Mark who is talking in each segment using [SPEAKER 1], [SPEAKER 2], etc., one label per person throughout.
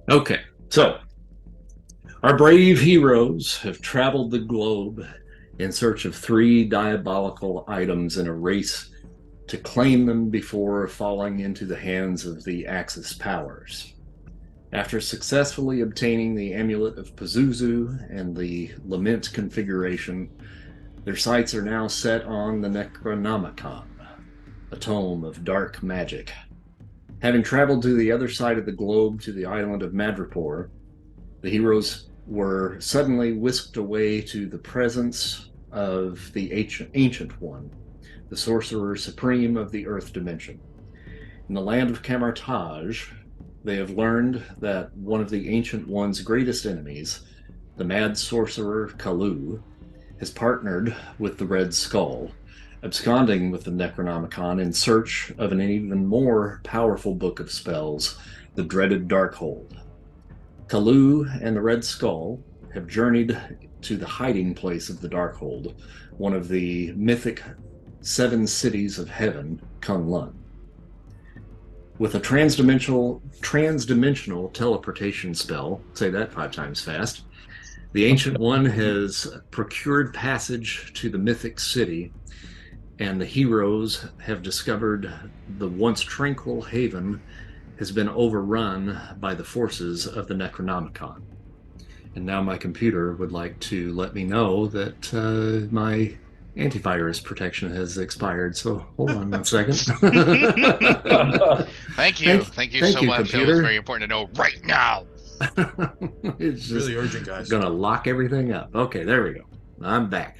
[SPEAKER 1] Okay, so our brave heroes have traveled the globe in search of three diabolical items in a race to claim them before falling into the hands of the Axis powers. After successfully obtaining the Amulet of Pazuzu and the Lament configuration, their sights are now set on the Necronomicon, a tome of dark magic. Having traveled to the other side of the globe to the island of Madripoor, the heroes were suddenly whisked away to the presence of the Ancient One, the sorcerer supreme of the Earth dimension. In the land of Camartage, they have learned that one of the Ancient One's greatest enemies, the mad sorcerer Kaluu, has partnered with the Red Skull, absconding with the Necronomicon in search of an even more powerful book of spells, the dreaded Darkhold. Kaluu and the Red Skull have journeyed to the hiding place of the Darkhold, one of the mythic seven cities of heaven, Kunlun. With a transdimensional teleportation spell, say that 5 times fast, the Ancient One has procured passage to the mythic city, and the heroes have discovered the once tranquil haven has been overrun by the forces of the Necronomicon. And now my computer would like to let me know that my antivirus protection has expired. So hold on 1 second.
[SPEAKER 2] Thank you.
[SPEAKER 1] thank,
[SPEAKER 2] Thank you
[SPEAKER 1] thank
[SPEAKER 2] so
[SPEAKER 1] you,
[SPEAKER 2] much. That was
[SPEAKER 1] computer.
[SPEAKER 2] very important to know right now.
[SPEAKER 1] It's just
[SPEAKER 3] Really urgent, guys.
[SPEAKER 1] gonna lock everything up. Okay, there we go. I'm back.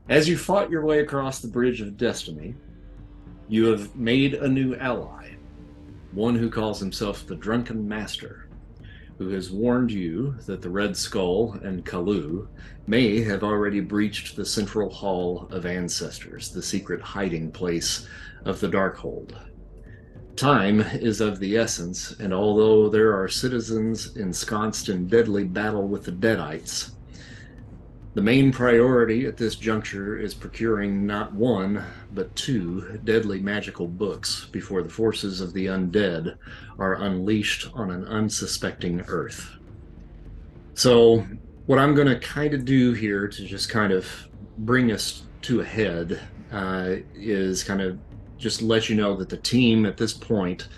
[SPEAKER 1] As you fought your way across the Bridge of Destiny, you have made a new ally, one who calls himself the Drunken Master, who has warned you that the Red Skull and Kaluu may have already breached the Central Hall of Ancestors, the secret hiding place of the Darkhold. Time is of the essence, and although there are citizens ensconced in deadly battle with the Deadites, the main priority at this juncture is procuring not one, but two deadly magical books before the forces of the undead are unleashed on an unsuspecting Earth. So, what I'm going to kind of do here to just kind of bring us to a head is kind of just let you know that the team at this point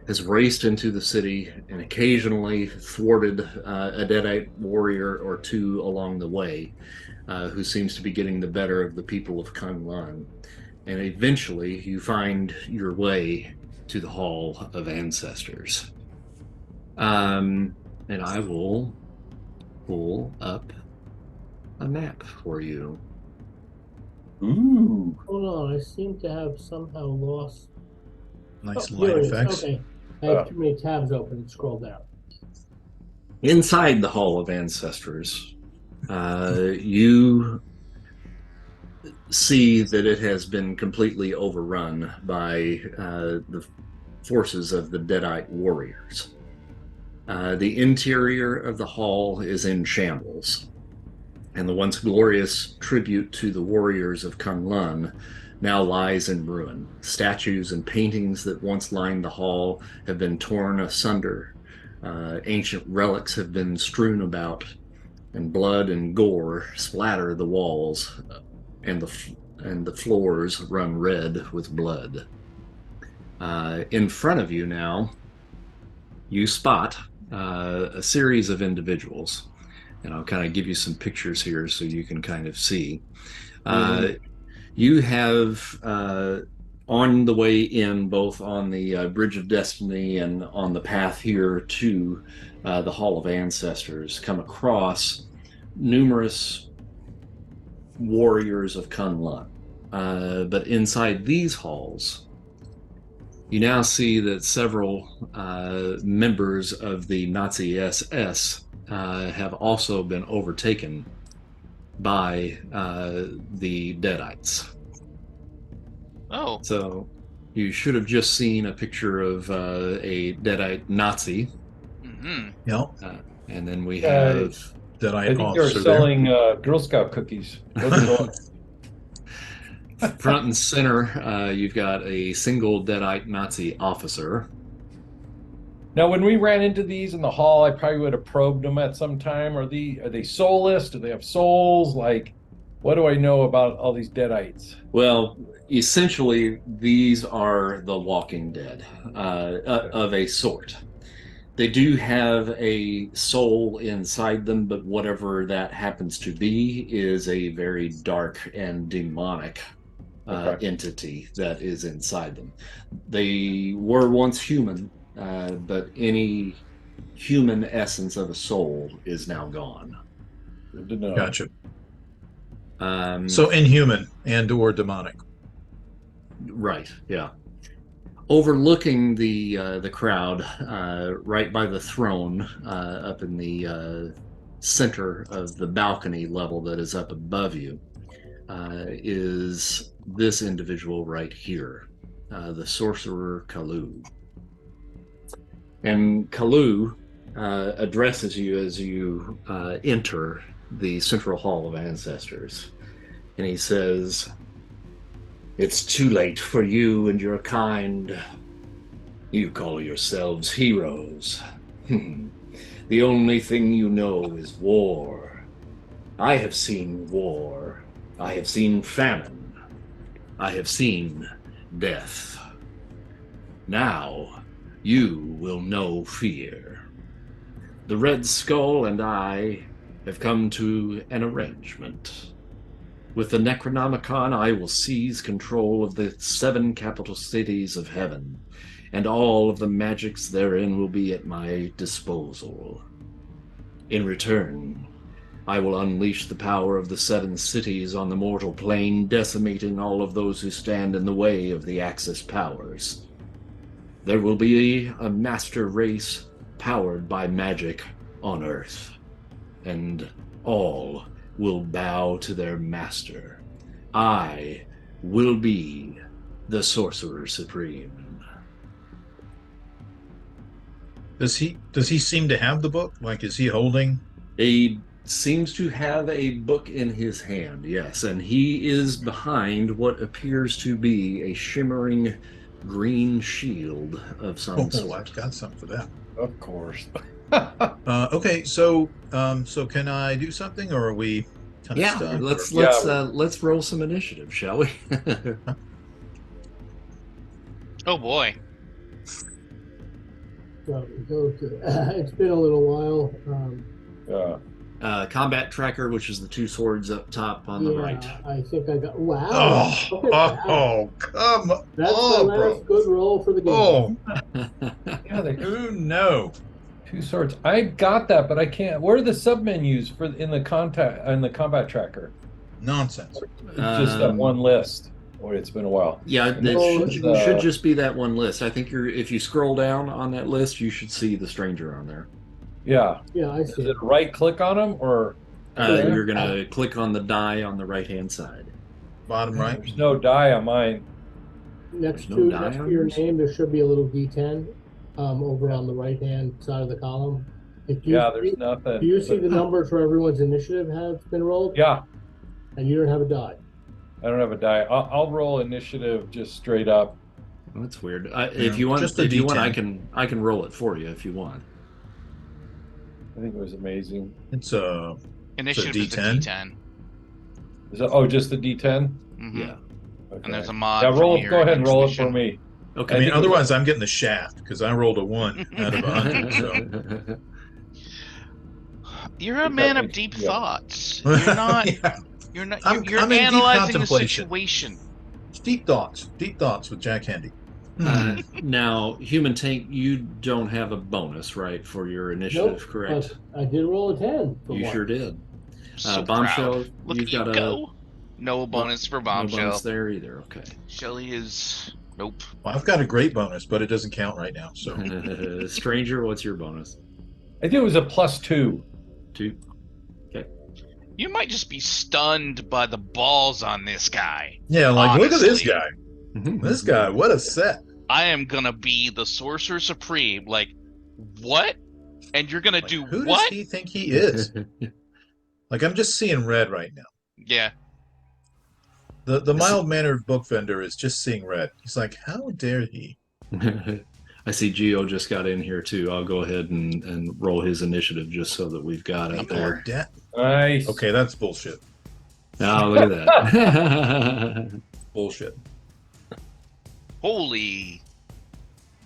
[SPEAKER 1] has raced into the city and occasionally thwarted a Deadite warrior or two along the way, who seems to be getting the better of the people of Kunlun. And eventually you find your way to the Hall of Ancestors. And I will pull up a map for you.
[SPEAKER 4] Ooh.
[SPEAKER 5] Hold on, I seem to have somehow lost.
[SPEAKER 3] Nice
[SPEAKER 5] Oh,
[SPEAKER 3] light
[SPEAKER 5] here it is.
[SPEAKER 3] effects.
[SPEAKER 5] Okay, I have too many tabs open and scroll down.
[SPEAKER 1] Inside the Hall of Ancestors, you see that it has been completely overrun by the forces of the Deadite warriors. The interior of the hall is in shambles, and the once glorious tribute to the warriors of Kunlun now lies in ruin. Statues and paintings that once lined the hall have been torn asunder. Ancient relics have been strewn about, and blood and gore splatter the walls, and the floors run red with blood. In front of you now, you spot a series of individuals, and I'll kind of give you some pictures here so you can kind of see. You have on the way in, both on the Bridge of Destiny and on the path here to the Hall of Ancestors, come across numerous warriors of Kunlun. But inside these halls, you now see that several members of the Nazi SS have also been overtaken by the Deadites.
[SPEAKER 2] Oh,
[SPEAKER 1] So you should have just seen a picture of a Deadite Nazi.
[SPEAKER 2] mm-hmm.
[SPEAKER 3] Yep.
[SPEAKER 1] And then we have
[SPEAKER 3] Deadite
[SPEAKER 4] I think they were
[SPEAKER 3] officer
[SPEAKER 4] selling Girl Scout cookies.
[SPEAKER 1] front and center, you've got a single Deadite Nazi officer.
[SPEAKER 4] Now, when we ran into these in the hall, I probably would have probed them at some time. Are they soulless? Do they have souls? Like, what do I know about all these Deadites?
[SPEAKER 1] Well, essentially, these are the Walking Dead of a sort. They do have a soul inside them, but whatever that happens to be is a very dark and demonic
[SPEAKER 4] Okay.
[SPEAKER 1] entity that is inside them. They were once human, but any human essence of a soul is now gone.
[SPEAKER 4] Good to know.
[SPEAKER 3] Gotcha.
[SPEAKER 1] Um,
[SPEAKER 3] So inhuman and or demonic.
[SPEAKER 1] right, yeah. Overlooking the crowd, right by the throne, up in the center of the balcony level that is up above you, is this individual right here, the sorcerer Kaluu. And Kaluu addresses you as you enter the central hall of ancestors, and he says, "It's too late for you and your kind. You call yourselves heroes. The only thing you know is war. I have seen war. I have seen famine. I have seen death. Now you will know fear. The Red Skull and I have come to an arrangement. With the Necronomicon, I will seize control of the 7 capital cities of heaven, and all of the magics therein will be at my disposal. In return, I will unleash the power of the 7 cities on the mortal plane, decimating all of those who stand in the way of the Axis powers. There will be a master race powered by magic on Earth, and all will bow to their master. I will be the Sorcerer Supreme."
[SPEAKER 3] Does he seem to have the book? Like, is he holding?
[SPEAKER 1] He seems to have a book in his hand, yes, and he is behind what appears to be a shimmering green shield of some
[SPEAKER 3] Oh,
[SPEAKER 1] sort.
[SPEAKER 3] I've got something for that.
[SPEAKER 4] Of course.
[SPEAKER 3] Okay, so can I do something, or are we kind of
[SPEAKER 1] Yeah,
[SPEAKER 3] stuck?
[SPEAKER 1] let's roll some initiative, shall we?
[SPEAKER 2] Oh boy.
[SPEAKER 5] So we go to. It's been a little while.
[SPEAKER 1] Combat tracker, which is the 2 swords up top on the right.
[SPEAKER 5] I think I got. Wow.
[SPEAKER 3] Oh,
[SPEAKER 5] Look at that.
[SPEAKER 3] oh, come
[SPEAKER 5] That's
[SPEAKER 3] on,
[SPEAKER 5] the
[SPEAKER 3] bro.
[SPEAKER 5] last good roll for the game.
[SPEAKER 3] Oh,
[SPEAKER 4] Yeah, they
[SPEAKER 3] who no?
[SPEAKER 4] 2 swords. I got that, but I can't. Where are the submenus for in the combat tracker?
[SPEAKER 3] Nonsense.
[SPEAKER 4] It's just that one list. Boy, it's been a while.
[SPEAKER 1] Yeah,
[SPEAKER 4] And
[SPEAKER 1] it
[SPEAKER 4] this
[SPEAKER 1] should,
[SPEAKER 4] is,
[SPEAKER 1] should just be that one list. I think if you scroll down on that list, you should see the stranger on there.
[SPEAKER 4] Yeah.
[SPEAKER 5] Yeah, I
[SPEAKER 4] Is
[SPEAKER 5] see.
[SPEAKER 4] it right click on them or? Yeah.
[SPEAKER 1] You're gonna click on the die on the right hand side.
[SPEAKER 3] Bottom right.
[SPEAKER 4] There's no die on mine.
[SPEAKER 5] Next
[SPEAKER 1] There's no
[SPEAKER 5] to
[SPEAKER 1] die
[SPEAKER 5] next
[SPEAKER 1] on
[SPEAKER 5] to your
[SPEAKER 1] yours?
[SPEAKER 5] name, there should be a little D10 over on the right hand side of the column. If you
[SPEAKER 4] Yeah, there's nothing.
[SPEAKER 5] Do you see the numbers for everyone's initiative have been rolled?
[SPEAKER 4] Yeah,
[SPEAKER 5] And you don't have a die.
[SPEAKER 4] I don't have a die. I'll roll initiative just straight up.
[SPEAKER 1] Well, that's weird. If you want,
[SPEAKER 3] just the
[SPEAKER 1] if you want,
[SPEAKER 3] D10.
[SPEAKER 1] I can roll it for you if you want.
[SPEAKER 4] I think it was amazing.
[SPEAKER 3] It's
[SPEAKER 2] Initiative is a
[SPEAKER 3] D10?
[SPEAKER 2] D10.
[SPEAKER 4] Is it, just the D10?
[SPEAKER 2] Mhm.
[SPEAKER 1] Yeah.
[SPEAKER 4] Okay.
[SPEAKER 2] And there's a mod.
[SPEAKER 4] Yeah, roll.
[SPEAKER 2] from your
[SPEAKER 4] Go ahead and roll it for
[SPEAKER 2] transmission.
[SPEAKER 4] me.
[SPEAKER 1] Okay.
[SPEAKER 3] I mean,
[SPEAKER 4] think it was-
[SPEAKER 3] otherwise I'm getting the shaft because I rolled a 1 out of 100. So
[SPEAKER 2] You're a man of deep
[SPEAKER 4] Yeah.
[SPEAKER 2] thoughts. You're not.
[SPEAKER 3] Yeah.
[SPEAKER 2] You're not.
[SPEAKER 3] I'm
[SPEAKER 2] You're
[SPEAKER 3] in deep
[SPEAKER 2] analyzing the
[SPEAKER 3] contemplation.
[SPEAKER 2] situation.
[SPEAKER 3] Deep thoughts with Jack Handy.
[SPEAKER 1] Now, human tank, you don't have a bonus, right, for your initiative,
[SPEAKER 5] Nope,
[SPEAKER 1] correct?
[SPEAKER 5] but I did roll a 10. For
[SPEAKER 1] You
[SPEAKER 5] one.
[SPEAKER 1] sure did.
[SPEAKER 2] So
[SPEAKER 1] Bombshell,
[SPEAKER 2] proud. Look
[SPEAKER 1] you've
[SPEAKER 2] at you
[SPEAKER 1] got a
[SPEAKER 2] go. No bonus for
[SPEAKER 1] no
[SPEAKER 2] bombshell.
[SPEAKER 1] bonus there either. Okay.
[SPEAKER 2] Shelly is nope.
[SPEAKER 3] Well, I've got a great bonus, but it doesn't count right now. So
[SPEAKER 1] Stranger, what's your bonus?
[SPEAKER 4] I think it was a +2.
[SPEAKER 1] 2.
[SPEAKER 2] You might just be stunned by the balls on this guy.
[SPEAKER 3] yeah, like look at this
[SPEAKER 2] Honestly.
[SPEAKER 3] guy. This guy, what a set.
[SPEAKER 2] I am gonna be the Sorcerer Supreme. Like, what? And you're gonna
[SPEAKER 3] Like,
[SPEAKER 2] do
[SPEAKER 3] who
[SPEAKER 2] what?
[SPEAKER 3] does he think he is? Like, I'm just seeing red right now.
[SPEAKER 2] Yeah.
[SPEAKER 3] The mild mannered book vendor is just seeing red. He's like, how dare he?
[SPEAKER 1] I see Geo just got in here too. I'll go ahead and roll his initiative just so that we've got it there.
[SPEAKER 4] Nice.
[SPEAKER 3] Okay, that's bullshit.
[SPEAKER 1] Oh, look at that.
[SPEAKER 3] Bullshit.
[SPEAKER 2] Holy.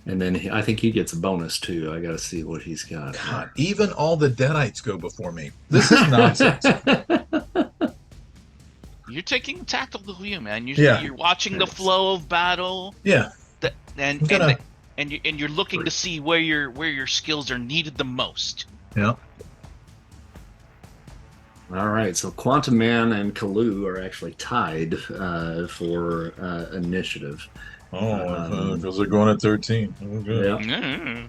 [SPEAKER 1] And then I think he gets a bonus too. I got to see what he's got.
[SPEAKER 3] God, even all the Deadites go before me. This is nonsense.
[SPEAKER 2] You're taking a tactical view, man.
[SPEAKER 3] Yeah.
[SPEAKER 2] You're watching the flow of battle.
[SPEAKER 3] Yeah.
[SPEAKER 2] And you're looking to see where your skills are needed the most.
[SPEAKER 3] Yeah.
[SPEAKER 1] All right, so Quantum Man and Kaluu are actually tied for initiative.
[SPEAKER 3] Oh, because they're going at 13. Okay.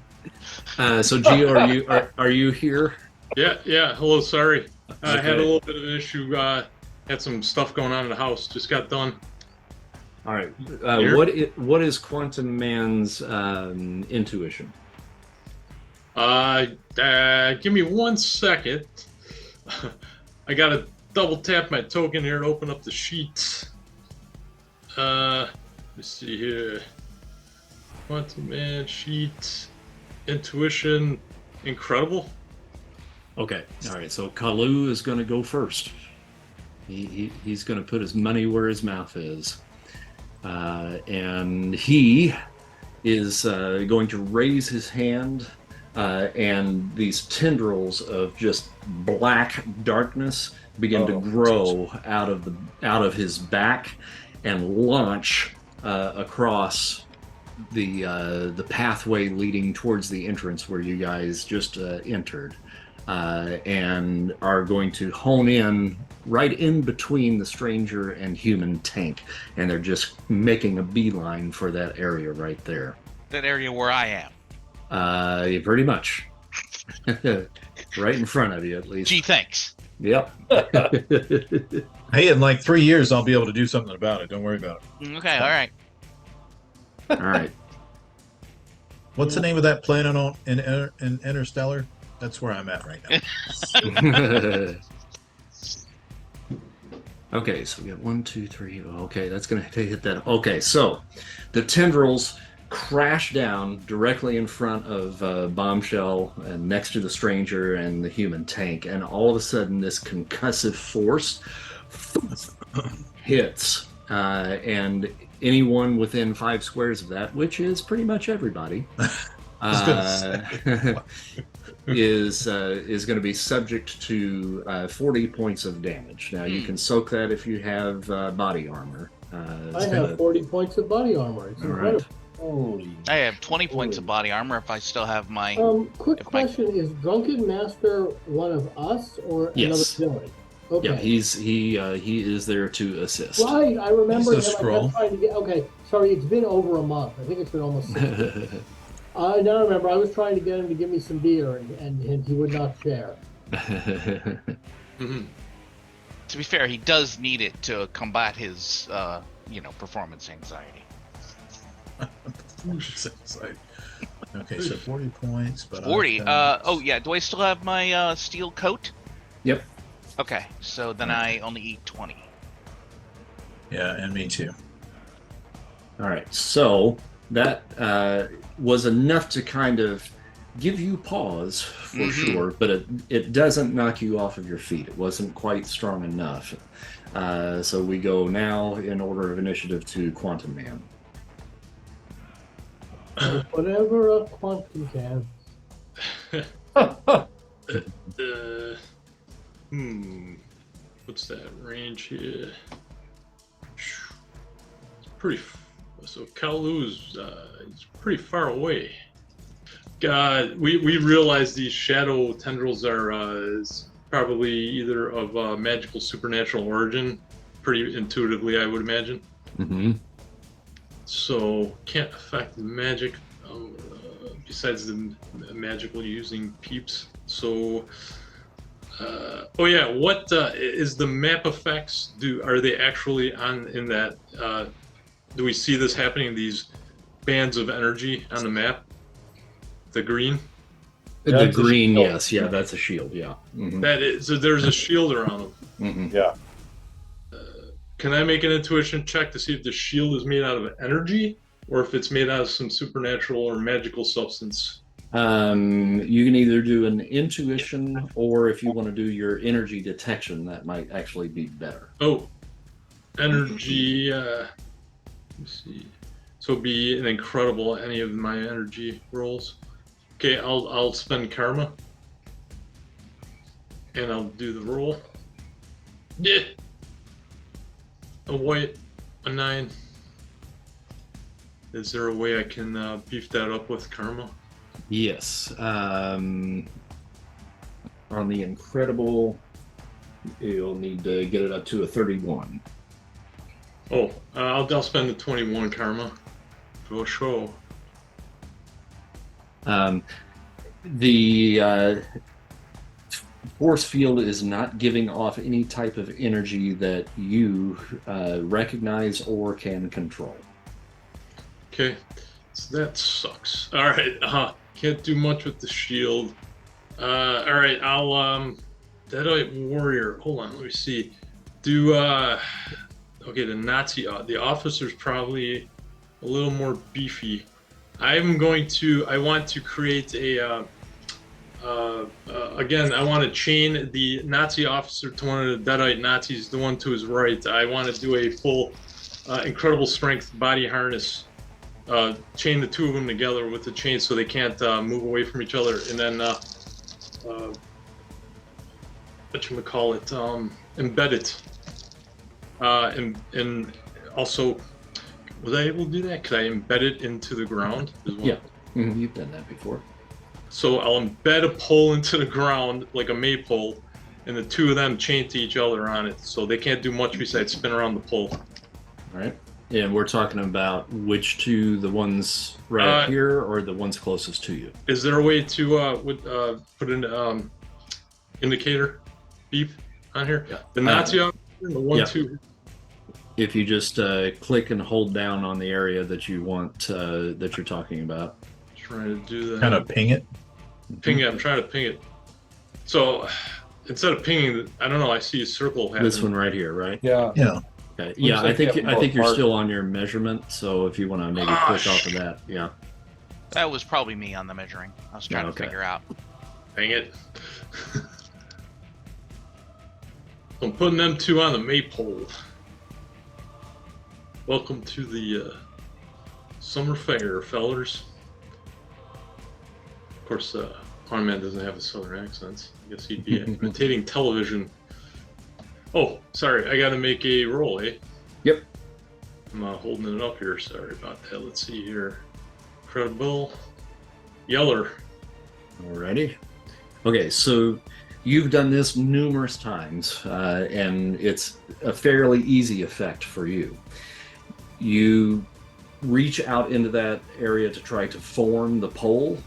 [SPEAKER 1] Yeah. So Gio, are you here?
[SPEAKER 6] Yeah. Hello, sorry. I
[SPEAKER 1] Okay.
[SPEAKER 6] had a little bit of an issue. Had some stuff going on in the house. Just got done.
[SPEAKER 1] All right.
[SPEAKER 6] Here?
[SPEAKER 1] What is Quantum Man's intuition?
[SPEAKER 6] Give me 1 second. I gotta double tap my token here to open up the sheet. Let's see here. Quantum Man sheet. Intuition. Incredible.
[SPEAKER 1] Okay. All right. So Kaluu is going to go first. He's going to put his money where his mouth is, and he is going to raise his hand, and these tendrils of just black darkness begin to grow out of his back and launch across the pathway leading towards the entrance where you guys just entered, and are going to hone in right in between the stranger and human tank, and they're just making a beeline for that area right there.
[SPEAKER 2] That area where I am.
[SPEAKER 1] Pretty much. Right in front of you, at least.
[SPEAKER 2] Gee, thanks.
[SPEAKER 1] Yep.
[SPEAKER 3] Hey, in like 3 years, I'll be able to do something about it. Don't worry about it.
[SPEAKER 2] Okay, all right.
[SPEAKER 1] All right.
[SPEAKER 3] What's the name of that planet in Interstellar? That's where I'm at right now.
[SPEAKER 1] Okay, so we got 1, 2, 3. Okay, that's going to hit that. Okay, so the tendrils crash down directly in front of Bombshell and next to the stranger and the human tank, and all of a sudden this concussive force hits, and anyone within 5 squares of that, which is pretty much everybody, is going to be subject to 40 points of damage. Now you can soak that if you have body armor.
[SPEAKER 5] I have 40 points of body armor. It's incredible.
[SPEAKER 1] Right.
[SPEAKER 4] Holy.
[SPEAKER 2] I have 20 points of body armor if I still have my.
[SPEAKER 5] Quick
[SPEAKER 2] if my-
[SPEAKER 5] question: is Drunken Master one of us or
[SPEAKER 1] Yes.
[SPEAKER 5] another villain? Okay.
[SPEAKER 1] Yeah, he is there to assist.
[SPEAKER 5] Right, I remember
[SPEAKER 3] He's the
[SPEAKER 5] him. I
[SPEAKER 3] scroll.
[SPEAKER 5] kept trying to get. Okay, sorry, it's been over a month. I think it's been almost 6 months. I now remember I was trying to get him to give me some beer, and he would not share.
[SPEAKER 6] Mhm.
[SPEAKER 2] To be fair, he does need it to combat his, performance anxiety.
[SPEAKER 3] Okay, so 40 points. But
[SPEAKER 2] 40.
[SPEAKER 3] I've got-
[SPEAKER 2] Oh yeah. Do I still have my steel coat?
[SPEAKER 1] Yep.
[SPEAKER 2] Okay, so then I only eat 20.
[SPEAKER 3] Yeah, and me too.
[SPEAKER 1] All right, so that was enough to kind of give you pause for sure, but it doesn't knock you off of your feet. It wasn't quite strong enough. So we go now in order of initiative to Quantum Man.
[SPEAKER 5] Whatever a quantum can.
[SPEAKER 6] What's that range here? It's pretty. So Kaluu's he's pretty far away. God, we realize these shadow tendrils are is probably either of magical supernatural origin. Pretty intuitively, I would imagine.
[SPEAKER 1] Mm-hmm.
[SPEAKER 6] So can't affect the magic besides the magical using peeps. So what is the map effects? Are they actually on in that? Do we see this happening? These bands of energy on the map. The green.
[SPEAKER 1] The
[SPEAKER 4] That's a
[SPEAKER 1] green,
[SPEAKER 4] shield.
[SPEAKER 1] yes, yeah, that's a shield, yeah. Mm-hmm.
[SPEAKER 6] That is. So there's a shield around them.
[SPEAKER 1] Mm-hmm.
[SPEAKER 4] Yeah.
[SPEAKER 6] Can I make an intuition check to see if the shield is made out of energy or if it's made out of some supernatural or magical substance.
[SPEAKER 1] You can either do an intuition, or if you want to do your energy detection, that might actually be better.
[SPEAKER 6] Oh, energy. Let me see. So it'd be an incredible any of my energy rolls. Okay, I'll spend karma, and I'll do the roll. Yeah. A white, a 9. Is there a way I can beef that up with karma?
[SPEAKER 1] Yes. On the incredible, you'll need to get it up to a 31.
[SPEAKER 6] Oh, I'll spend the 21 karma. For sure.
[SPEAKER 1] The force field is not giving off any type of energy that you recognize or can control.
[SPEAKER 6] Okay, so that sucks. All right, can't do much with the shield. All right, I'll Deadite warrior. Hold on, let me see. Do okay, the Nazi the officer's probably a little more beefy. I want to create a again, I want to chain the Nazi officer to one of the Deadite Nazis, the one to his right. I want to do a full incredible strength body harness. Chain the two of them together with the chain so they can't move away from each other, and then embed it. And also, was I able to do that? Could I embed it into the ground as well?
[SPEAKER 1] Yeah, you've done that before.
[SPEAKER 6] So I'll embed a pole into the ground like a maypole, and the two of them chain to each other on it, so they can't do much besides spin around the pole.
[SPEAKER 1] All right. And we're talking about which two, the ones right here or the ones closest to you?
[SPEAKER 6] Is there a way to put an indicator beep on here?
[SPEAKER 1] Yeah.
[SPEAKER 6] The Nazi officer, the one, two.
[SPEAKER 1] If you just click and hold down on the area that you want, that you're talking about.
[SPEAKER 6] Trying to do that.
[SPEAKER 3] Kind of ping it.
[SPEAKER 6] Ping it. I'm trying to ping it. So instead of pinging, I don't know. I see a circle happening.
[SPEAKER 1] This one right here, right?
[SPEAKER 4] Yeah.
[SPEAKER 3] Yeah.
[SPEAKER 1] Okay. Yeah,
[SPEAKER 4] like
[SPEAKER 1] I think you're still on your measurement. So if you want to maybe click off of that, yeah.
[SPEAKER 2] That was probably me on the measuring. I was trying to figure out.
[SPEAKER 6] Dang it. I'm putting them two on the maypole. Welcome to the summer fair, fellers. Of course, Iron Man doesn't have a southern accent. I guess he'd be imitating television. Oh, sorry, I gotta make a roll, eh?
[SPEAKER 1] Yep.
[SPEAKER 6] I'm holding it up here, sorry about that. Let's see here. Incredible. Yeller.
[SPEAKER 1] Alrighty. Okay, so you've done this numerous times, and it's a fairly easy effect for you. You reach out into that area to try to form the pole,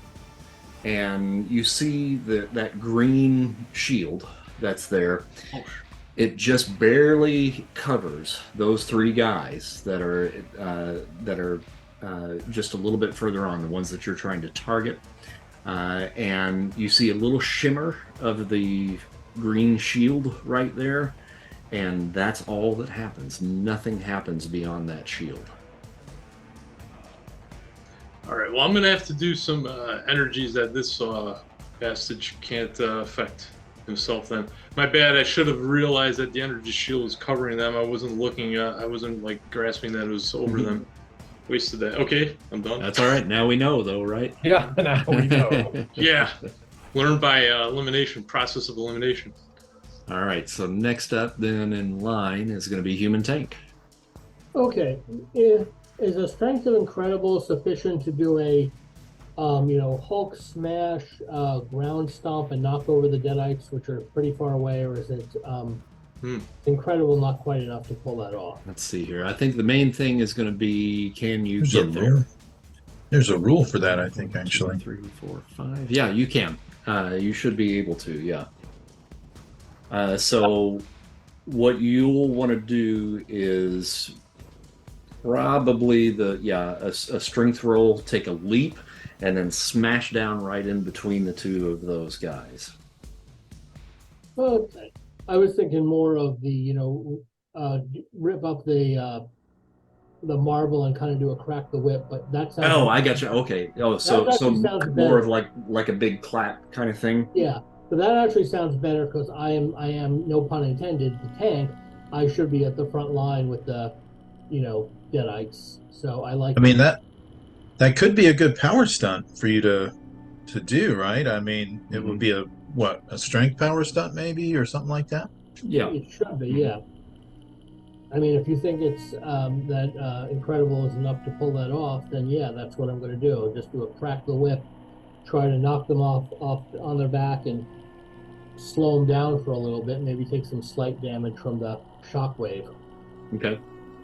[SPEAKER 1] and you see that green shield that's there.
[SPEAKER 6] Oh,
[SPEAKER 1] it just barely covers those three guys that are just a little bit further on, the ones that you're trying to target. And you see a little shimmer of the green shield right there, and that's all that happens. Nothing happens beyond that shield.
[SPEAKER 6] all right, well, I'm gonna have to do some energies that this bastard can't affect himself then. My bad, I should have realized that the energy shield was covering them. I wasn't looking, I wasn't like grasping that it was over them. Wasted that. Okay, I'm done.
[SPEAKER 1] That's all right. Now we know, though, right?
[SPEAKER 4] Yeah, now we know.
[SPEAKER 6] Yeah, learn by elimination, process of elimination.
[SPEAKER 1] All right, so next up then in line is going to be Human Tank.
[SPEAKER 5] Okay, is a strength of incredible sufficient to do a, Hulk smash, ground stomp, and knock over the Deadites, which are pretty far away, or is it incredible not quite enough to pull that off?
[SPEAKER 1] Let's see here. I think the main thing is going to be, can you get there?
[SPEAKER 3] There's a rule for that, I think, actually.
[SPEAKER 1] 2, 3, 4, 5. Yeah, you can. You should be able to, yeah. So what you'll want to do is probably a strength roll, take a leap, and then smash down right in between the two of those guys.
[SPEAKER 5] Okay. I was thinking more of the, rip up the the marble and kind of do a crack the whip, but that sounds.
[SPEAKER 1] Oh,
[SPEAKER 5] like,
[SPEAKER 1] I got you. Okay. Oh, so
[SPEAKER 5] That actually sounds
[SPEAKER 1] more
[SPEAKER 5] better.
[SPEAKER 1] of like a big clap kind of thing.
[SPEAKER 5] Yeah, so that actually sounds better because I am no pun intended the tank. I should be at the front line with the, Deadites. So I like.
[SPEAKER 3] I mean that could be a good power stunt for you to do, right? I mean, it would be a strength power stunt maybe or something like that.
[SPEAKER 1] Yeah.
[SPEAKER 5] It should be, yeah. I mean, if you think it's that incredible is enough to pull that off, then yeah, that's what I'm going to do. I'll just do a crack the whip, try to knock them off on their back and slow them down for a little bit, maybe take some slight damage from the shockwave.
[SPEAKER 1] Okay.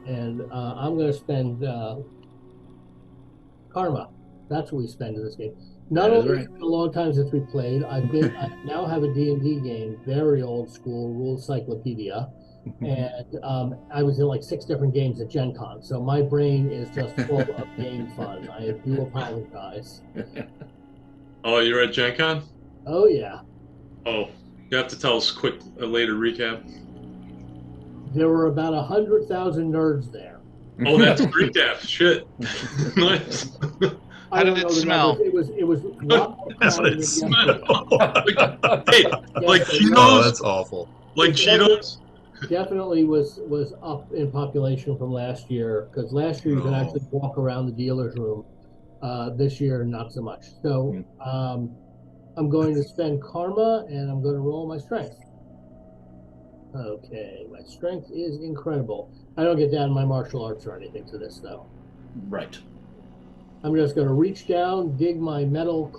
[SPEAKER 5] And I'm going to spend karma. That's what we spend in this game. Not only has it been a long time since we played, I now have a D&D game, very old school, rule cyclopedia. And I was in like 6 different games at Gen Con, so my brain is just full of game fun. I do apologize.
[SPEAKER 6] Oh, you're at Gen Con?
[SPEAKER 5] Oh, yeah.
[SPEAKER 6] Oh, you have to tell us a later recap.
[SPEAKER 5] There were about 100,000 nerds there.
[SPEAKER 6] Oh, that's a recap. Shit. Nice.
[SPEAKER 2] How did it smell?
[SPEAKER 5] It was a lot more
[SPEAKER 3] That's what
[SPEAKER 5] crowded
[SPEAKER 3] it
[SPEAKER 5] than
[SPEAKER 3] smelled.
[SPEAKER 6] Hey,
[SPEAKER 5] yesterday.
[SPEAKER 6] like
[SPEAKER 5] Yes,
[SPEAKER 6] Cheetos?
[SPEAKER 3] Oh, that's awful.
[SPEAKER 6] Like Cheetos?
[SPEAKER 5] definitely was up in population from last year because last year you could actually walk around the dealer's room. This year, not so much. So I'm going to spend karma and I'm going to roll my strength. Okay, my strength is incredible. I don't get down my martial arts or anything to this though.
[SPEAKER 1] Right.
[SPEAKER 5] I'm just going to reach down, dig my metal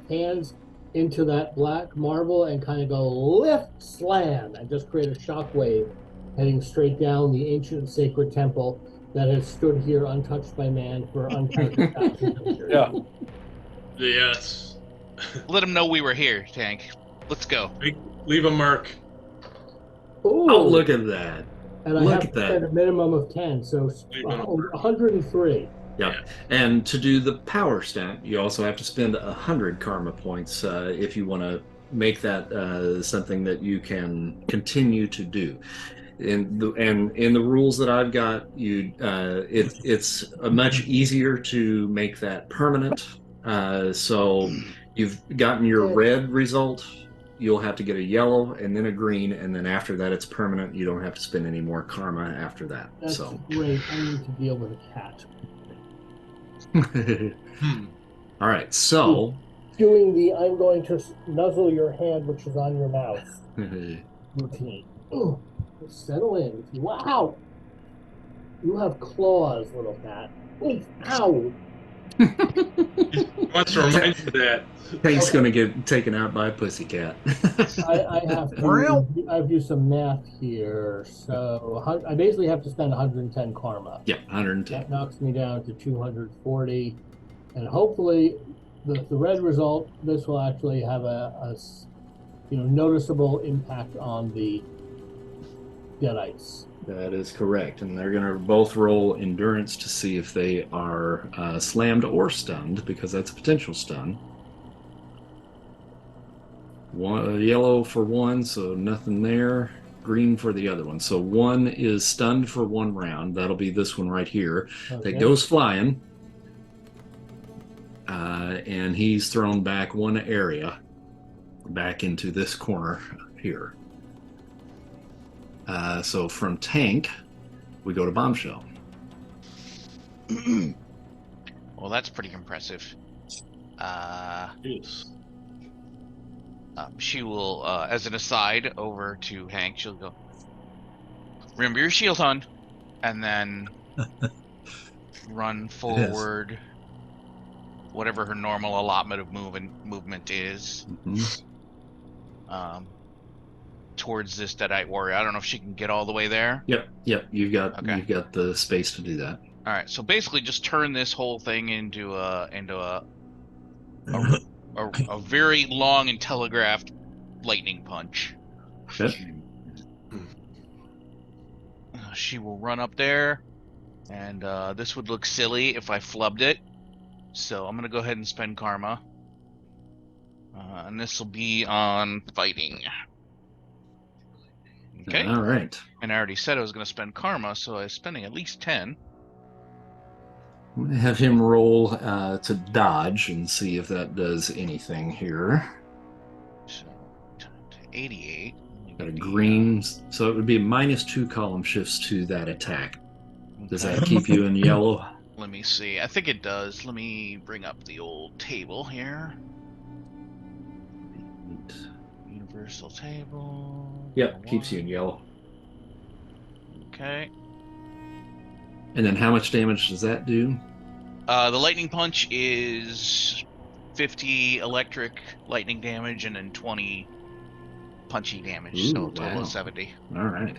[SPEAKER 5] hands into that black marble and kind of go lift, slam, and just create a shockwave heading straight down the ancient sacred temple that has stood here untouched by man for uncounted thousands of years.
[SPEAKER 4] Yeah.
[SPEAKER 6] Yes.
[SPEAKER 2] Let him know we were here, Tank. Let's go.
[SPEAKER 6] Leave a mark.
[SPEAKER 5] Ooh,
[SPEAKER 1] Oh, look at that.
[SPEAKER 5] and I
[SPEAKER 1] look
[SPEAKER 5] have
[SPEAKER 1] at
[SPEAKER 5] to
[SPEAKER 1] that.
[SPEAKER 5] spend a minimum of 10, so 103.
[SPEAKER 1] Yeah. And to do the power stat, you also have to spend 100 karma points if you want to make that something that you can continue to do. In the rules that I've got, it's much easier to make that permanent. So you've gotten your red result. You'll have to get a yellow and then a green, and then after that, it's permanent. You don't have to spend any more karma after that.
[SPEAKER 5] That's great. I need to deal with a cat.
[SPEAKER 1] All right, so
[SPEAKER 5] doing the I'm going to nuzzle your hand, which is on your mouth routine. Ooh, settle in. Wow, you have claws, little cat. Ooh, ow.
[SPEAKER 6] Wants to remind you that.
[SPEAKER 1] Tank's going to get taken out by a pussycat.
[SPEAKER 5] I have to. I do some math here, so I basically have to spend 110 karma.
[SPEAKER 1] Yeah, 110.
[SPEAKER 5] That knocks me down to 240, and hopefully, the red result. This will actually have a noticeable impact on the Deadites.
[SPEAKER 1] That is correct, and they're going to both roll endurance to see if they are slammed or stunned, because that's a potential stun. One yellow for one, so nothing there. Green for the other one. So one is stunned for 1 round. That'll be this one right here.
[SPEAKER 5] Okay.
[SPEAKER 1] That goes flying, and he's thrown back 1 area, back into this corner here. So from Tank, we go to Bombshell.
[SPEAKER 2] Well, that's pretty impressive.
[SPEAKER 6] Yes.
[SPEAKER 2] She will, as an aside, over to Hank, she'll go, remember your shield, hon, and then run forward, whatever her normal allotment of movement is, towards this Deadite warrior. I don't know if she can get all the way there.
[SPEAKER 1] Yep. You've got the space to do that.
[SPEAKER 2] All right, so basically, just turn this whole thing into a very long and telegraphed lightning punch.
[SPEAKER 1] Okay.
[SPEAKER 2] She will run up there, and this would look silly if I flubbed it. So I'm gonna go ahead and spend karma, and this will be on fighting. Okay.
[SPEAKER 1] All right.
[SPEAKER 2] And I already said I was gonna spend karma, so I was spending at least 10.
[SPEAKER 1] I'm going to have him roll to dodge and see if that does anything here.
[SPEAKER 2] So 88.
[SPEAKER 1] Got a green, so it would be -2 column shifts to that attack. Does that keep you in yellow?
[SPEAKER 2] Let me see. I think it does. Let me bring up the old table here. Universal table.
[SPEAKER 1] Yep, keeps you in yellow.
[SPEAKER 2] Okay.
[SPEAKER 1] And then how much damage does that do?
[SPEAKER 2] The lightning punch is 50 electric lightning damage and then 20 punchy damage.
[SPEAKER 1] Ooh,
[SPEAKER 2] so a total
[SPEAKER 1] wow.
[SPEAKER 2] of 70.
[SPEAKER 1] All right.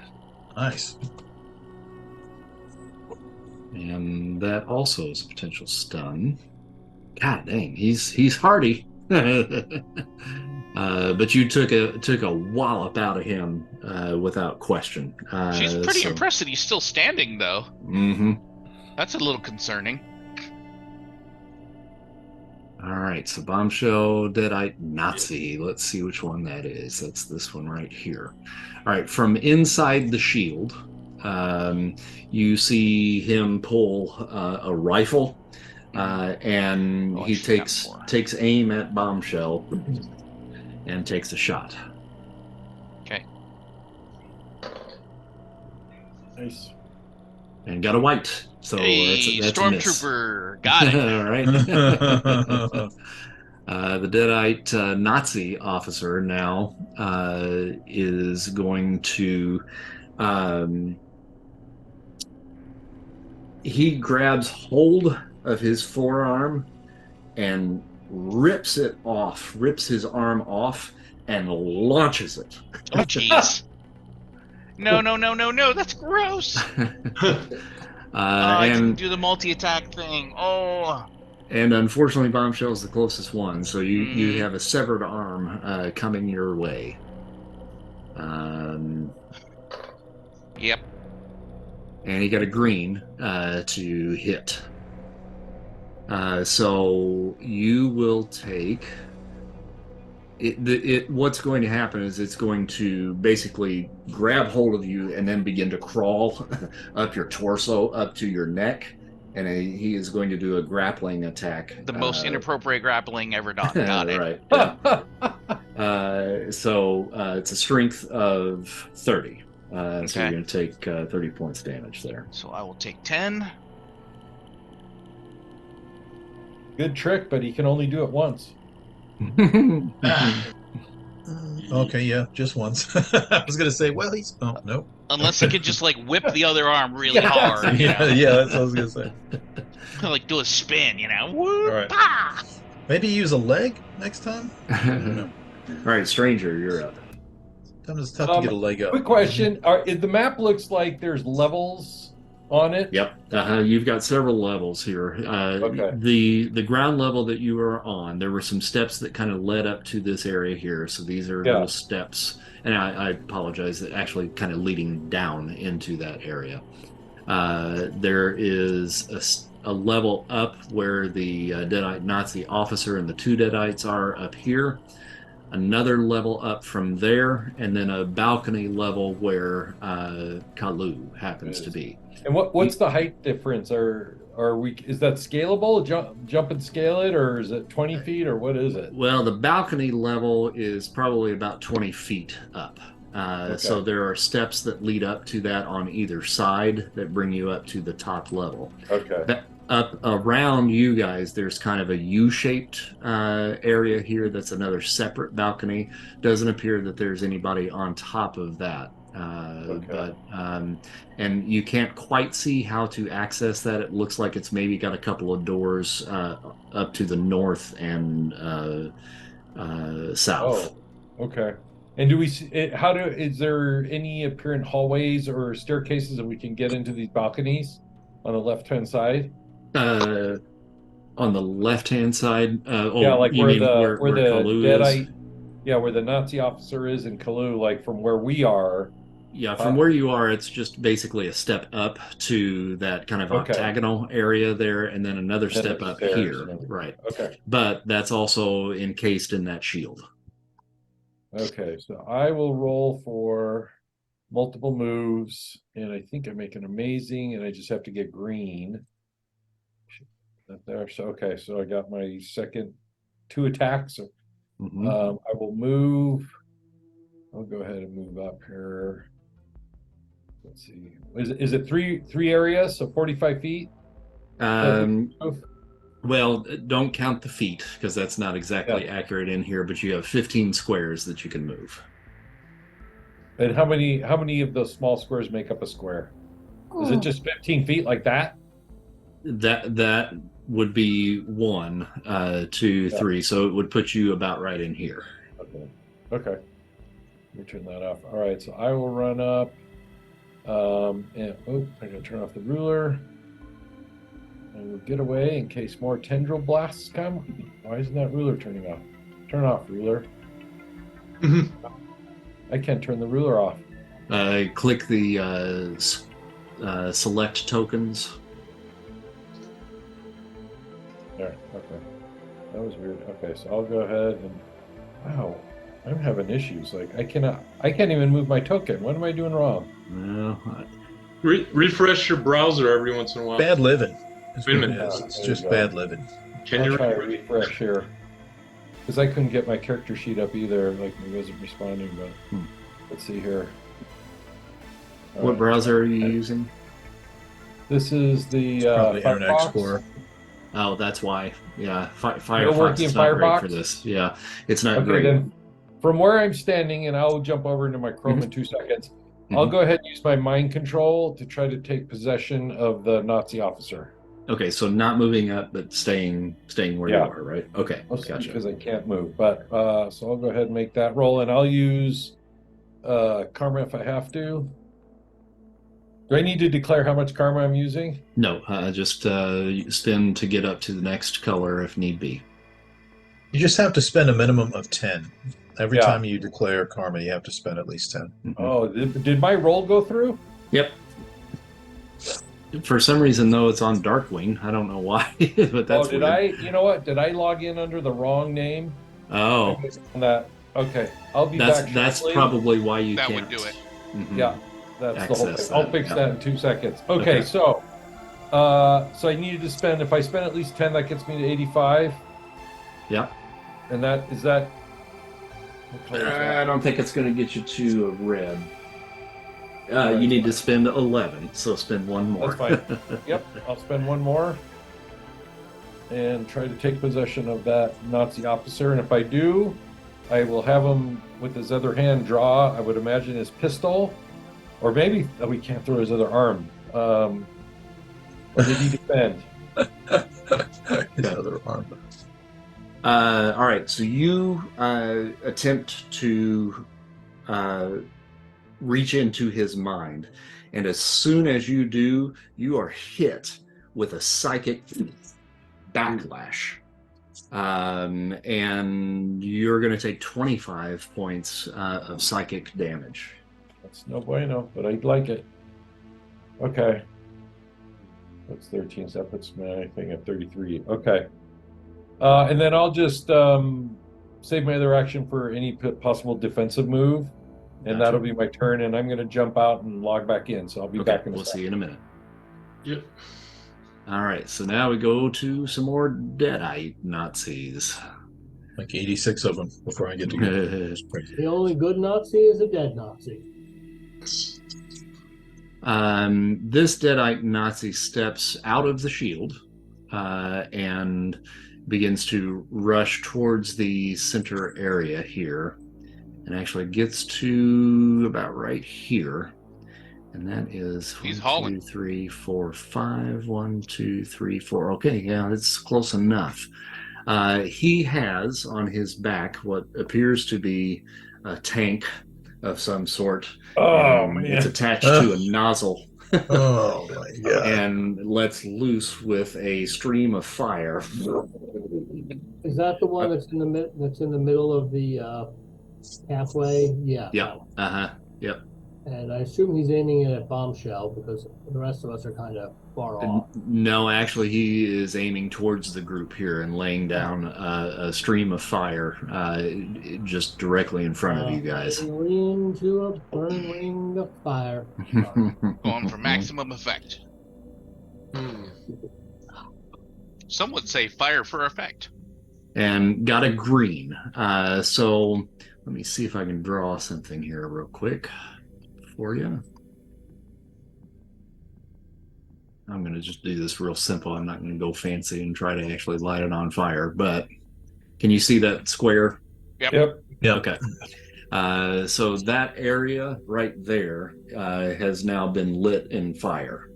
[SPEAKER 3] Nice.
[SPEAKER 1] And that also is a potential stun. God dang, he's hardy. But you took a wallop out of him without question.
[SPEAKER 2] She's pretty impressed that he's still standing, though.
[SPEAKER 1] Mm-hmm.
[SPEAKER 2] That's a little concerning.
[SPEAKER 1] All right, so Bombshell, Deadite, Nazi. Let's see which one that is. That's this one right here. All right, from inside the shield, you see him pull a rifle, and he takes aim at Bombshell and takes a shot.
[SPEAKER 2] Okay.
[SPEAKER 5] Nice.
[SPEAKER 1] And got a white. So
[SPEAKER 2] hey,
[SPEAKER 1] that's a miss.
[SPEAKER 2] Stormtrooper. Got it.
[SPEAKER 1] All right. The Deadite Nazi officer now is going to. He grabs hold of his forearm and rips his arm off, and launches it.
[SPEAKER 2] Oh, jeez. No. That's gross. I didn't do the multi-attack thing. Oh.
[SPEAKER 1] And unfortunately, Bombshell is the closest one, so you have a severed arm coming your way.
[SPEAKER 2] Yep.
[SPEAKER 1] And he got a green to hit. So you will take it. What's going to happen is it's going to basically grab hold of you and then begin to crawl up your torso, up to your neck. And he is going to do a grappling attack.
[SPEAKER 2] The most inappropriate grappling ever done. Got it.
[SPEAKER 1] Right. Yeah. So it's a strength of 30.
[SPEAKER 2] Okay.
[SPEAKER 1] So you're going to take 30 points damage there.
[SPEAKER 2] So I will take 10.
[SPEAKER 4] Good trick, but he can only do it once.
[SPEAKER 3] Okay, yeah, just once. I was gonna say, well, he's no.
[SPEAKER 2] Unless he could just like whip the other arm really hard.
[SPEAKER 3] Yeah, that's what I was gonna say.
[SPEAKER 2] Like do a spin, Whoop,
[SPEAKER 3] All right.
[SPEAKER 2] bah!
[SPEAKER 3] Maybe use a leg next time. I don't know.
[SPEAKER 1] All right, stranger, you're up.
[SPEAKER 3] Sometimes it's tough to get a leg up.
[SPEAKER 4] Quick question: the map looks like there's levels on it?
[SPEAKER 1] Yep. You've got several levels here.
[SPEAKER 4] Okay.
[SPEAKER 1] The ground level that you are on, there were some steps that kind of led up to this area here. So these are little steps. And I apologize, actually kind of leading down into that area. There is a level up where the Deadite Nazi officer and the two Deadites are up here. Another level up from there, and then a balcony level where Kaluu happens to be.
[SPEAKER 4] And what's the height difference? Is that scalable? Jump and scale it, or is it 20 feet, or what is it?
[SPEAKER 1] Well, the balcony level is probably about 20 feet up. So there are steps that lead up to that on either side that bring you up to the top level.
[SPEAKER 4] Okay.
[SPEAKER 1] Up around you guys, there's kind of a U-shaped area here that's another separate balcony. Doesn't appear that there's anybody on top of that. But and you can't quite see how to access that. It looks like it's maybe got a couple of doors up to the north and south.
[SPEAKER 4] Oh, okay. And do we see is there any apparent hallways or staircases that we can get into these balconies on the left-hand side?
[SPEAKER 1] On the left-hand side,
[SPEAKER 4] like where the
[SPEAKER 1] Kaluu
[SPEAKER 4] Deadite, where the Nazi officer is in Kaluu, like from where we are.
[SPEAKER 1] Yeah, from where you are, it's just basically a step up to that kind of octagonal area there, and then another step up here. Right.
[SPEAKER 4] Okay.
[SPEAKER 1] But that's also encased in that shield.
[SPEAKER 4] Okay, so I will roll for multiple moves, and I think I make an amazing, and I just have to get green. That there. So okay, so I got my second 2 attacks.
[SPEAKER 1] Mhm.
[SPEAKER 4] I will move. I'll go ahead and move up here. Let's see. Is it three areas? So 45 feet.
[SPEAKER 1] Well, don't count the feet because that's not exactly accurate in here. But you have 15 squares that you can move.
[SPEAKER 4] And how many of those small squares make up a square? Is it just 15 feet like that?
[SPEAKER 1] That would be 1, 2, 3. So it would put you about right in here.
[SPEAKER 4] Okay. Let me turn that off. All right, so I will run up. And I gotta turn off the ruler. I will get away in case more tendril blasts come. Why isn't that ruler turning off? Turn off, ruler. I can't turn the ruler off.
[SPEAKER 1] Click the select tokens.
[SPEAKER 4] There. Okay. That was weird. Okay, so I'll go ahead and. Wow, I'm having issues. Like I can't even move my token. What am I doing wrong?
[SPEAKER 1] Well,
[SPEAKER 6] refresh your browser every once in a while.
[SPEAKER 3] Bad living.
[SPEAKER 6] Wait a minute.
[SPEAKER 3] It's just bad living.
[SPEAKER 6] Can
[SPEAKER 4] I'll try to refresh here. Because I couldn't get my character sheet up either. Like it wasn't responding. But let's see here.
[SPEAKER 1] What browser are you using?
[SPEAKER 4] This is the
[SPEAKER 3] Probably
[SPEAKER 4] Firefox.
[SPEAKER 3] Internet Explorer.
[SPEAKER 1] Oh, that's why. Yeah,
[SPEAKER 4] You're
[SPEAKER 1] Firefox
[SPEAKER 4] working
[SPEAKER 1] is
[SPEAKER 4] in
[SPEAKER 1] not great
[SPEAKER 4] Firefox?
[SPEAKER 1] for this. Yeah, it's not
[SPEAKER 4] Okay,
[SPEAKER 1] great.
[SPEAKER 4] then from where I'm standing, and I'll jump over into my Chrome in 2 seconds. I'll go ahead and use my mind control to try to take possession of the Nazi officer.
[SPEAKER 1] Okay, so not moving up, but staying where you are, right? Okay, gotcha.
[SPEAKER 4] Because I can't move. But so I'll go ahead and make that roll, and I'll use karma if I have to. Do I need to declare how much karma I'm using?
[SPEAKER 1] No, just spin to get up to the next color if need be.
[SPEAKER 3] You just have to spend a minimum of 10. Every time you declare karma, you have to spend at least 10.
[SPEAKER 4] Oh, did my roll go through?
[SPEAKER 1] Yep. For some reason, though, it's on Darkwing. I don't know why, but that's
[SPEAKER 4] did
[SPEAKER 1] weird.
[SPEAKER 4] I? You know what? Did I log in under the wrong name?
[SPEAKER 1] Oh,
[SPEAKER 4] okay. I'll be back.
[SPEAKER 1] That's probably why you
[SPEAKER 2] that
[SPEAKER 1] can't.
[SPEAKER 2] would do it.
[SPEAKER 4] Yeah, that's the whole thing. I'll fix that in 2 seconds. Okay, so I needed to spend. If I spend at least 10, that gets me to 85.
[SPEAKER 1] Yeah.
[SPEAKER 4] And that is that.
[SPEAKER 1] I don't think it's going to get you to a red. You need to spend 11, so spend 1 more.
[SPEAKER 4] That's fine. Yep, I'll spend 1 more and try to take possession of that Nazi officer. And if I do, I will have him with his other hand draw, I would imagine, his pistol. Or maybe we can't throw his other arm. Or did he defend?
[SPEAKER 3] His other arm.
[SPEAKER 1] All right, so you attempt to reach into his mind, and as soon as you do, you are hit with a psychic backlash, and you're going to take 25 points of psychic damage.
[SPEAKER 4] That's no bueno, but I'd like it. Okay. That's 13, so that puts my thing at 33. Okay. And then I'll just save my other action for any possible defensive move. And that'll be my turn, and I'm going to jump out and log back in. So I'll be back in a
[SPEAKER 1] We'll see you in a minute.
[SPEAKER 6] Yep.
[SPEAKER 1] All right, so now we go to some more Deadite Nazis.
[SPEAKER 3] Like 86 of them before I get to go.
[SPEAKER 5] The only good Nazi is a dead Nazi.
[SPEAKER 1] This Deadite Nazi steps out of the shield and begins to rush towards the center area here, and actually gets to about right here. And that is
[SPEAKER 2] He's
[SPEAKER 1] 1, 2, 3, 4, 5. 1, 2, 3, 4. Okay, yeah, that's close enough. He has on his back what appears to be a tank of some sort.
[SPEAKER 4] Oh, man.
[SPEAKER 1] It's attached to a nozzle.
[SPEAKER 3] Oh my god.
[SPEAKER 1] And lets loose with a stream of fire.
[SPEAKER 5] Is that the one that's in the middle of the pathway? Yeah.
[SPEAKER 1] Yep. Yep.
[SPEAKER 5] And I assume he's aiming it at Bombshell because the rest of us are kind of far off.
[SPEAKER 1] No, actually, he is aiming towards the group here and laying down a stream of fire just directly in front of you guys.
[SPEAKER 5] Ring to a burning ring of fire.
[SPEAKER 2] Going for maximum effect. Some would say fire for effect.
[SPEAKER 1] and got a green. So let me see if I can draw something here real quick for you. I'm going to just do this real simple. I'm not going to go fancy and try to actually light it on fire. But can you see that square?
[SPEAKER 4] Yep.
[SPEAKER 1] Okay. So that area right there has now been lit in fire.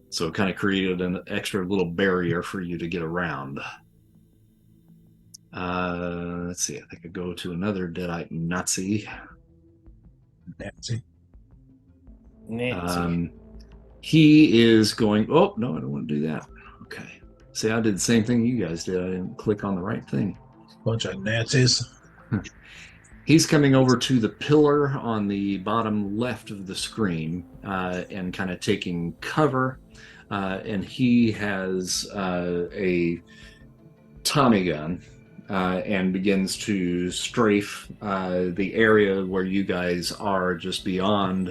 [SPEAKER 1] So it kind of created an extra little barrier for you to get around. Let's see. I think I go to another Deadite Nazi.
[SPEAKER 3] Nancy.
[SPEAKER 1] He is going. Oh no, I don't want to do that. Okay. See, I did the same thing you guys did. I didn't click on the right thing.
[SPEAKER 3] Bunch of Nazis.
[SPEAKER 1] He's coming over to the pillar on the bottom left of the screen and kind of taking cover. And he has a Tommy gun and begins to strafe the area where you guys are just beyond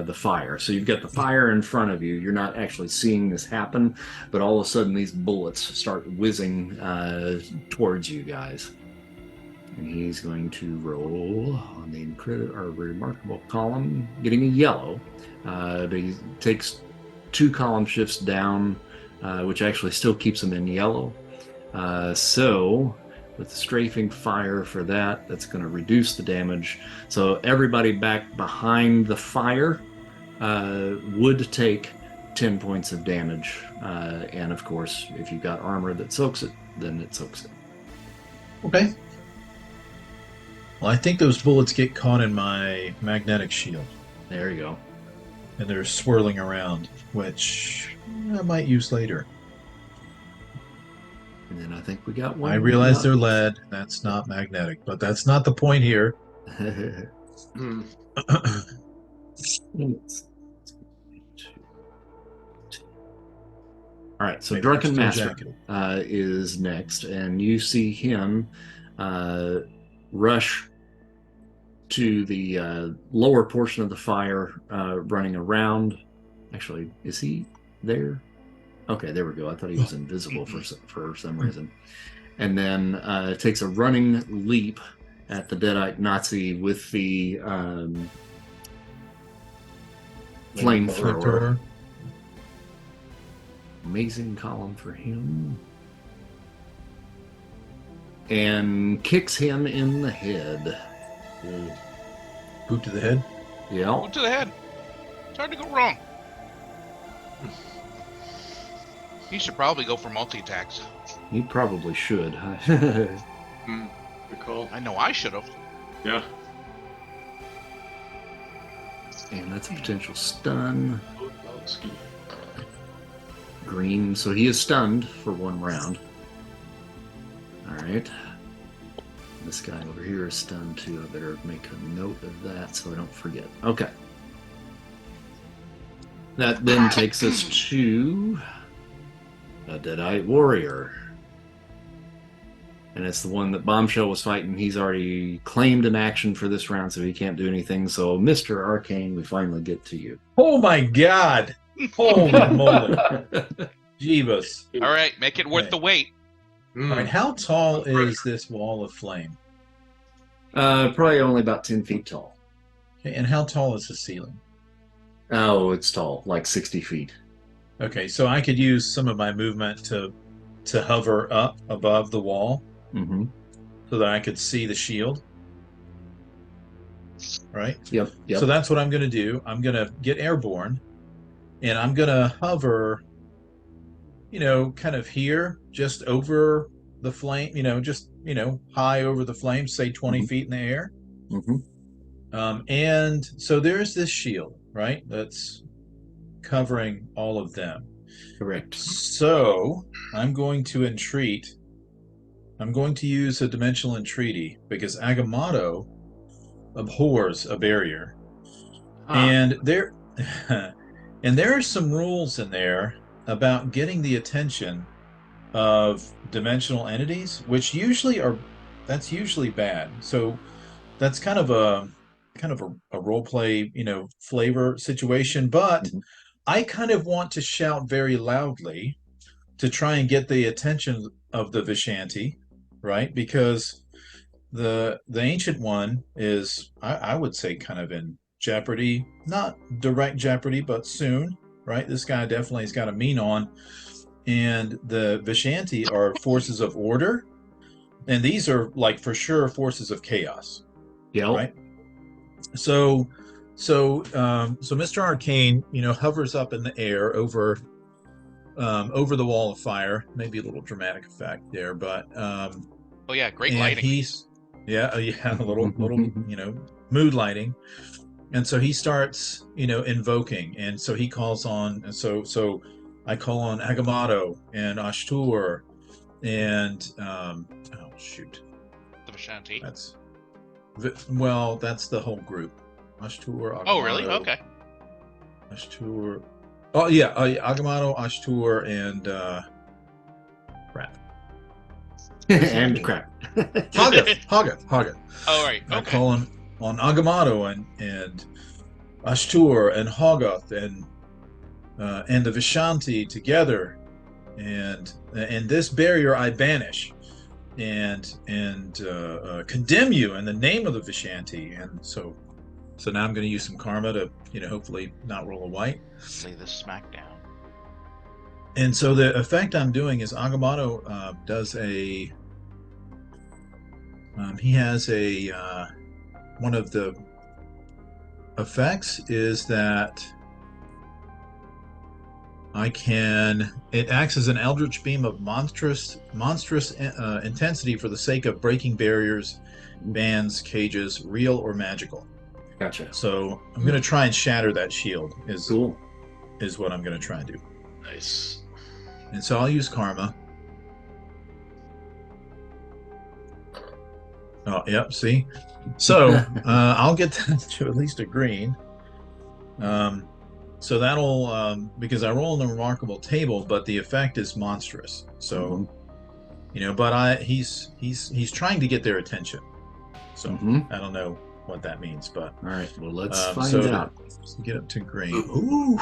[SPEAKER 1] the fire. So you've got the fire in front of you. You're not actually seeing this happen, but all of a sudden these bullets start whizzing towards you guys. And he's going to roll on the remarkable column, getting a yellow. But he takes 2 column shifts down, which actually still keeps him in yellow. So with the strafing fire for that, that's going to reduce the damage. So everybody back behind the fire would take 10 points of damage. And of course, if you've got armor that soaks it, then it soaks it.
[SPEAKER 3] Okay. Well, I think those bullets get caught in my magnetic shield.
[SPEAKER 1] There you go.
[SPEAKER 3] And they're swirling around, which I might use later.
[SPEAKER 1] And then I think we got one.
[SPEAKER 3] I realize they're lead. That's not magnetic, but that's not the point here.
[SPEAKER 1] All right, so
[SPEAKER 3] Maybe
[SPEAKER 1] Drunken
[SPEAKER 3] still
[SPEAKER 1] Master
[SPEAKER 3] jacketed.
[SPEAKER 1] is next, and you see him rush to the lower portion of the fire, running around. Actually, is he there? Okay, there we go. I thought he was invisible for some reason. And then takes a running leap at the Deadite Nazi with the flamethrower. Amazing column for him. And kicks him in the head.
[SPEAKER 3] Boot to the head?
[SPEAKER 1] Yeah.
[SPEAKER 2] Boot to the head. It's hard to go wrong. He should probably go for multi-attacks.
[SPEAKER 1] He probably should.
[SPEAKER 6] Good call.
[SPEAKER 2] I know I should have.
[SPEAKER 6] Yeah.
[SPEAKER 1] And that's a potential stun. Green, so he is stunned for 1 round. Alright. This guy over here is stunned too. I better make a note of that so I don't forget. Okay. That then takes us to a Deadite Warrior. And it's the one that Bombshell was fighting. He's already claimed an action for this round, so he can't do anything. So, Mr. Arcane, we finally get to you.
[SPEAKER 3] Oh my god! Holy moly. Jeebus.
[SPEAKER 2] All right, make it worth the wait.
[SPEAKER 3] All right, how tall is this wall of flame?
[SPEAKER 1] Probably only about 10 feet tall.
[SPEAKER 3] Okay, and how tall is the ceiling?
[SPEAKER 1] Oh, it's tall, like 60 feet.
[SPEAKER 3] Okay, so I could use some of my movement to hover up above the wall so that I could see the shield. Right?
[SPEAKER 1] Yep.
[SPEAKER 3] So that's what I'm going to do. I'm going to get airborne, and I'm going to hover, kind of here, just over the flame, just, high over the flame, say 20 feet in the air. And so there's this shield, right? That's covering all of them.
[SPEAKER 1] Correct.
[SPEAKER 3] So I'm going to entreat. I'm going to use a dimensional entreaty because Agamotto abhors a barrier. And there are some rules in there about getting the attention of dimensional entities, which that's usually bad. So that's kind of a role play, flavor situation, but I kind of want to shout very loudly to try and get the attention of the Vishanti, right? Because the Ancient One is, I would say, kind of in jeopardy. Not direct jeopardy, but soon, right? This guy definitely has got a mean on. And the Vishanti are forces of order. And these are, like, for sure forces of chaos.
[SPEAKER 1] Yep.
[SPEAKER 3] Right? So Mr. Arcane, hovers up in the air over the wall of fire. Maybe a little dramatic effect there, but
[SPEAKER 2] Oh yeah, great
[SPEAKER 3] and
[SPEAKER 2] lighting.
[SPEAKER 3] he's a little mood lighting. And so he starts, invoking, and so he calls on, and so I call on Agamotto and Ashtur and oh shoot,
[SPEAKER 2] The Vishanti.
[SPEAKER 3] that's the whole group. Ashtur, Agamotto.
[SPEAKER 2] Oh really? Okay.
[SPEAKER 3] Ashtur. Oh yeah, Agamotto, Ashtur, and crap.
[SPEAKER 1] And crap.
[SPEAKER 3] Hoggoth.
[SPEAKER 2] Oh right.
[SPEAKER 3] I
[SPEAKER 2] Okay.
[SPEAKER 3] call on Agamotto and Ashtur and Hoggoth and the Vishanti together, and this barrier I banish and condemn you in the name of the Vishanti. And so now I'm going to use some karma to hopefully not roll a white.
[SPEAKER 2] Lay this smack down.
[SPEAKER 3] And so the effect I'm doing is Agamotto does a he has a one of the effects is that it acts as an eldritch beam of monstrous intensity for the sake of breaking barriers, bans, cages, real or magical.
[SPEAKER 1] Gotcha.
[SPEAKER 3] So I'm going to try and shatter that shield
[SPEAKER 1] Cool.
[SPEAKER 3] is what I'm going to try and do.
[SPEAKER 6] Nice.
[SPEAKER 3] And so I'll use karma. Oh, yep, see? So I'll get to at least a green. So that'll, because I roll in the remarkable table, but the effect is monstrous. So, but he's trying to get their attention. So I don't know what that means, but.
[SPEAKER 1] All right, well, let's find out.
[SPEAKER 3] Get up to green. Ooh.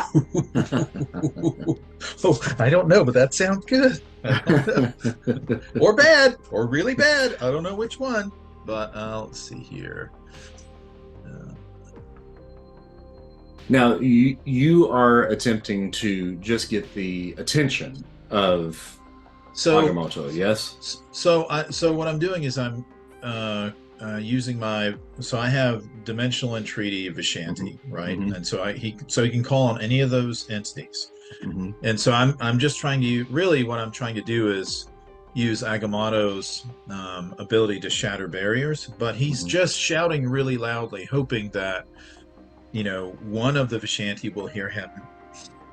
[SPEAKER 3] Oh, I don't know, but that sounds good. I don't know. Or bad, or really bad. I don't know which one, but let's see here.
[SPEAKER 1] Now, you are attempting to just get the attention of Agamotto, yes?
[SPEAKER 3] So what I'm doing is I'm using I have Dimensional Entreaty Vishanti, right? And so he can call on any of those entities. And so I'm just trying to what I'm trying to do is use Agamotto's ability to shatter barriers, but he's just shouting really loudly, hoping that one of the Vishanti will hear him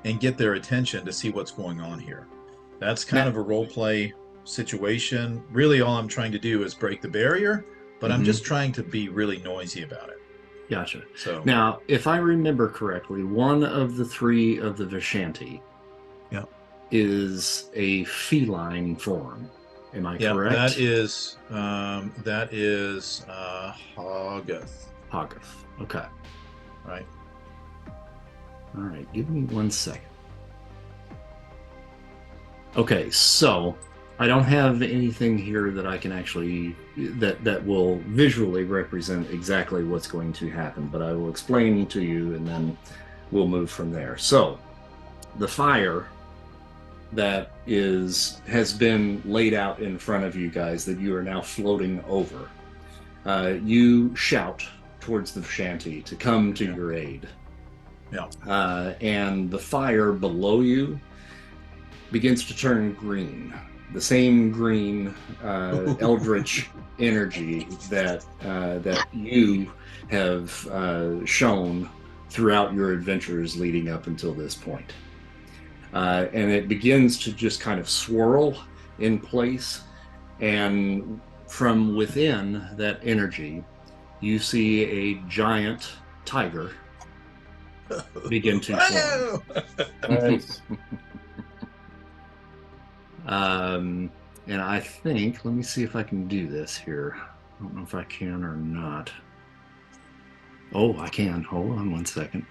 [SPEAKER 3] and get their attention to see what's going on here. That's kind of a role play situation. Really, all I'm trying to do is break the barrier, but I'm just trying to be really noisy about it.
[SPEAKER 1] Gotcha.
[SPEAKER 3] So
[SPEAKER 1] now, if I remember correctly, one of the three of the Vishanti is a feline form. Am I correct?
[SPEAKER 3] That is Hoggoth.
[SPEAKER 1] Hoggoth. Okay.
[SPEAKER 3] Right.
[SPEAKER 1] All right. Give me 1 second. Okay, so I don't have anything here that I can actually that will visually represent exactly what's going to happen, but I will explain to you and then we'll move from there. So the fire that has been laid out in front of you guys that you are now floating over, you shout towards the Vishanti to come to your aid. And the fire below you begins to turn green. The same green eldritch energy that you have shown throughout your adventures leading up until this point. And it begins to just kind of swirl in place, and from within that energy, you see a giant tiger begin to form.
[SPEAKER 4] Nice.
[SPEAKER 1] And I think, let me see if I can do this here. I don't know if I can or not. Oh, I can. Hold on 1 second.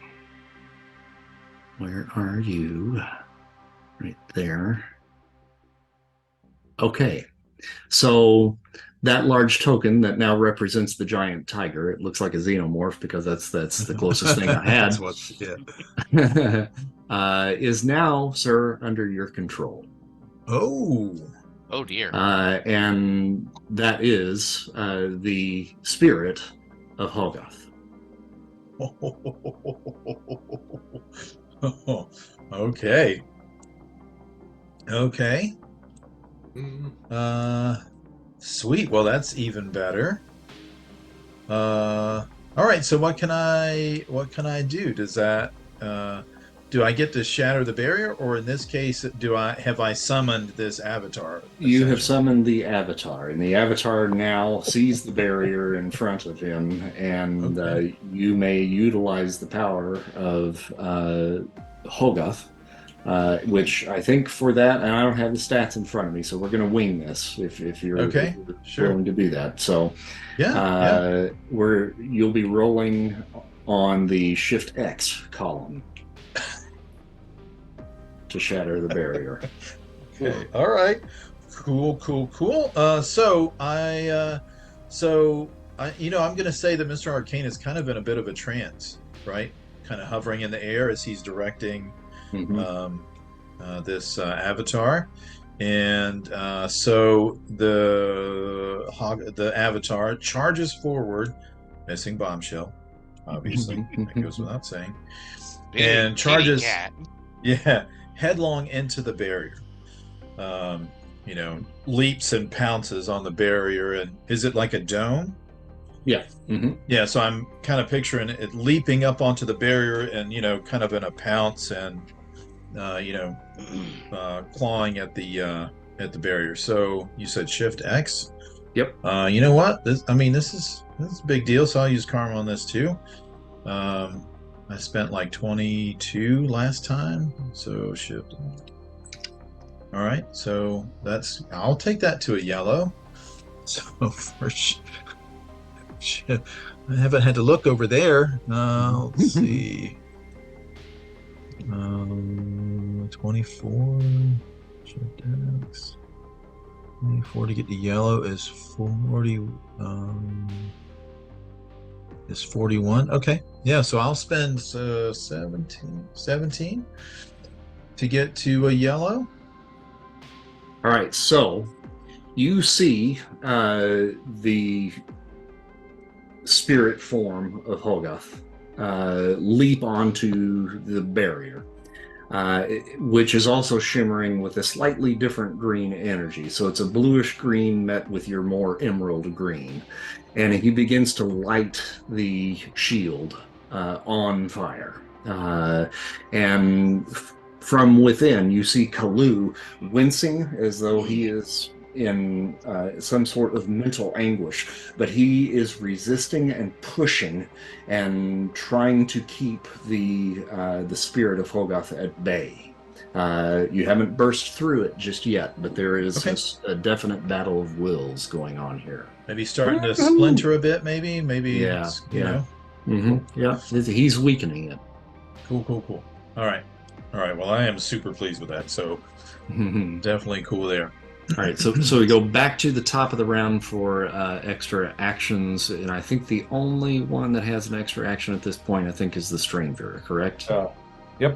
[SPEAKER 1] Where are you? Right there. Okay. So that large token that now represents the giant tiger, it looks like a xenomorph because that's the closest thing I had. Is now, sir, under your control.
[SPEAKER 3] Oh.
[SPEAKER 2] Oh dear.
[SPEAKER 1] And that is the spirit of Hogarth.
[SPEAKER 3] Okay. Okay. Sweet. Well, that's even better. All right. So what can I do? Does that do I get to shatter the barrier, or in this case, have I summoned this avatar?
[SPEAKER 1] You have summoned the avatar, and the avatar now sees the barrier in front of him, and
[SPEAKER 3] Okay.
[SPEAKER 1] you may utilize the power of Hogarth, which I think for that, and I don't have the stats in front of me, so we're going to wing this if you're,
[SPEAKER 3] Okay.
[SPEAKER 1] if you're
[SPEAKER 3] Sure.
[SPEAKER 1] willing to do that. So
[SPEAKER 3] Yeah.
[SPEAKER 1] you'll be rolling on the Shift X column to shatter the barrier.
[SPEAKER 3] Okay. All right. Cool. I'm going to say that Mr. Arcane is kind of in a bit of a trance, right? Kind of hovering in the air as he's directing this avatar, and so the avatar charges forward, missing bombshell. Obviously, that goes without saying, and charges, headlong into the barrier. Leaps and pounces on the barrier, and is it like a dome?
[SPEAKER 1] Yeah.
[SPEAKER 3] Yeah, so I'm kind of picturing it leaping up onto the barrier and, kind of in a pounce and, clawing at the barrier. So you said Shift X?
[SPEAKER 1] Yep.
[SPEAKER 3] You know what? This is a big deal, so I'll use Karma on this too. I spent like 22 last time, so Shift. All right, so I'll take that to a yellow. So I haven't had to look over there. Let's see. 24. 24 to get the yellow is 40. Is 41. Okay. Yeah, so I'll spend 17 to get to a yellow.
[SPEAKER 1] All right, so you see the spirit form of Hogarth leap onto the barrier, which is also shimmering with a slightly different green energy. So it's a bluish green met with your more emerald green. And he begins to light the shield on fire. And from within, you see Kaluu wincing as though he is in some sort of mental anguish, but he is resisting and pushing and trying to keep the spirit of Hogarth at bay. You haven't burst through it just yet, but there is a definite battle of wills going on here.
[SPEAKER 3] Maybe starting to splinter a bit. Maybe.
[SPEAKER 1] Yeah. Yeah. He's weakening it.
[SPEAKER 3] Cool. All right. Well, I am super pleased with that. So definitely cool there.
[SPEAKER 1] All right, so we go back to the top of the round for extra actions, and I think the only one that has an extra action at this point, I think, is the Stranger, correct?
[SPEAKER 4] Yep. Okay.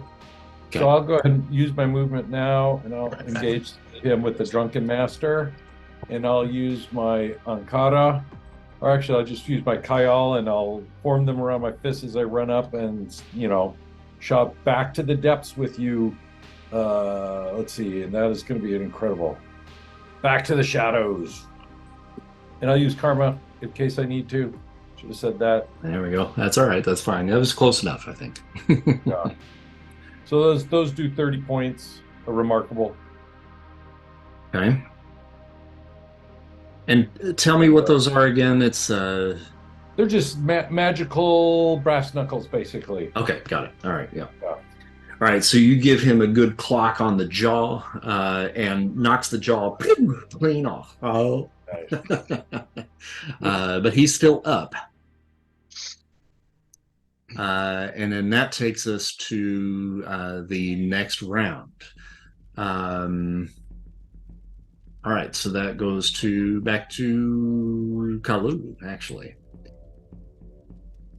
[SPEAKER 4] So I'll go ahead and use my movement now, and I'll engage him with the Drunken Master, and I'll use my Ankara, or actually I'll just use my Kayal, and I'll form them around my fists as I run up and, shot back to the depths with you. Let's see, and that is going to be an incredible. Back to the shadows. And I'll use Karma in case I need to. Should have said that.
[SPEAKER 1] There we go. That's all right. That's fine. That was close enough, I think.
[SPEAKER 4] Yeah. So those do 30 points. Remarkable.
[SPEAKER 1] Okay. And tell me what those are again. It's
[SPEAKER 4] they're just magical brass knuckles, basically.
[SPEAKER 1] Okay, got it. All right, yeah. All right, so you give him a good clock on the jaw and knocks the jaw clean off. Oh. Nice. But he's still up. And then that takes us to the next round. All right, so that goes back to Kaluu, actually.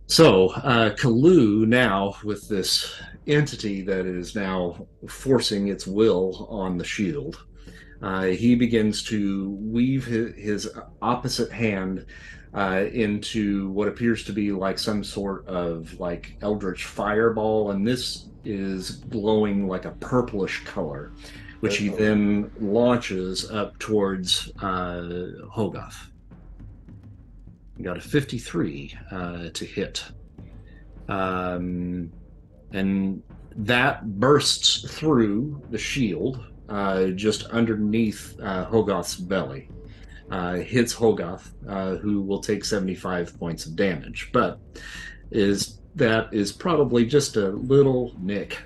[SPEAKER 1] So Kaluu now, with this entity that is now forcing its will on the shield, he begins to weave his opposite hand into what appears to be like some sort of like eldritch fireball, and this is glowing like a purplish color, which he then launches up towards Hogoth. You got a 53 to hit. And that bursts through the shield just underneath Hogoth's belly. Hits Hogoth, who will take 75 points of damage, but that is probably just a little nick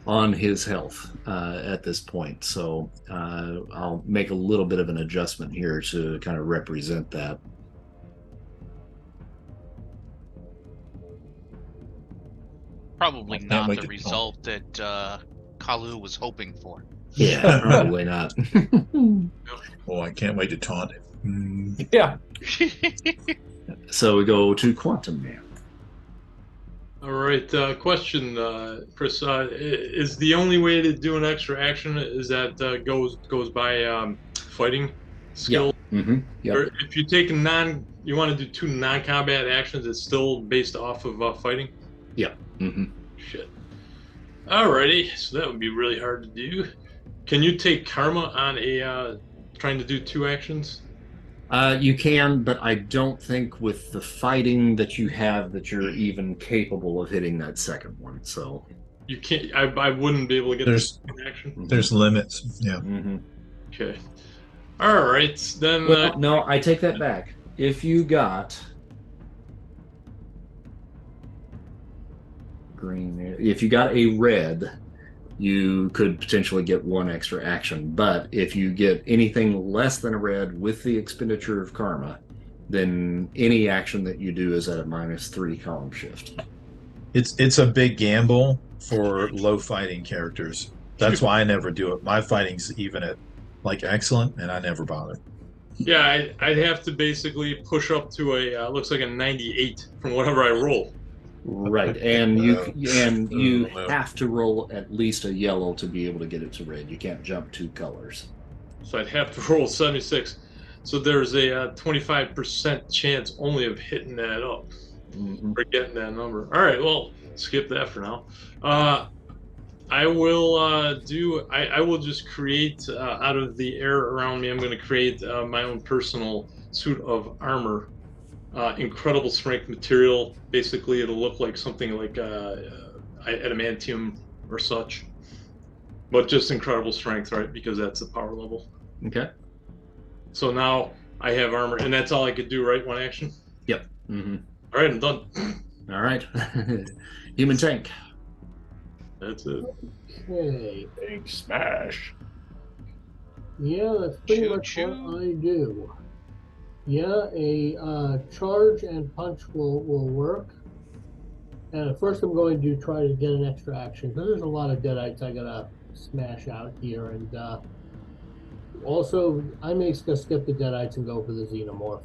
[SPEAKER 1] on his health at this point. So I'll make a little bit of an adjustment here to kind of represent that.
[SPEAKER 2] Probably not the result that Kaluu was hoping for.
[SPEAKER 1] Yeah, probably not.
[SPEAKER 3] Oh, I can't wait to taunt him.
[SPEAKER 4] Yeah.
[SPEAKER 1] So we go to Quantum Man.
[SPEAKER 6] All right. Question, Chris. Is the only way to do an extra action is that goes by fighting skill?
[SPEAKER 1] Yeah. Mm-hmm. Yep.
[SPEAKER 6] Or if you take you want to do 2 non-combat actions, it's still based off of fighting?
[SPEAKER 1] Yeah. Mm-hmm.
[SPEAKER 6] Shit. Alrighty, so that would be really hard to do. Can you take karma on a trying to do 2 actions?
[SPEAKER 1] You can, but I don't think with the fighting that you have that you're even capable of hitting that second one. So
[SPEAKER 6] you can't. I wouldn't be able to get this action.
[SPEAKER 3] There's limits. Yeah.
[SPEAKER 1] Mm-hmm.
[SPEAKER 6] Okay. All right then.
[SPEAKER 1] Well, no, I take that back. If you got green, if you got a red, you could potentially get 1 extra action. But if you get anything less than a red with the expenditure of karma, then any action that you do is at a -3 column shift.
[SPEAKER 3] It's a big gamble for low fighting characters. That's why I never do it. My fighting's even at like excellent, and I never bother.
[SPEAKER 6] Yeah, I'd have to basically push up to a looks like a 98 from whatever I roll.
[SPEAKER 1] Right, and you have to roll at least a yellow to be able to get it to red. You can't jump 2 colors.
[SPEAKER 6] So I'd have to roll 76. So there's a 25% chance only of hitting that up, or getting that number. All right, well, skip that for now. I will I will just create out of the air around me. I'm going to create my own personal suit of armor. Incredible strength material. Basically, it'll look like something like adamantium or such, but just incredible strength, right? Because that's the power level.
[SPEAKER 1] Okay.
[SPEAKER 6] So now I have armor, and that's all I could do, right? 1 action.
[SPEAKER 1] Yep. Mm-hmm.
[SPEAKER 6] All right, I'm done.
[SPEAKER 1] All right. Human tank.
[SPEAKER 6] That's it.
[SPEAKER 5] Okay.
[SPEAKER 4] Big smash.
[SPEAKER 5] Yeah, that's pretty much what I do. Yeah, a charge and punch will work. And first I'm going to try to get an extra action, because there's a lot of Deadites I gotta smash out here. And also, I may just skip the Deadites and go for the Xenomorph.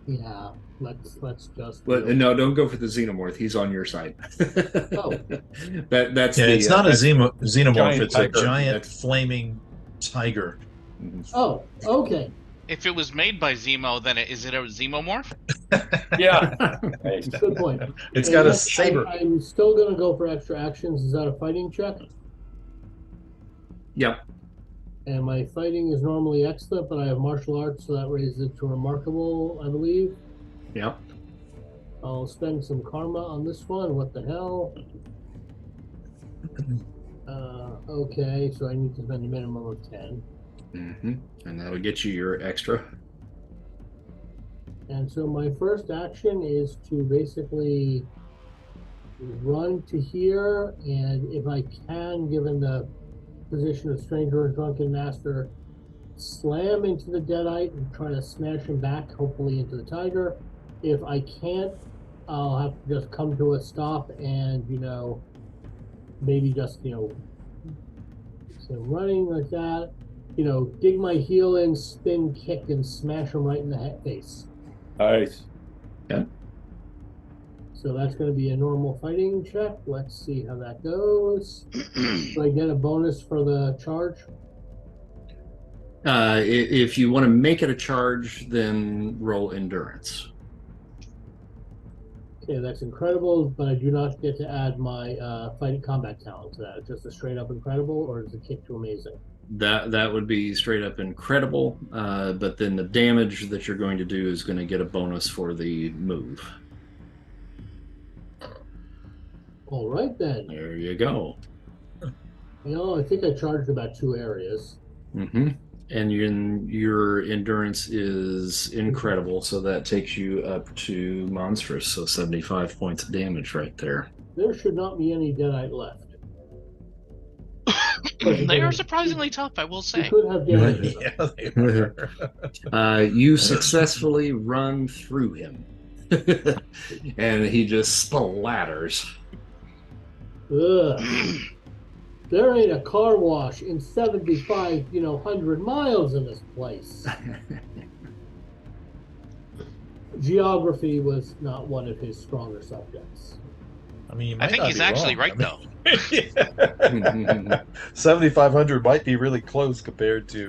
[SPEAKER 5] Yeah, let's just...
[SPEAKER 1] But no, don't go for the Xenomorph. He's on your side.
[SPEAKER 5] Oh.
[SPEAKER 1] That's
[SPEAKER 3] it's not a Xenomorph. It's
[SPEAKER 1] tiger.
[SPEAKER 3] A giant flaming tiger.
[SPEAKER 5] Oh, okay.
[SPEAKER 2] If it was made by Zemo, then is it a Zemomorph?
[SPEAKER 4] Yeah.
[SPEAKER 5] Good point.
[SPEAKER 3] It's got a saber.
[SPEAKER 5] I'm still going to go for extra actions. Is that a fighting check?
[SPEAKER 1] Yep.
[SPEAKER 5] And my fighting is normally excellent, but I have martial arts, so that raises it to remarkable, I believe.
[SPEAKER 1] Yep.
[SPEAKER 5] I'll spend some karma on this one. What the hell? Okay, so I need to spend a minimum of 10.
[SPEAKER 1] Mm-hmm. And that'll get you your extra.
[SPEAKER 5] And so my first action is to basically run to here, and if I can, given the position of Stranger and Drunken Master, slam into the Deadite and try to smash him back, hopefully into the Tiger. If I can't, I'll have to just come to a stop and, maybe just, so running like that. dig my heel in, spin, kick, and smash him right in the face.
[SPEAKER 4] Nice.
[SPEAKER 1] Okay.
[SPEAKER 5] So that's going to be a normal fighting check. Let's see how that goes. Do I get a bonus for the charge?
[SPEAKER 1] If you want to make it a charge, then roll endurance.
[SPEAKER 5] Okay, that's incredible, but I do not get to add my fighting combat talent to that. It's just a straight up incredible, or is the kick too amazing?
[SPEAKER 1] That would be straight up incredible, but then the damage that you're going to do is going to get a bonus for the move.
[SPEAKER 5] All right then.
[SPEAKER 1] There you go.
[SPEAKER 5] I think I charged about 2 areas.
[SPEAKER 1] Mm-hmm. And your endurance is incredible, so that takes you up to monstrous, so 75 points of damage right there.
[SPEAKER 5] There should not be any Deadite left.
[SPEAKER 2] They are surprisingly tough, I will
[SPEAKER 5] You
[SPEAKER 2] say.
[SPEAKER 5] could have damage.
[SPEAKER 3] Yeah, they are.
[SPEAKER 1] You successfully run through him, and he just splatters.
[SPEAKER 5] Ugh. There ain't a car wash in 75, 100 miles in this place. Geography was not one of his stronger subjects.
[SPEAKER 3] I mean,
[SPEAKER 2] I think he's actually right, though.
[SPEAKER 3] 7,500 might be really close compared to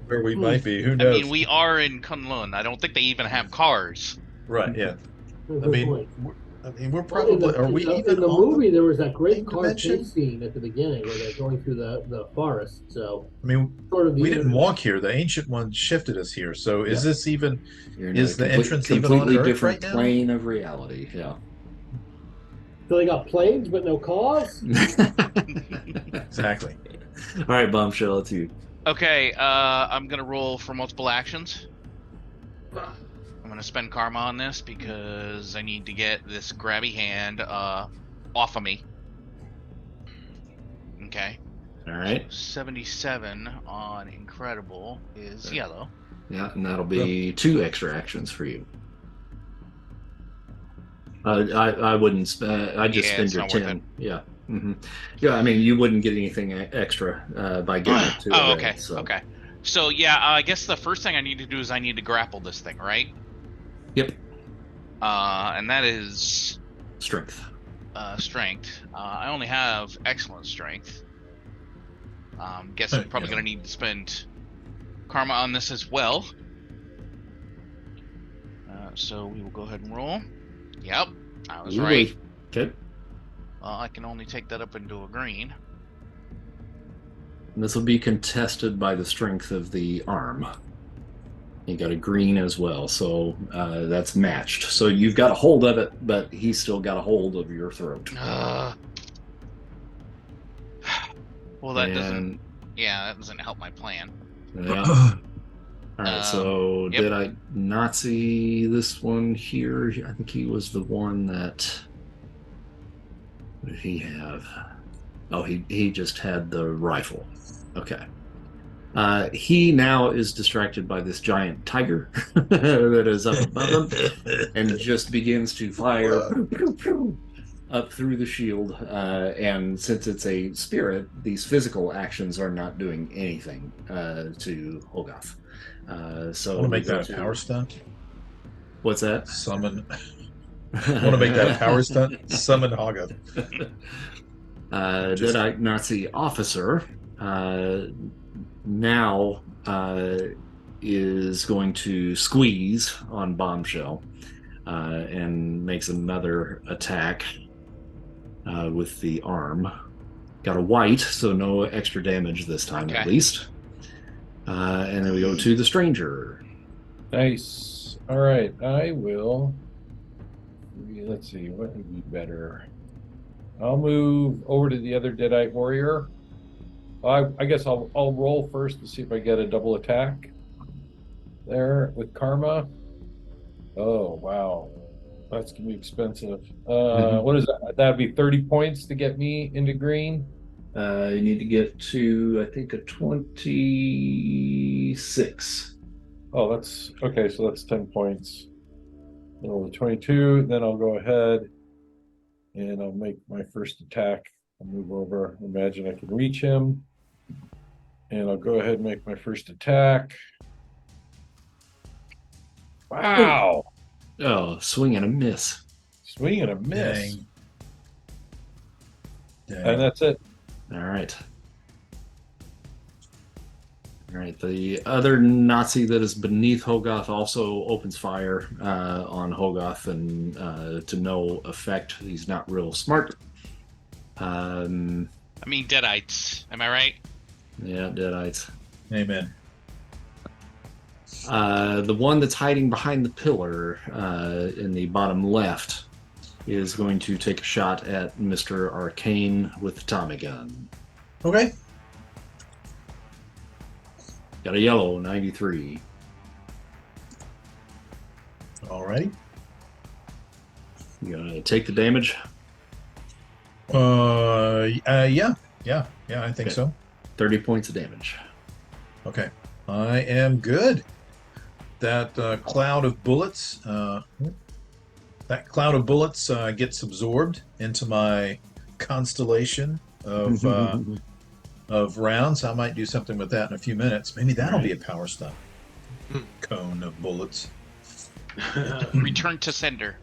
[SPEAKER 3] where we might be. Who knows?
[SPEAKER 2] I mean, we are in Kunlun. I don't think they even have cars.
[SPEAKER 3] Right, yeah.
[SPEAKER 5] Good
[SPEAKER 3] I mean,
[SPEAKER 5] point.
[SPEAKER 3] we're probably. Are we even
[SPEAKER 5] in the
[SPEAKER 3] on
[SPEAKER 5] movie? There was that great
[SPEAKER 3] same
[SPEAKER 5] car
[SPEAKER 3] dimension?
[SPEAKER 5] chase scene at the beginning where they're going through the forest. So
[SPEAKER 3] I mean,
[SPEAKER 5] sort of
[SPEAKER 3] we didn't walk here. The ancient one shifted us here. So is this even?
[SPEAKER 1] You're in
[SPEAKER 3] Is
[SPEAKER 1] a
[SPEAKER 3] the entrance even on
[SPEAKER 1] completely
[SPEAKER 3] Earth
[SPEAKER 1] different
[SPEAKER 3] right now?
[SPEAKER 1] plane of reality? Yeah.
[SPEAKER 5] So they got planes but no cars.
[SPEAKER 3] Exactly.
[SPEAKER 1] All right, Bombshell, it's you.
[SPEAKER 2] Okay, I'm gonna roll for multiple actions. I'm gonna spend karma on this because I need to get this grabby hand off of me. Okay.
[SPEAKER 1] All right.
[SPEAKER 2] 77 on incredible is yellow.
[SPEAKER 1] Yeah, and that'll be 2 extra actions for you. I wouldn't spend. I just
[SPEAKER 2] Yeah,
[SPEAKER 1] spend
[SPEAKER 2] it's
[SPEAKER 1] your
[SPEAKER 2] not worth
[SPEAKER 1] 10. Yeah. Mm-hmm. Yeah, I mean, you wouldn't get anything extra by getting it to
[SPEAKER 2] Oh,
[SPEAKER 1] a red,
[SPEAKER 2] okay.
[SPEAKER 1] so.
[SPEAKER 2] Okay. So yeah, I guess the first thing I need to do is I need to grapple this thing, right?
[SPEAKER 1] Yep.
[SPEAKER 2] And that is
[SPEAKER 1] Strength.
[SPEAKER 2] strength. I only have excellent strength. Guess I'm probably
[SPEAKER 3] Yeah.
[SPEAKER 2] gonna need to spend karma on this as well. So we will go ahead and roll. Yep, I was right.
[SPEAKER 1] Okay.
[SPEAKER 2] Well, I can only take that up into a green.
[SPEAKER 1] And this will be contested by the strength of the arm. You got a green as well, so that's matched. So you've got a hold of it, but he's still got a hold of your throat.
[SPEAKER 2] Well, that doesn't. Yeah, that doesn't help my plan.
[SPEAKER 1] Yeah. All right, so
[SPEAKER 2] yep.
[SPEAKER 1] did I not see this one here? I think he was the one that. What did he have? Oh, he just had the rifle. Okay. He now is distracted by this giant tiger that is up above him and just begins to fire up through the shield. And since it's a spirit, these physical actions are not doing anything to Hogarth. So
[SPEAKER 3] I want to make that a power stunt.
[SPEAKER 1] What's that?
[SPEAKER 3] Summon. I want to make that a power stunt. Summon Hogarth.
[SPEAKER 1] Deadite Nazi officer now is going to squeeze on Bombshell and makes another attack with the arm. Got a white, so no extra damage this time at least. And then we go to the stranger.
[SPEAKER 4] Nice. All right, I will. Let's see, what would be better? I'll move over to the other Deadite warrior. I guess I'll roll first to see if I get a double attack there with karma. Oh wow, that's gonna be expensive. What is that? That'd be 30 points to get me into green.
[SPEAKER 1] You need to get to, I think, a 26.
[SPEAKER 4] Oh, that's okay. So that's 10 points. Roll a 22. Then I'll go ahead and I'll make my first attack. I'll move over. Imagine I can reach him. And I'll go ahead and make my first attack. Wow.
[SPEAKER 1] Oh, swing and a miss.
[SPEAKER 4] Swing and a miss.
[SPEAKER 3] Dang. Dang.
[SPEAKER 4] And that's it.
[SPEAKER 1] All right. All right. The other Nazi that is beneath Hogarth also opens fire on Hogarth, and to no effect. He's not real smart.
[SPEAKER 2] I mean, Deadites. Am I right?
[SPEAKER 1] Yeah, Deadites.
[SPEAKER 3] Amen.
[SPEAKER 1] The one that's hiding behind the pillar in the bottom left is going to take a shot at Mr. Arcane with the Tommy gun.
[SPEAKER 3] Okay.
[SPEAKER 1] Got a yellow, 93.
[SPEAKER 3] Alrighty.
[SPEAKER 1] You gonna take the damage?
[SPEAKER 3] Yeah, I think
[SPEAKER 1] Okay.
[SPEAKER 3] so.
[SPEAKER 1] 30 points of damage.
[SPEAKER 3] Okay. I am good. That cloud of bullets, gets absorbed into my constellation of of rounds. I might do something with that in a few minutes. Maybe that'll be a power stun. Cone of bullets.
[SPEAKER 2] Return to sender.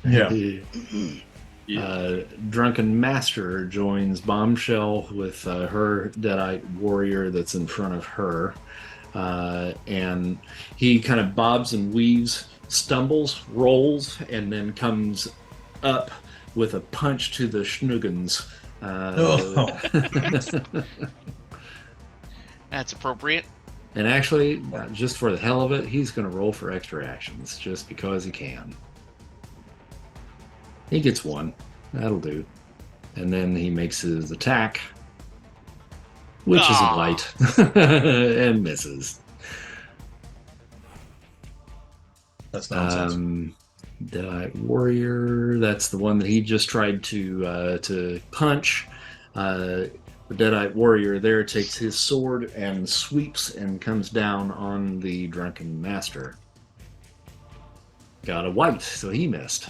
[SPEAKER 3] Yeah.
[SPEAKER 1] Drunken Master joins Bombshell with her Deadite warrior that's in front of her. And he kind of bobs and weaves, stumbles, rolls, and then comes up with a punch to the schnuggins.
[SPEAKER 2] That's appropriate.
[SPEAKER 1] And actually, just for the hell of it, he's going to roll for extra actions just because he can. He gets one. That'll do. And then he makes his attack, which is light, and misses.
[SPEAKER 3] That's nonsense.
[SPEAKER 1] Deadite warrior. That's the one that he just tried to punch. The Deadite warrior there takes his sword and sweeps and comes down on the drunken master. Got a white, so he missed.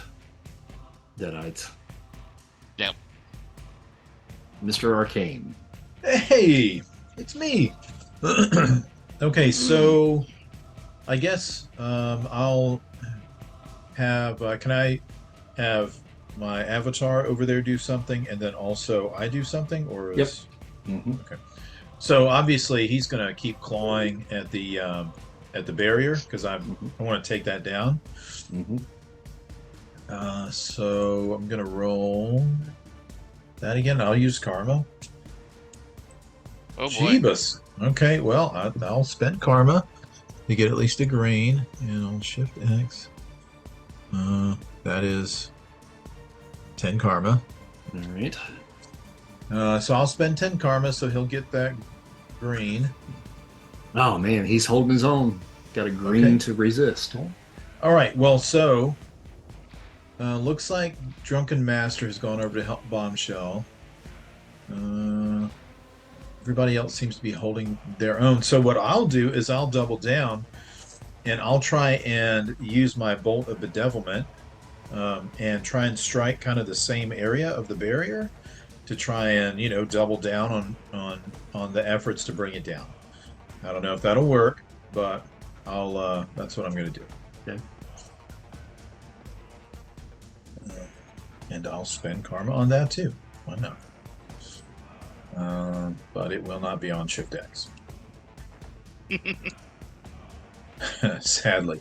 [SPEAKER 1] Deadites.
[SPEAKER 2] Yep.
[SPEAKER 1] Mr. Arcane.
[SPEAKER 3] Hey, it's me. Okay, so I guess I'll have. Can I have my avatar over there do something, and then also I do something, or is...
[SPEAKER 1] Yep. Mm-hmm.
[SPEAKER 3] Okay. So obviously he's going to keep clawing at the barrier because I want to take that down.
[SPEAKER 1] Mm-hmm.
[SPEAKER 3] So I'm going to roll that again. I'll use Karma.
[SPEAKER 2] Oh boy.
[SPEAKER 3] Jeebus. Okay, well, I'll spend Karma to get at least a green, and I'll shift X. That is 10 Karma.
[SPEAKER 1] All right.
[SPEAKER 3] So I'll spend 10 Karma, so he'll get that green.
[SPEAKER 1] Oh man, he's holding his own. Got a green to resist.
[SPEAKER 3] All right, well, so looks like Drunken Master has gone over to help Bombshell. Everybody else seems to be holding their own. So what I'll do is I'll double down, and I'll try and use my Bolt of Bedevilment and try and strike kind of the same area of the barrier to try and, double down on the efforts to bring it down. I don't know if that'll work, but I'll that's what I'm going to do.
[SPEAKER 1] Okay.
[SPEAKER 3] And I'll spend Karma on that too. Why not? But it will not be on Shift X. Sadly.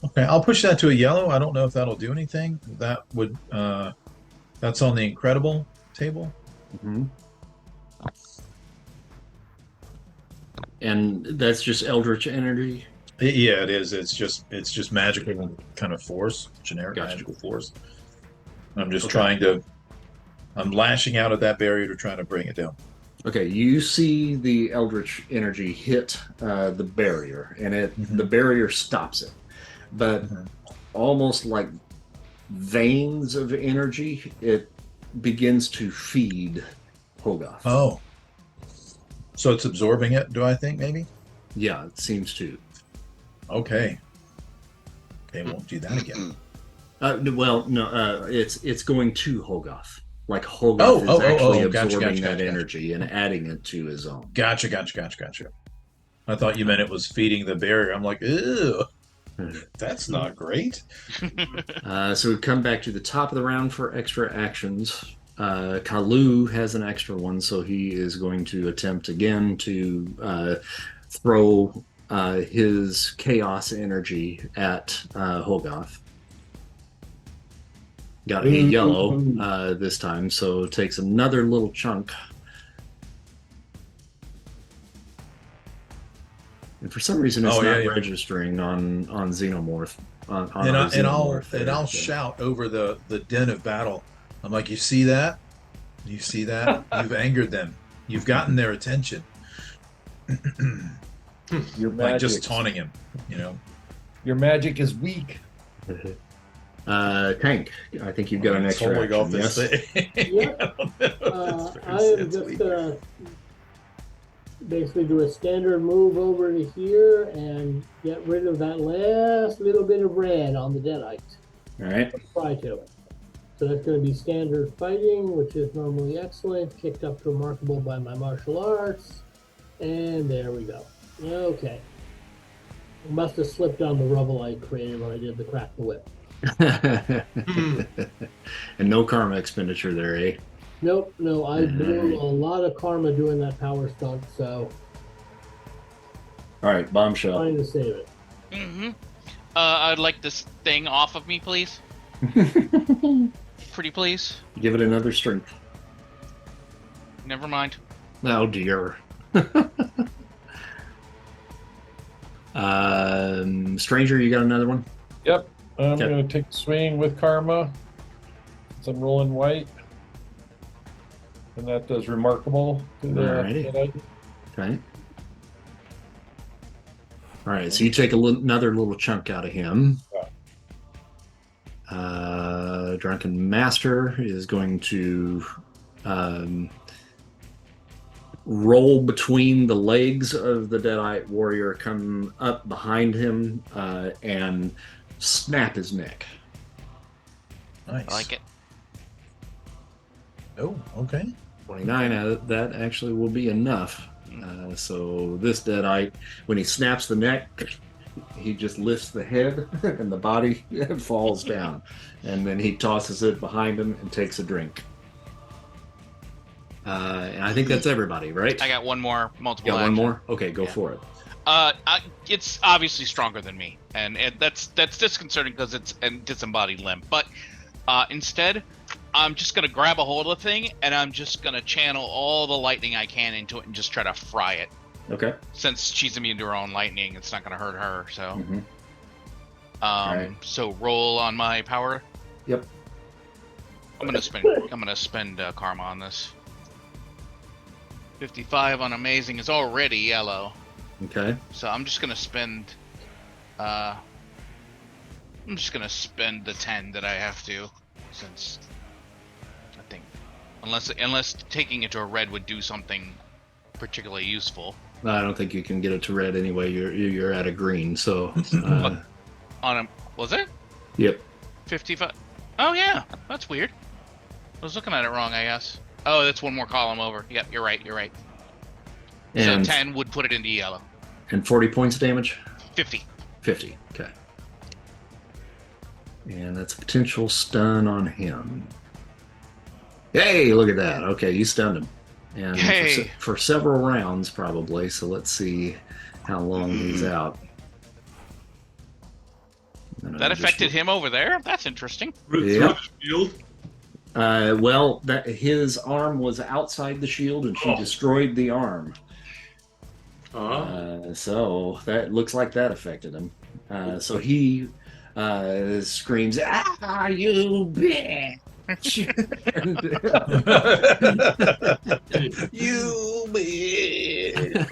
[SPEAKER 3] Okay, I'll push that to a yellow. I don't know if that'll do anything. That would that's on the incredible table.
[SPEAKER 1] Mm-hmm. And that's just Eldritch energy.
[SPEAKER 3] Yeah, it is. It's just magical kind of force, generic magical force. I'm just trying to. I'm lashing out at that barrier to try to bring it down.
[SPEAKER 1] Okay, you see the Eldritch energy hit the barrier, and the barrier stops it. But almost like veins of energy, it begins to feed Hogarth.
[SPEAKER 3] Oh. So it's absorbing it, do I think, maybe?
[SPEAKER 1] Yeah, it seems to.
[SPEAKER 3] Okay. Okay, won't do that again.
[SPEAKER 1] Well, no, it's going to Hogarth. Like Hogarth is actually
[SPEAKER 3] gotcha,
[SPEAKER 1] absorbing
[SPEAKER 3] gotcha,
[SPEAKER 1] that energy and adding it to his own.
[SPEAKER 3] Gotcha. I thought you meant it was feeding the barrier. I'm like, ew, that's not great.
[SPEAKER 1] So we come back to the top of the round for extra actions. Kaluu has an extra one, so he is going to attempt again to throw his chaos energy at Hogarth. Got a yellow this time, so takes another little chunk. And for some reason, it's not registering on Xenomorph.
[SPEAKER 3] I'll shout over the din of battle. I'm like, you see that? You see that? You've angered them. You've gotten their attention.
[SPEAKER 4] Your
[SPEAKER 3] like just taunting him, you know.
[SPEAKER 4] Your magic is weak.
[SPEAKER 1] Tank, I think you've got an extra action.
[SPEAKER 3] Off this thing.
[SPEAKER 5] Yep. I am just gonna basically do a standard move over to here and get rid of that last little bit of red on the Deadite.
[SPEAKER 1] All right.
[SPEAKER 5] Try to. So that's going to be standard fighting, which is normally excellent, kicked up to remarkable by my martial arts. And there we go. Okay. I must have slipped on the rubble I created when I did the crack the whip.
[SPEAKER 1] And no karma expenditure there, eh?
[SPEAKER 5] Nope, no, I blew a lot of karma doing that power stunt, so.
[SPEAKER 1] All right, bombshell.
[SPEAKER 5] Trying to save it.
[SPEAKER 2] Mm-hmm. I'd like this thing off of me, please. Pretty please.
[SPEAKER 1] Give it another strength.
[SPEAKER 2] Never mind.
[SPEAKER 1] Oh dear. Stranger, you got another one?
[SPEAKER 4] Yep. I'm going to take a swing with karma. So I'm rolling white. And that does remarkable to the Deadite.
[SPEAKER 1] Okay. All right, so you take another little chunk out of him.
[SPEAKER 4] Yeah.
[SPEAKER 1] Drunken Master is going to roll between the legs of the Deadite warrior, come up behind him, and snap his neck.
[SPEAKER 3] Nice.
[SPEAKER 2] I like it.
[SPEAKER 3] Oh, okay.
[SPEAKER 1] 29, that actually will be enough. So this Deadite, when he snaps the neck, he just lifts the head and the body falls down. And then he tosses it behind him and takes a drink. And I think that's everybody, right?
[SPEAKER 2] I got one more multiple
[SPEAKER 1] Got
[SPEAKER 2] action.
[SPEAKER 1] one more? Okay, go for it.
[SPEAKER 2] It's obviously stronger than me, and that's disconcerting because it's a disembodied limb. But instead, I'm just gonna grab a hold of the thing, and I'm just gonna channel all the lightning I can into it and just try to fry it.
[SPEAKER 1] Okay.
[SPEAKER 2] Since she's immune to her own lightning, it's not gonna hurt her. So,
[SPEAKER 1] Mm-hmm. Right.
[SPEAKER 2] So roll on my power.
[SPEAKER 1] Yep.
[SPEAKER 2] I'm gonna spend karma on this. 55 on amazing is already yellow.
[SPEAKER 1] Okay.
[SPEAKER 2] So I'm just gonna spend. I'm just gonna spend the 10 that I have to, since I think, unless taking it to a red would do something particularly useful.
[SPEAKER 1] I don't think you can get it to red anyway. You're at a green, so.
[SPEAKER 2] Was it?
[SPEAKER 1] Yep.
[SPEAKER 2] 55. Oh yeah, that's weird. I was looking at it wrong, I guess. Oh, that's one more column over. Yep, you're right.
[SPEAKER 1] And
[SPEAKER 2] so 10 would put it into yellow.
[SPEAKER 1] And 40 points of damage?
[SPEAKER 2] 50.
[SPEAKER 1] 50, okay. And that's a potential stun on him. Hey, look at that. Okay, you stunned him. And for several rounds, probably. So let's see how long he's out.
[SPEAKER 2] That affected him over there? That's interesting.
[SPEAKER 1] Yeah.
[SPEAKER 6] Shield?
[SPEAKER 1] Well, his arm was outside the shield, and she destroyed the arm. So that looks like that affected him. So he screams, "Ah, you bitch!" You bitch!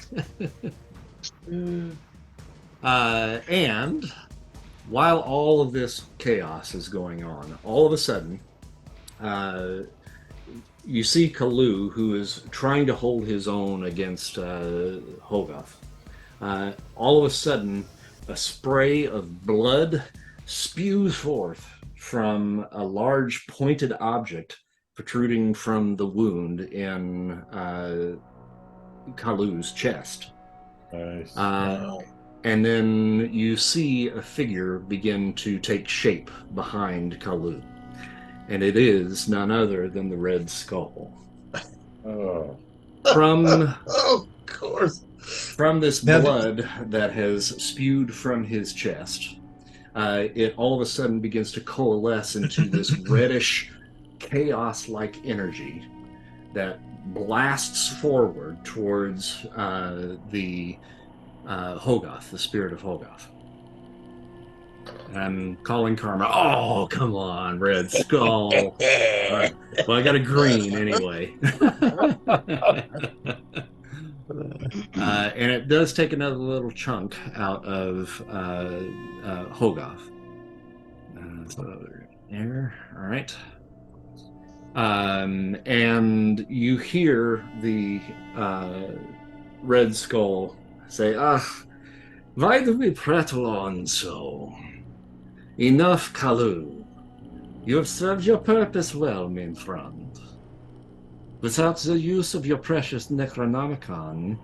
[SPEAKER 1] And while all of this chaos is going on, all of a sudden, you see Kaluu, who is trying to hold his own against Hogarth. All of a sudden, a spray of blood spews forth from a large pointed object protruding from the wound in Kalu's chest.
[SPEAKER 4] Nice.
[SPEAKER 1] And then you see a figure begin to take shape behind Kaluu. And it is none other than the Red Skull.
[SPEAKER 4] Oh.
[SPEAKER 3] Of course.
[SPEAKER 1] From this blood that has spewed from his chest, it all of a sudden begins to coalesce into this reddish, chaos-like energy that blasts forward towards the Hogoth, the spirit of Hogoth. I'm calling Karma. Oh, come on, Red Skull. Right. Well, I got a green anyway. And it does take another little chunk out of Hogoth. So there. All right. And you hear the Red Skull say, why do we prattle on so? Enough, Kaluu. You have served your purpose well, mein friend. Without the use of your precious Necronomicon,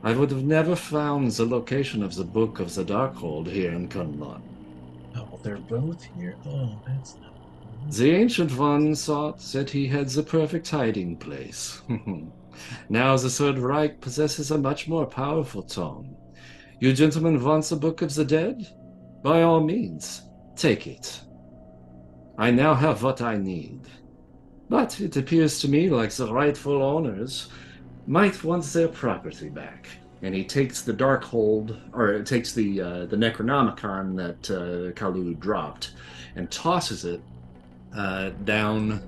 [SPEAKER 1] I would have never found the location of the Book of the Darkhold here in Kunlun.
[SPEAKER 3] Oh, they're both here. Oh, that's not...
[SPEAKER 1] The Ancient One thought that he had the perfect hiding place. Now the Third Reich possesses a much more powerful tome. You gentlemen want the Book of the Dead? By all means, take it. I now have what I need. But it appears to me like the rightful owners might want their property back. And he takes the Darkhold, or takes the Necronomicon that Kaluu dropped, and tosses it down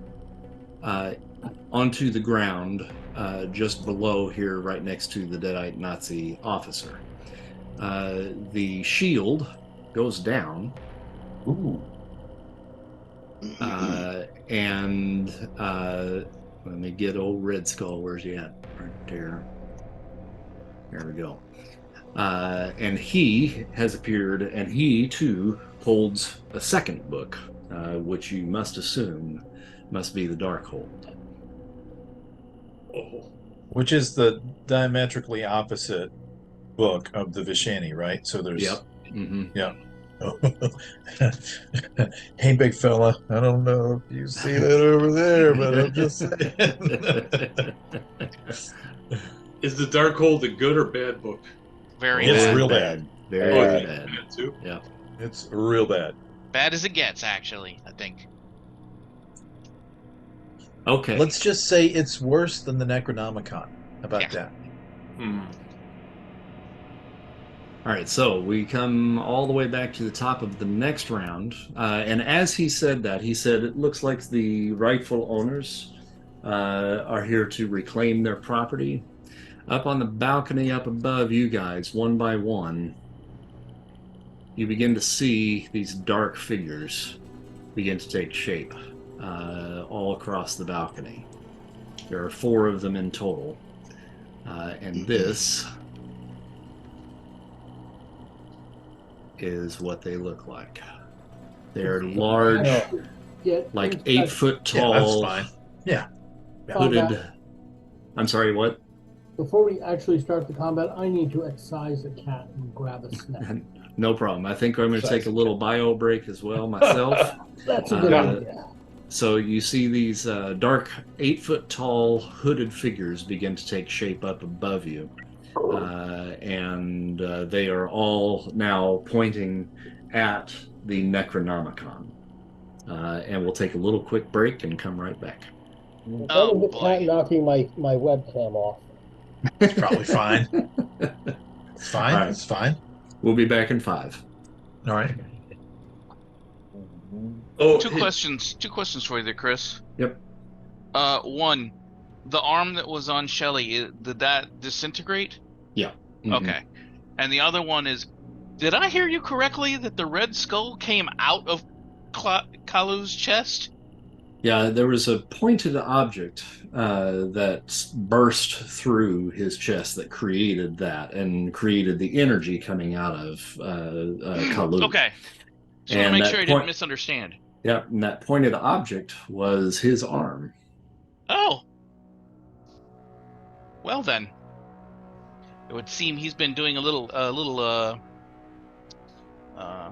[SPEAKER 1] onto the ground just below here, right next to the Deadite Nazi officer. The shield goes down.
[SPEAKER 3] Ooh.
[SPEAKER 1] And let me get old Red Skull. Where's he at? Right there. There we go. And he has appeared, and he too holds a second book, which you must assume must be the Darkhold.
[SPEAKER 3] Oh. Which is the diametrically opposite book of the Vishani, right? So there's...
[SPEAKER 1] Yep. Mm-hmm.
[SPEAKER 3] Yeah. Hey, big fella, I don't know if you see that over there, but I'm just saying.
[SPEAKER 6] Is the Darkhold a good or bad book?
[SPEAKER 2] Very
[SPEAKER 3] It's
[SPEAKER 2] bad.
[SPEAKER 3] real bad.
[SPEAKER 1] Very
[SPEAKER 6] bad too.
[SPEAKER 1] Yeah.
[SPEAKER 3] It's real bad.
[SPEAKER 2] Bad as it gets, actually, I think.
[SPEAKER 1] Okay.
[SPEAKER 3] Let's just say it's worse than the Necronomicon. How about that?
[SPEAKER 1] All right, so we come all the way back to the top of the next round. And as he said that, he said, it looks like the rightful owners are here to reclaim their property. Up on the balcony up above you guys, one by one, you begin to see these dark figures begin to take shape all across the balcony. There are 4 of them in total. And this is what they look like. They're large, like 8 foot tall.
[SPEAKER 3] Yeah, that's fine. Yeah.
[SPEAKER 1] Hooded. I'm sorry, what?
[SPEAKER 5] Before we actually start the combat, I need to excise a cat and grab a snack.
[SPEAKER 1] No problem. I think I'm going to take a little bio break as well myself.
[SPEAKER 5] That's a good idea.
[SPEAKER 1] So you see these dark, 8 foot tall, hooded figures begin to take shape up above you. And they are all now pointing at the Necronomicon. And we'll take a little quick break and come right back.
[SPEAKER 2] Oh,
[SPEAKER 5] the
[SPEAKER 2] boy.
[SPEAKER 5] cat knocking my webcam off.
[SPEAKER 3] It's probably fine. It's fine.
[SPEAKER 1] Right.
[SPEAKER 3] It's fine.
[SPEAKER 1] We'll be back in 5.
[SPEAKER 3] All right.
[SPEAKER 6] Oh,
[SPEAKER 2] Two questions for you there, Chris.
[SPEAKER 1] Yep.
[SPEAKER 2] One, the arm that was on Shelly, did that disintegrate?
[SPEAKER 1] Yeah. Mm-hmm.
[SPEAKER 2] Okay. And the other one is, did I hear you correctly that the Red Skull came out of Kalu's chest?
[SPEAKER 1] Yeah, there was a pointed object that burst through his chest that created that and created the energy coming out of Kaluu.
[SPEAKER 2] Okay. Just want to make sure I didn't misunderstand.
[SPEAKER 1] Yeah, and that pointed object was his arm.
[SPEAKER 2] Well then, it would seem he's been doing a little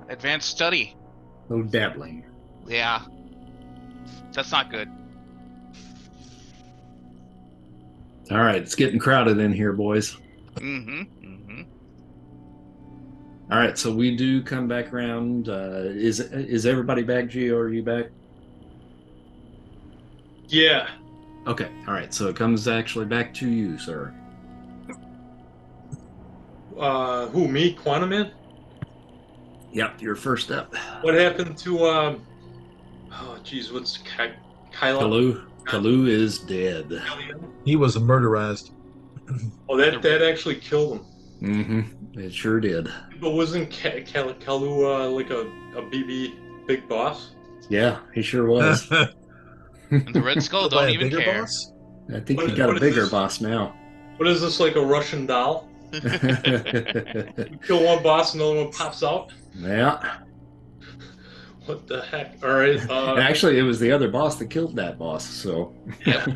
[SPEAKER 2] advanced study.
[SPEAKER 1] No dabbling.
[SPEAKER 2] Yeah, that's not good.
[SPEAKER 1] All right, it's getting crowded in here, boys.
[SPEAKER 2] Mm-hmm. Mm-hmm.
[SPEAKER 1] All right, so we do come back around. Is everybody back, Gio? Are you back?
[SPEAKER 6] Yeah.
[SPEAKER 1] Okay. All right, so it comes actually back to you, sir.
[SPEAKER 6] Who, me? Quantum Man?
[SPEAKER 1] Yep, your first step.
[SPEAKER 6] What happened to, oh, geez, what's Kyla?
[SPEAKER 1] Kaluu. Kaluu is dead.
[SPEAKER 3] He was murderized.
[SPEAKER 6] Oh, that actually killed him.
[SPEAKER 1] Mm-hmm. It sure did.
[SPEAKER 6] But wasn't Kaluu like a BB big boss?
[SPEAKER 1] Yeah, he sure was.
[SPEAKER 2] And the Red Skull
[SPEAKER 3] By
[SPEAKER 2] don't
[SPEAKER 3] a
[SPEAKER 2] even
[SPEAKER 3] bigger
[SPEAKER 2] care.
[SPEAKER 3] boss?
[SPEAKER 1] I think
[SPEAKER 6] What-
[SPEAKER 1] he got
[SPEAKER 6] what
[SPEAKER 1] a
[SPEAKER 6] is
[SPEAKER 1] bigger
[SPEAKER 6] this?
[SPEAKER 1] boss now.
[SPEAKER 6] What is this, like a Russian doll? You kill one boss, another one pops out?
[SPEAKER 1] Yeah.
[SPEAKER 6] What the heck? All right.
[SPEAKER 1] And actually, it was the other boss that killed that boss. So.
[SPEAKER 2] Yep.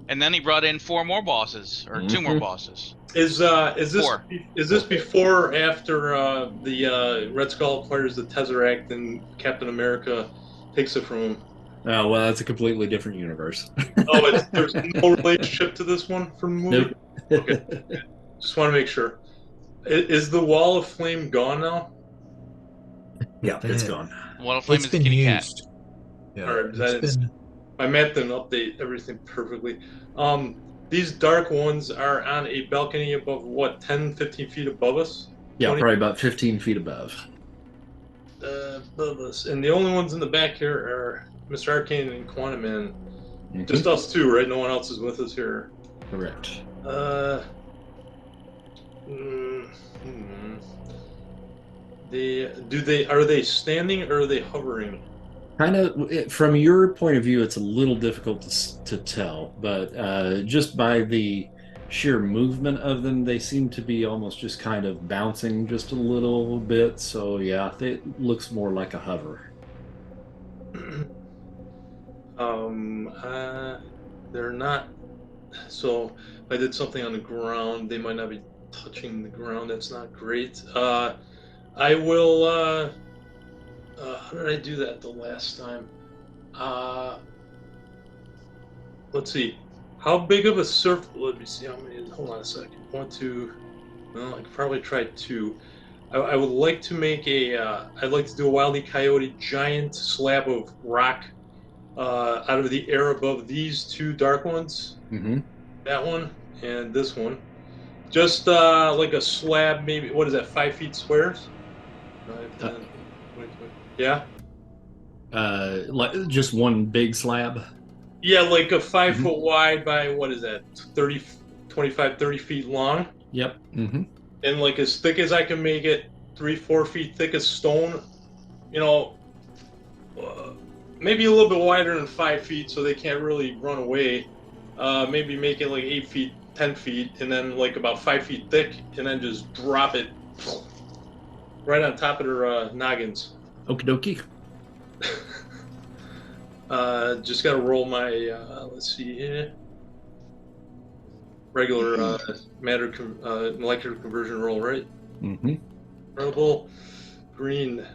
[SPEAKER 2] And then he brought in 4 more bosses, or 2 more
[SPEAKER 1] Mhm.
[SPEAKER 2] bosses.
[SPEAKER 6] Is this
[SPEAKER 2] 4.
[SPEAKER 6] before or after the Red Skull acquires the Tesseract and Captain America takes it from him?
[SPEAKER 1] Oh, well, that's a completely different universe.
[SPEAKER 6] Oh, there's no relationship to this one from the movie?
[SPEAKER 1] Nope.
[SPEAKER 6] Okay. Just want to make sure. Is the Wall of Flame gone now?
[SPEAKER 1] Yeah, it's gone.
[SPEAKER 2] Wall of Flame
[SPEAKER 3] It's
[SPEAKER 2] is a
[SPEAKER 3] been
[SPEAKER 2] kitty cat.
[SPEAKER 3] used. Yeah,
[SPEAKER 6] All right,
[SPEAKER 3] it's been.
[SPEAKER 6] my map didn't update everything perfectly. These dark ones are on a balcony above, what, 10, 15 feet above us?
[SPEAKER 1] Yeah,
[SPEAKER 6] 20?
[SPEAKER 1] probably about 15 feet above.
[SPEAKER 6] Above us. And the only ones in the back here are Mr. Arcane and Quantum Man.
[SPEAKER 1] Mhm.
[SPEAKER 6] Just us two, right? No one else is with us here.
[SPEAKER 1] Correct.
[SPEAKER 6] Are they standing or are they hovering?
[SPEAKER 1] Kind of, from your point of view, it's a little difficult to tell, but just by the sheer movement of them, they seem to be almost just kind of bouncing just a little bit. So yeah, it looks more like a hover.
[SPEAKER 6] They're not. So if I did something on the ground, they might not be touching the ground. That's not great. I will. How did I do that the last time? Let's see. How big of a surf? Let me see how many. Hold on a second. 1, 2. Well, I could probably try 2. I would like to make a. I'd like to do a Wile E. Coyote giant slab of rock out of the air above these 2 dark ones.
[SPEAKER 1] Mm-hmm.
[SPEAKER 6] That one and this one. Just like a slab, maybe. What is that? 5 feet squares? 5, 10, 20, 20. Yeah.
[SPEAKER 1] Like just one big slab.
[SPEAKER 6] Yeah, like a 5 foot wide by, what is that, 30, 25, 30 feet long.
[SPEAKER 1] Yep. Mm-hmm.
[SPEAKER 6] And like as thick as I can make it, 3, 4 feet thick as stone. You know, maybe a little bit wider than 5 feet so they can't really run away. Maybe make it like 8 feet, 10 feet, and then like about 5 feet thick, and then just drop it right on top of their noggins.
[SPEAKER 1] Okie dokie.
[SPEAKER 6] Just gotta roll my, let's see here. Regular molecular conversion roll, right?
[SPEAKER 1] Mm-hmm.
[SPEAKER 6] Incredible. Green.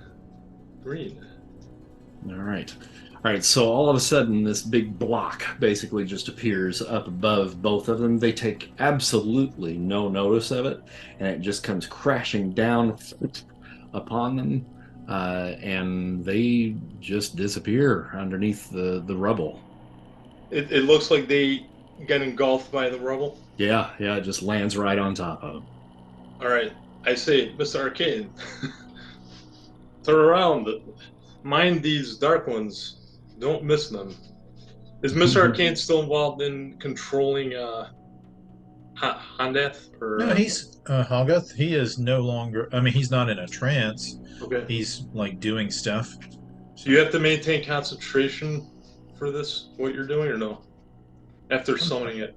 [SPEAKER 1] All right. All right, so all of a sudden, this big block basically just appears up above both of them. They take absolutely no notice of it, and it just comes crashing down upon them, and they just disappear underneath the rubble.
[SPEAKER 6] It looks like they get engulfed by the rubble.
[SPEAKER 1] Yeah, it just lands right on top of them.
[SPEAKER 6] All right, I say, Mr. Arcane, turn around. Mind these dark ones. Don't miss them. Is Mr. Arcane still involved in controlling Hondath?
[SPEAKER 3] No, he's Hogarth. He is no longer. I mean, he's not in a trance.
[SPEAKER 6] Okay.
[SPEAKER 3] He's like doing stuff.
[SPEAKER 6] So you have to maintain concentration for this, what you're doing, or no? After summoning it.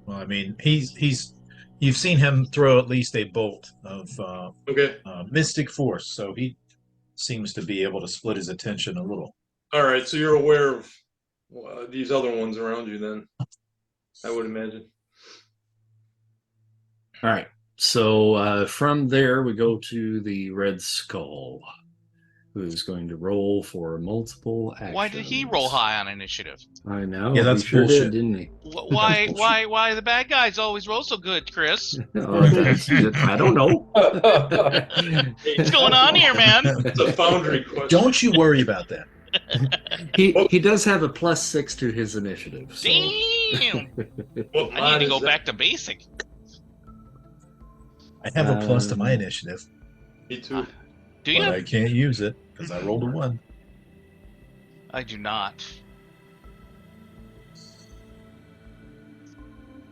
[SPEAKER 3] Well, I mean, he's. You've seen him throw at least a bolt of
[SPEAKER 6] Okay.
[SPEAKER 3] mystic force, so he seems to be able to split his attention a little.
[SPEAKER 6] All right, so you're aware of these other ones around you then, I would imagine.
[SPEAKER 1] All right. So from there, we go to the Red Skull, who is going to roll for multiple actions.
[SPEAKER 2] Why did he roll high on initiative?
[SPEAKER 1] I know.
[SPEAKER 3] Yeah, that's
[SPEAKER 1] he sure
[SPEAKER 3] bullshit.
[SPEAKER 1] did, didn't he?
[SPEAKER 2] Why? Why the bad guys always roll so good, Chris?
[SPEAKER 1] I don't know.
[SPEAKER 2] What's going on here, man?
[SPEAKER 6] It's a foundry question.
[SPEAKER 3] Don't you worry about that.
[SPEAKER 1] He does have a +6 to his initiative. So.
[SPEAKER 2] Damn!
[SPEAKER 6] What
[SPEAKER 2] I
[SPEAKER 6] mod
[SPEAKER 2] need to
[SPEAKER 6] is
[SPEAKER 2] go
[SPEAKER 6] that?
[SPEAKER 2] back to basic.
[SPEAKER 3] I have a plus to my initiative,
[SPEAKER 6] Me too.
[SPEAKER 2] Do you?
[SPEAKER 3] but I can't use it because I rolled a 1.
[SPEAKER 2] I do not.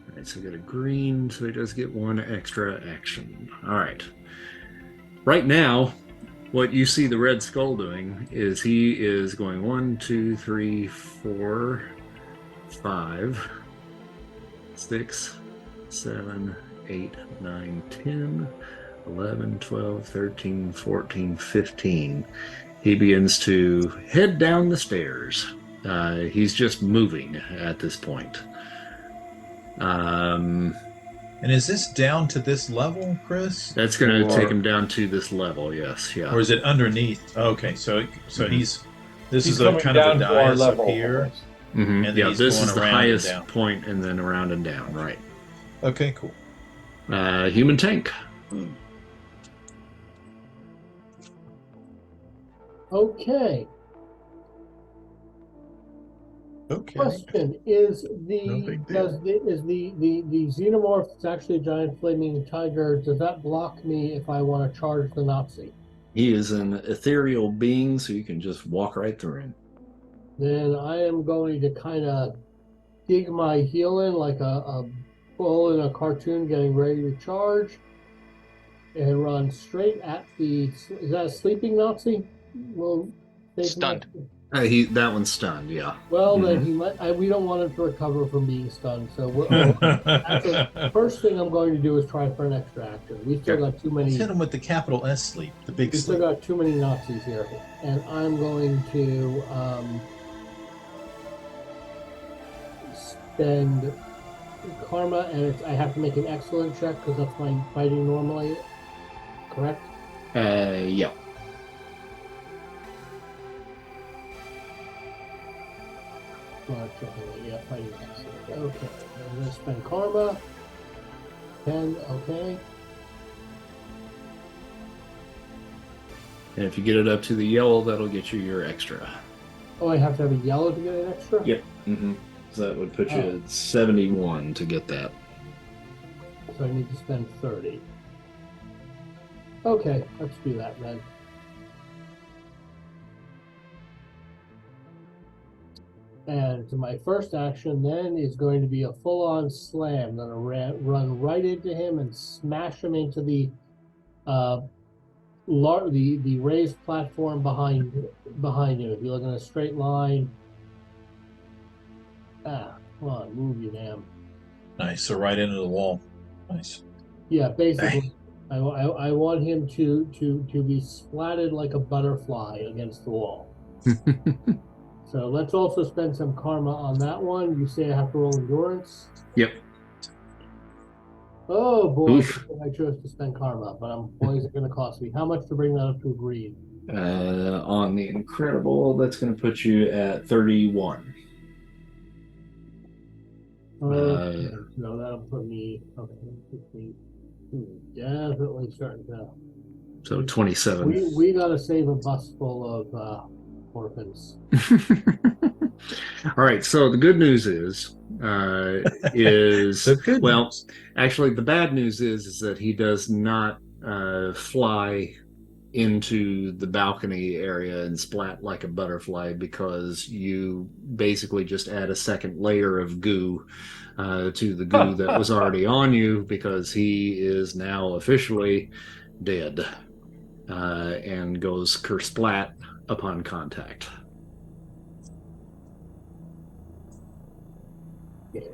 [SPEAKER 1] All right, so we got a green, so he does get 1 extra action. All right. Right now, what you see the Red Skull doing is he is going 1, 2, 3, 4, 5, 6, 7, 8, 9, 10, 11, 12, 13, 14, 15. He begins to head down the stairs. He's just moving at this point.
[SPEAKER 3] And is this down to this level, Chris?
[SPEAKER 1] That's going to take him down to this level, yes. Yeah.
[SPEAKER 3] Or is it underneath? Okay, so this
[SPEAKER 4] He's
[SPEAKER 3] is a
[SPEAKER 4] coming
[SPEAKER 3] kind of
[SPEAKER 4] down
[SPEAKER 3] a
[SPEAKER 4] to our
[SPEAKER 3] dais up
[SPEAKER 4] level.
[SPEAKER 3] here.
[SPEAKER 1] Mhm.
[SPEAKER 3] And
[SPEAKER 1] Yeah,
[SPEAKER 3] he's
[SPEAKER 1] this
[SPEAKER 3] going
[SPEAKER 1] is the
[SPEAKER 3] around and
[SPEAKER 1] highest
[SPEAKER 3] down.
[SPEAKER 1] point, and then around and down, right.
[SPEAKER 3] Okay, cool.
[SPEAKER 1] Human tank.
[SPEAKER 5] Okay.
[SPEAKER 3] Okay.
[SPEAKER 5] Question is
[SPEAKER 3] No big deal.
[SPEAKER 5] the xenomorph that's actually a giant flaming tiger, does that block me if I want to charge the Nazi?
[SPEAKER 1] He is an ethereal being, so you can just walk right through him.
[SPEAKER 5] Then I am going to kind of dig my heel in like a bull in a cartoon getting ready to charge and run straight at the, is that a sleeping Nazi? Well,
[SPEAKER 2] Stunned.
[SPEAKER 1] That one's stunned, yeah.
[SPEAKER 5] Well,
[SPEAKER 1] Mhm.
[SPEAKER 5] then he might. We don't want him to recover from being stunned. So actually, first thing I'm going to do is try for an extra action. We still got too many.
[SPEAKER 3] Let's hit him with the capital S sleep, the big
[SPEAKER 5] We still
[SPEAKER 3] sleep.
[SPEAKER 5] got too many Nazis here, and I'm going to spend karma, and I have to make an excellent check because that's my fighting normally. Correct?
[SPEAKER 1] Yeah.
[SPEAKER 5] Yeah, fighting excellent. Okay, I'm going to spend karma. 10. Okay.
[SPEAKER 1] And if you get it up to the yellow, that'll get you your extra.
[SPEAKER 5] Oh, I have to have a yellow to get an extra?
[SPEAKER 1] Yep. Mm-hmm. So that would put you at 71 to get that.
[SPEAKER 5] So I need to spend 30. Okay, let's do that then. And so my first action then is going to be a full-on slam. I'm going to run right into him and smash him into the raised platform behind him. If you look in a straight line, come on, move you damn.
[SPEAKER 3] Nice. So right into the wall. Nice.
[SPEAKER 5] Yeah, basically, I want him to be splatted like a butterfly against the wall. So let's also spend some karma on that one. You say I have to roll endurance?
[SPEAKER 1] Yep.
[SPEAKER 5] Oh boy,
[SPEAKER 1] Oof.
[SPEAKER 5] I chose to spend karma, but boy, is it going to cost me. How much to bring that up to a green?
[SPEAKER 1] On the incredible, that's going to put you at 31.
[SPEAKER 5] Okay, so that'll put me, definitely starting to.
[SPEAKER 1] So 27.
[SPEAKER 5] We got to save a bus full of orphans.
[SPEAKER 1] All right. So the good news is
[SPEAKER 3] The good
[SPEAKER 1] well,
[SPEAKER 3] news.
[SPEAKER 1] actually, the bad news is that he does not fly into the balcony area and splat like a butterfly, because you basically just add a second layer of goo to the goo that was already on you, because he is now officially dead and goes kersplat upon contact.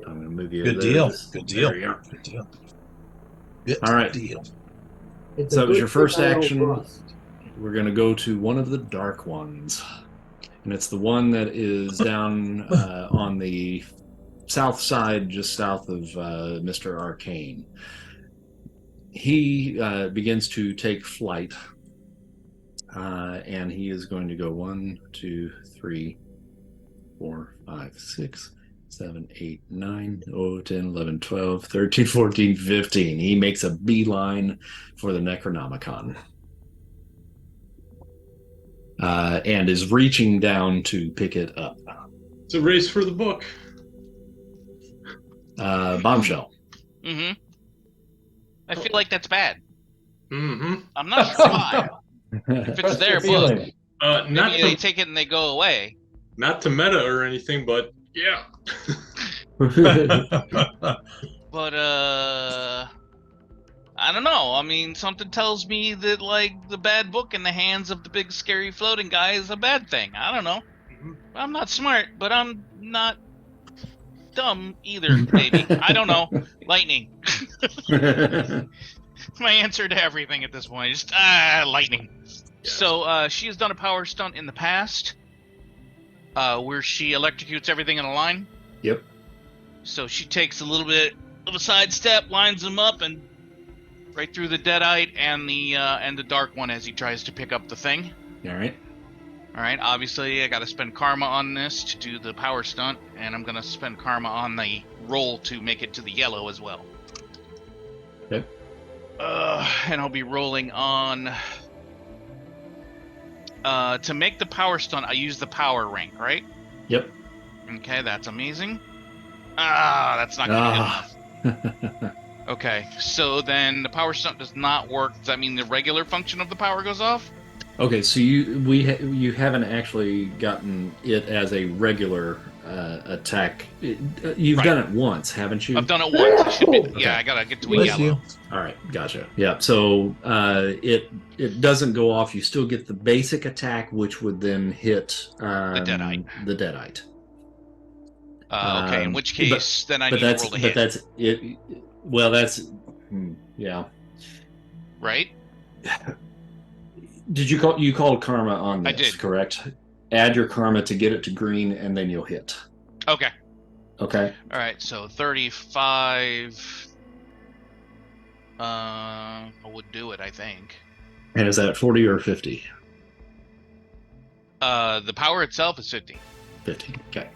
[SPEAKER 1] I'm going to move you.
[SPEAKER 3] Good
[SPEAKER 1] there.
[SPEAKER 3] deal. Good deal.
[SPEAKER 1] There you are.
[SPEAKER 3] Good deal. Good
[SPEAKER 1] All right.
[SPEAKER 3] deal.
[SPEAKER 5] It's
[SPEAKER 1] So
[SPEAKER 5] a
[SPEAKER 1] that was
[SPEAKER 5] good
[SPEAKER 1] your first
[SPEAKER 5] thing I don't
[SPEAKER 1] action.
[SPEAKER 5] rust.
[SPEAKER 1] We're going to go to one of the dark ones. And it's the one that is down on the south side, just south of Mr. Arcane. he begins to take flight, and he is going to go 1, 2, 3, 4, 5, 6, 7, 8, 9, 10, 11, 12, 13, 14, 15. He makes a beeline for the Necronomicon. And is reaching down to pick it up.
[SPEAKER 6] It's a race for the book.
[SPEAKER 1] Bombshell.
[SPEAKER 2] Mm-hmm. I feel like that's bad.
[SPEAKER 6] Mm-hmm.
[SPEAKER 2] I'm not sure why. If it's their book, maybe they take it and they go away.
[SPEAKER 6] Not to meta or anything, but yeah.
[SPEAKER 2] But I don't know. I mean, something tells me that like the bad book in the hands of the big scary floating guy is a bad thing. I don't know. I'm not smart, but I'm not dumb either, maybe. I don't know. Lightning. My answer to everything at this point is lightning. Yeah. So she has done a power stunt in the past where she electrocutes everything in a line.
[SPEAKER 1] Yep.
[SPEAKER 2] So she takes a little bit of a sidestep, lines him up, and right through the Deadite and the Dark One as he tries to pick up the thing.
[SPEAKER 1] All right.
[SPEAKER 2] All right. Obviously, I got to spend karma on this to do the power stunt, and I'm gonna spend karma on the roll to make it to the yellow as well.
[SPEAKER 1] Okay.
[SPEAKER 2] And I'll be rolling on. To make the power stunt, I use the power rank, right?
[SPEAKER 1] Yep.
[SPEAKER 2] Okay, that's amazing. That's not gonna be good enough. Okay, so then the power stunt does not work. Does that mean the regular function of the power goes off?
[SPEAKER 1] Okay, so you haven't actually gotten it as a regular attack. You've done it once, haven't you?
[SPEAKER 2] I've done it once. It should be,
[SPEAKER 1] Okay.
[SPEAKER 2] Yeah, I gotta get to a yellow.
[SPEAKER 1] All right, gotcha. Yeah, so it doesn't go off. You still get the basic attack, which would then hit the
[SPEAKER 2] Deadite.
[SPEAKER 1] The Deadite.
[SPEAKER 2] Okay, in which case, then I need to roll to hit.
[SPEAKER 1] But that's it. Well, that's yeah.
[SPEAKER 2] Right.
[SPEAKER 1] Did you called karma on this?
[SPEAKER 2] I did.
[SPEAKER 1] Correct. Add your karma to get it to green, and then you'll hit.
[SPEAKER 2] Okay.
[SPEAKER 1] Okay.
[SPEAKER 2] All right. So 35. I would do it, I think.
[SPEAKER 1] And is that 40 or 50?
[SPEAKER 2] The power itself is 50.
[SPEAKER 1] 50. Okay.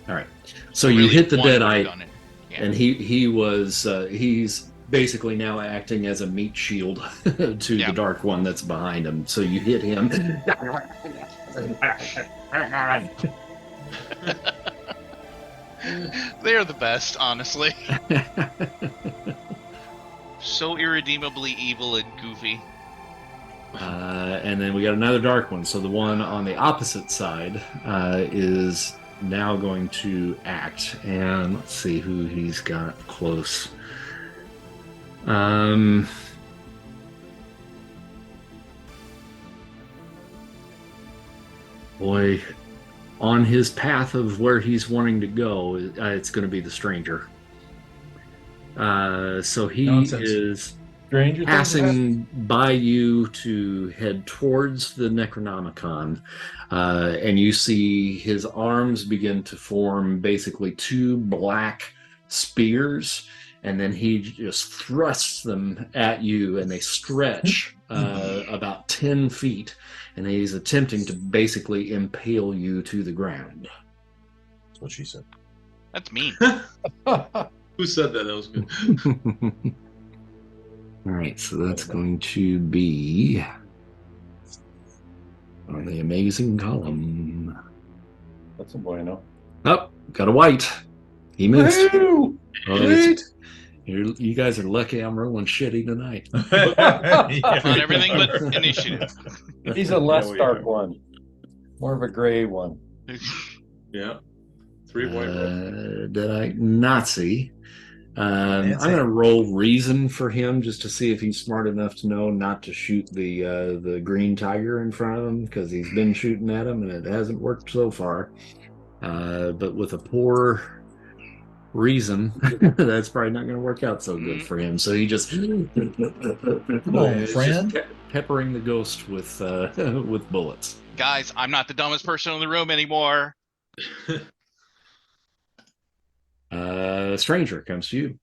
[SPEAKER 1] All right. So you hit the Deadite, and he's basically now acting as a meat shield to the Dark One that's behind him. So you hit him.
[SPEAKER 2] They're the best, honestly. So irredeemably evil and goofy.
[SPEAKER 1] And then we got another Dark One. So the one on the opposite side is now going to act. And let's see who he's got close. Boy, on his path of where he's wanting to go, it's going to be the stranger. So he is passing by you to head towards the Necronomicon, and you see his arms begin to form basically two black spears, and then he just thrusts them at you, and they stretch about 10 feet, and he's attempting to basically impale you to the ground.
[SPEAKER 3] That's what she said.
[SPEAKER 2] That's mean.
[SPEAKER 6] Who said that? That was good.
[SPEAKER 1] All right, so that's going to be on the amazing column.
[SPEAKER 4] That's a bueno.
[SPEAKER 1] Oh, got a white. He missed.
[SPEAKER 4] Woo!
[SPEAKER 1] You guys are lucky I'm rolling shitty tonight.
[SPEAKER 2] On everything but initiative.
[SPEAKER 4] He's a less dark one. More of a gray one.
[SPEAKER 6] Yeah. 3 white.
[SPEAKER 1] Deadite Nazi. I'm going to roll reason for him just to see if he's smart enough to know not to shoot the green tiger in front of him, because he's been shooting at him and it hasn't worked so far. But with a poor reason, that's probably not going to work out so good for him. So he just come
[SPEAKER 3] on, friend,
[SPEAKER 1] just peppering the ghost with bullets.
[SPEAKER 2] Guys, I'm not the dumbest person in the room anymore.
[SPEAKER 1] Stranger comes to you.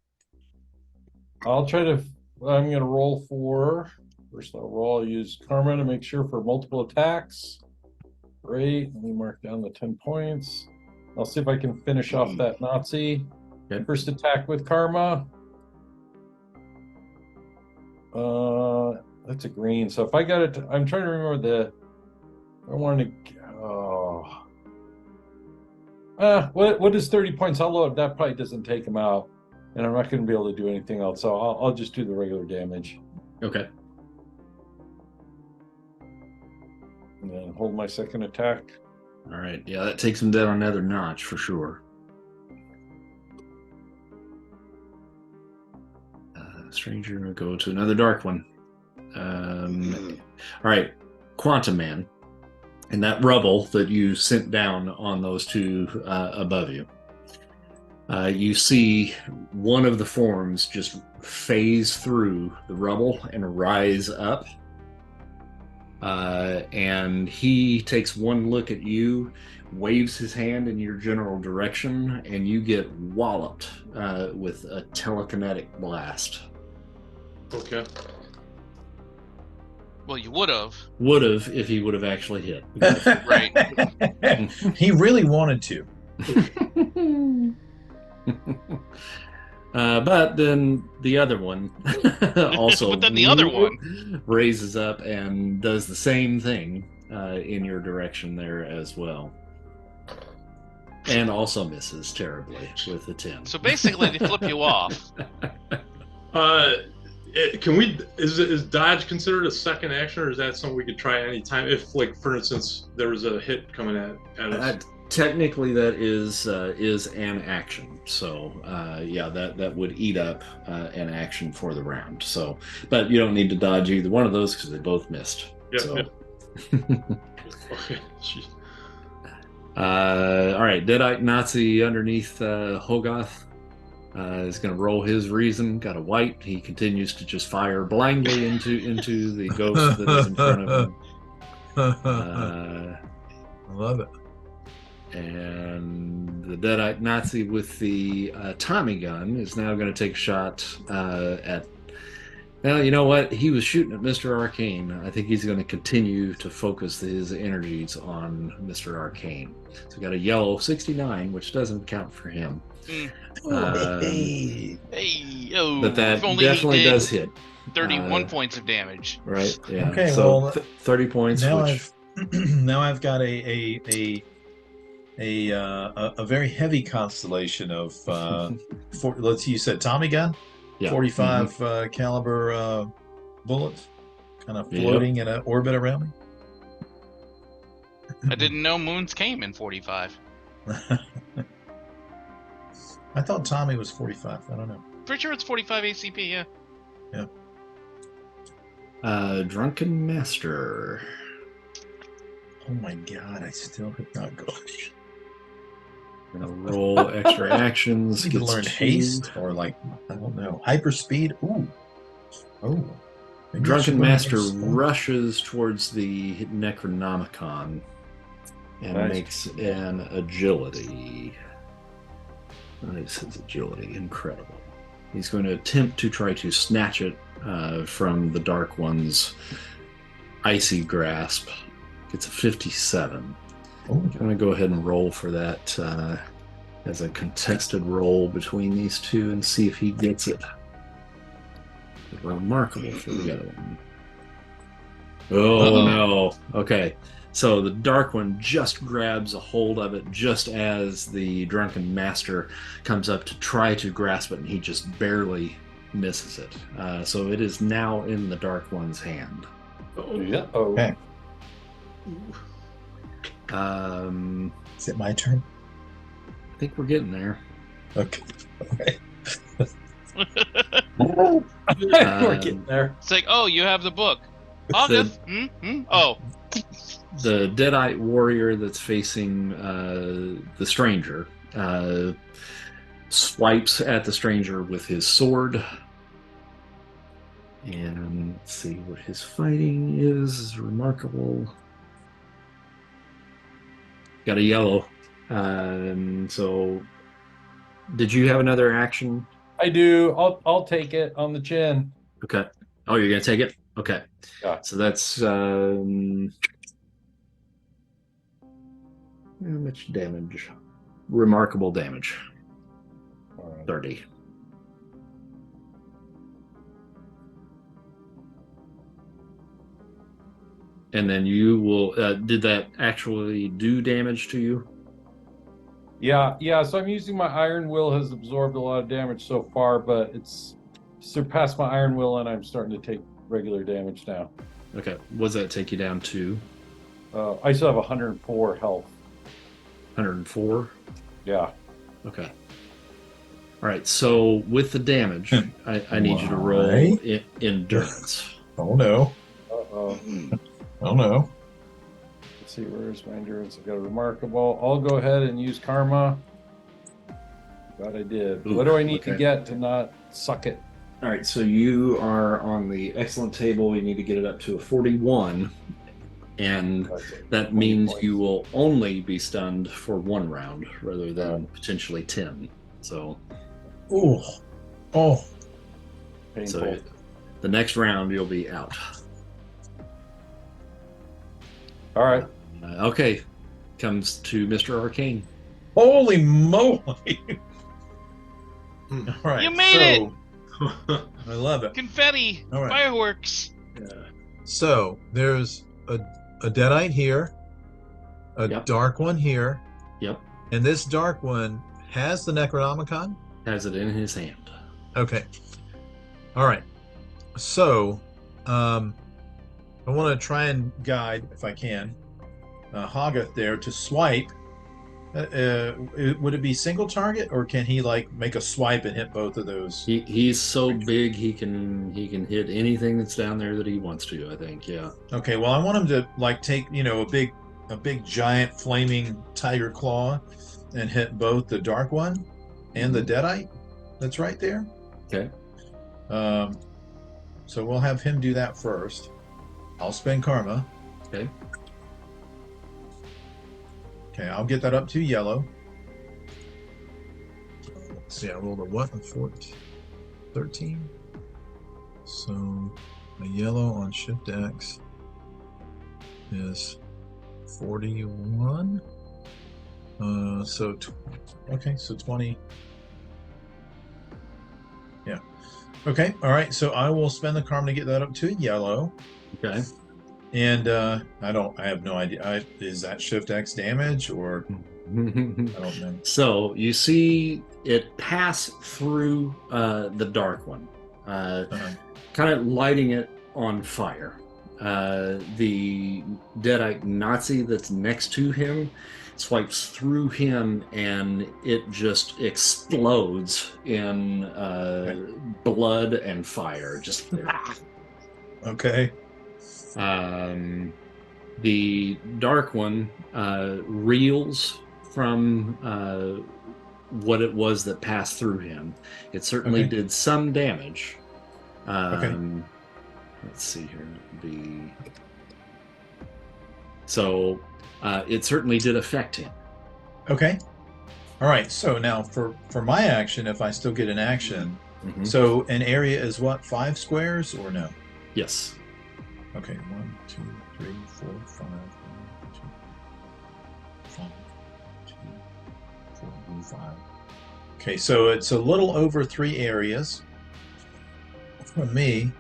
[SPEAKER 4] I'll try to I'm going to roll for. First, I'll use Karma to make sure for multiple attacks. Great. Let me mark down the 10 points. I'll see if I can finish off that Nazi.
[SPEAKER 1] Okay.
[SPEAKER 4] First attack with Karma. That's a green. So if I got it, I'm trying to remember the. I want to. What is 30 points? How low? That probably doesn't take him out, and I'm not going to be able to do anything else. So I'll just do the regular damage.
[SPEAKER 1] Okay.
[SPEAKER 4] And then hold my second attack.
[SPEAKER 1] All right. Yeah, that takes him down another notch for sure. Stranger will go to another dark one. All right. Quantum Man. And that rubble that you sent down on those two above you. You see one of the forms just phase through the rubble and rise up. And he takes one look at you, waves his hand in your general direction, and you get walloped with a telekinetic blast.
[SPEAKER 6] Okay.
[SPEAKER 2] Well, you would have.
[SPEAKER 1] Would have if he would have actually hit.
[SPEAKER 2] Right.
[SPEAKER 3] He really wanted to.
[SPEAKER 1] But then the other one also
[SPEAKER 2] But then the other one
[SPEAKER 1] raises up and does the same thing in your direction there as well. And also misses terribly with the 10.
[SPEAKER 2] So basically, they flip you off.
[SPEAKER 6] Is dodge considered a second action, or is that something we could try anytime? If, like, for instance, there was a hit coming at us.
[SPEAKER 1] Technically, that is an action. So, yeah, that would eat up an action for the round. So, but you don't need to dodge either one of those because they both missed.
[SPEAKER 6] Yep,
[SPEAKER 1] so.
[SPEAKER 6] yep. Okay. Jeez.
[SPEAKER 1] All right, Deadite Nazi underneath Hogarth is going to roll his reason. Got a white. He continues to just fire blindly into the ghost that is in front of him.
[SPEAKER 3] I love it.
[SPEAKER 1] And the Deadite Nazi with the Tommy gun is now going to take a shot at. Well, you know what? He was shooting at Mr. Arcane. I think he's going to continue to focus his energies on Mr. Arcane. So we got a yellow 69, which doesn't count for him.
[SPEAKER 2] Hey,
[SPEAKER 1] But that definitely does hit.
[SPEAKER 2] 31 points of damage.
[SPEAKER 1] Right. Yeah.
[SPEAKER 3] Okay.
[SPEAKER 1] So
[SPEAKER 3] well,
[SPEAKER 1] 30 points.
[SPEAKER 3] Now
[SPEAKER 1] which...
[SPEAKER 3] I've got a very heavy constellation of you said Tommy gun.
[SPEAKER 1] Yeah.
[SPEAKER 3] 45 caliber bullets kind of floating in an orbit around me.
[SPEAKER 2] I didn't know moons came in 45.
[SPEAKER 3] I thought Tommy was 45. I don't know.
[SPEAKER 2] Pretty sure it's 45 ACP, yeah.
[SPEAKER 3] Yeah.
[SPEAKER 1] Drunken Master.
[SPEAKER 3] Oh my god, I still have not got it.
[SPEAKER 1] Gonna roll extra actions.
[SPEAKER 3] You could learn haste or, like, I don't know, hyperspeed. Ooh. Oh. Maybe
[SPEAKER 1] Drunken Master rushes towards the Necronomicon and makes an agility. Nice, his agility, incredible. He's going to attempt to try to snatch it from the Dark One's icy grasp. Gets a 57. I'm going to go ahead and roll for that as a contested roll between these two and see if he gets it. Remarkable for the other one. Oh, no. Okay. So the Dark One just grabs a hold of it just as the Drunken Master comes up to try to grasp it, and he just barely misses it. So it is now in the Dark One's hand.
[SPEAKER 4] Oh, yeah. Oh.
[SPEAKER 3] Okay.
[SPEAKER 1] Is
[SPEAKER 3] it my turn?
[SPEAKER 1] I think we're getting there.
[SPEAKER 3] Okay.
[SPEAKER 4] We're getting there.
[SPEAKER 2] It's like, oh, you have the book. August. Oh.
[SPEAKER 1] The Deadite warrior that's facing the stranger swipes at the stranger with his sword. And let's see what his fighting is. Remarkable. Got a yellow. So, did you have another action?
[SPEAKER 4] I do. I'll take it on the chin.
[SPEAKER 1] Okay. Oh, you're gonna take it? Okay.
[SPEAKER 4] Yeah.
[SPEAKER 1] So that's how much damage? Remarkable damage.
[SPEAKER 4] All right.
[SPEAKER 1] 30. And then you will. Did that actually do damage to you?
[SPEAKER 4] Yeah. So I'm using my Iron Will has absorbed a lot of damage so far, but it's surpassed my Iron Will, and I'm starting to take regular damage now.
[SPEAKER 1] Okay. What does that take you down to?
[SPEAKER 4] I still have 104 health.
[SPEAKER 1] 104.
[SPEAKER 4] Yeah.
[SPEAKER 1] Okay. All right. So with the damage, I need you to roll endurance.
[SPEAKER 3] Oh no.
[SPEAKER 4] Uh-oh.
[SPEAKER 3] Oh no.
[SPEAKER 4] Let's see, where's my endurance? I've got a remarkable. I'll go ahead and use karma. Glad I did.
[SPEAKER 1] Ooh,
[SPEAKER 4] what do I need to
[SPEAKER 1] okay.
[SPEAKER 4] get to not suck it?
[SPEAKER 1] All right. So you are on the excellent table. You need to get it up to a 41. And
[SPEAKER 4] That's it.
[SPEAKER 1] that
[SPEAKER 4] 20
[SPEAKER 1] means
[SPEAKER 4] points.
[SPEAKER 1] you will only be stunned for 1 round rather than potentially 10. So,
[SPEAKER 3] Ooh. Oh.
[SPEAKER 4] Painful.
[SPEAKER 1] so the next round you'll be out.
[SPEAKER 4] All right.
[SPEAKER 1] Okay, comes to Mr. Arcane.
[SPEAKER 3] Holy moly. All right.
[SPEAKER 2] You made it!
[SPEAKER 3] I love it.
[SPEAKER 2] Confetti!
[SPEAKER 3] All right.
[SPEAKER 2] Fireworks!
[SPEAKER 3] So there's a Deadite here, a
[SPEAKER 1] Yep.
[SPEAKER 3] dark one here,
[SPEAKER 1] Yep,
[SPEAKER 3] and this dark one has the Necronomicon.
[SPEAKER 1] has it in his hand.
[SPEAKER 3] Okay. All right. So, I want to try and guide, if I can, Hoggoth there to swipe. Would it be single target, or can he like make a swipe and hit both of those?
[SPEAKER 1] He's so big he can hit anything that's down there that he wants to. I think. Yeah.
[SPEAKER 3] Okay. Well, I want him to like take a big giant flaming tiger claw and hit both the dark one and the Deadite that's right there.
[SPEAKER 1] Okay.
[SPEAKER 3] So we'll have him do that first. I'll spend karma.
[SPEAKER 1] Okay.
[SPEAKER 3] Okay, I'll get that up to yellow. Let's see, I rolled a what? A 14, 13. So a yellow on Shift X is 41. Okay, so 20. Yeah. Okay, all right. So I will spend the karma to get that up to yellow.
[SPEAKER 1] Okay.
[SPEAKER 3] And I have no idea. Is that Shift X damage or I don't know.
[SPEAKER 1] So you see it pass through the dark one, kind of lighting it on fire. The Deadite Nazi that's next to him swipes through him, and it just explodes in blood and fire. Just
[SPEAKER 3] Okay.
[SPEAKER 1] The dark one reels from what it was that passed through him. It certainly
[SPEAKER 3] Okay.
[SPEAKER 1] did some damage.
[SPEAKER 3] Okay.
[SPEAKER 1] Let's see here. So it certainly did affect him.
[SPEAKER 3] Okay. All right. So now for my action, if I still get an action,
[SPEAKER 1] Mhm.
[SPEAKER 3] so an area is what, 5 squares or no?
[SPEAKER 1] Yes.
[SPEAKER 3] Okay, 1, 2, 3, 4, 5, 1, 2, 5, 2, 4, 5. Okay, so it's a little over 3 areas from me,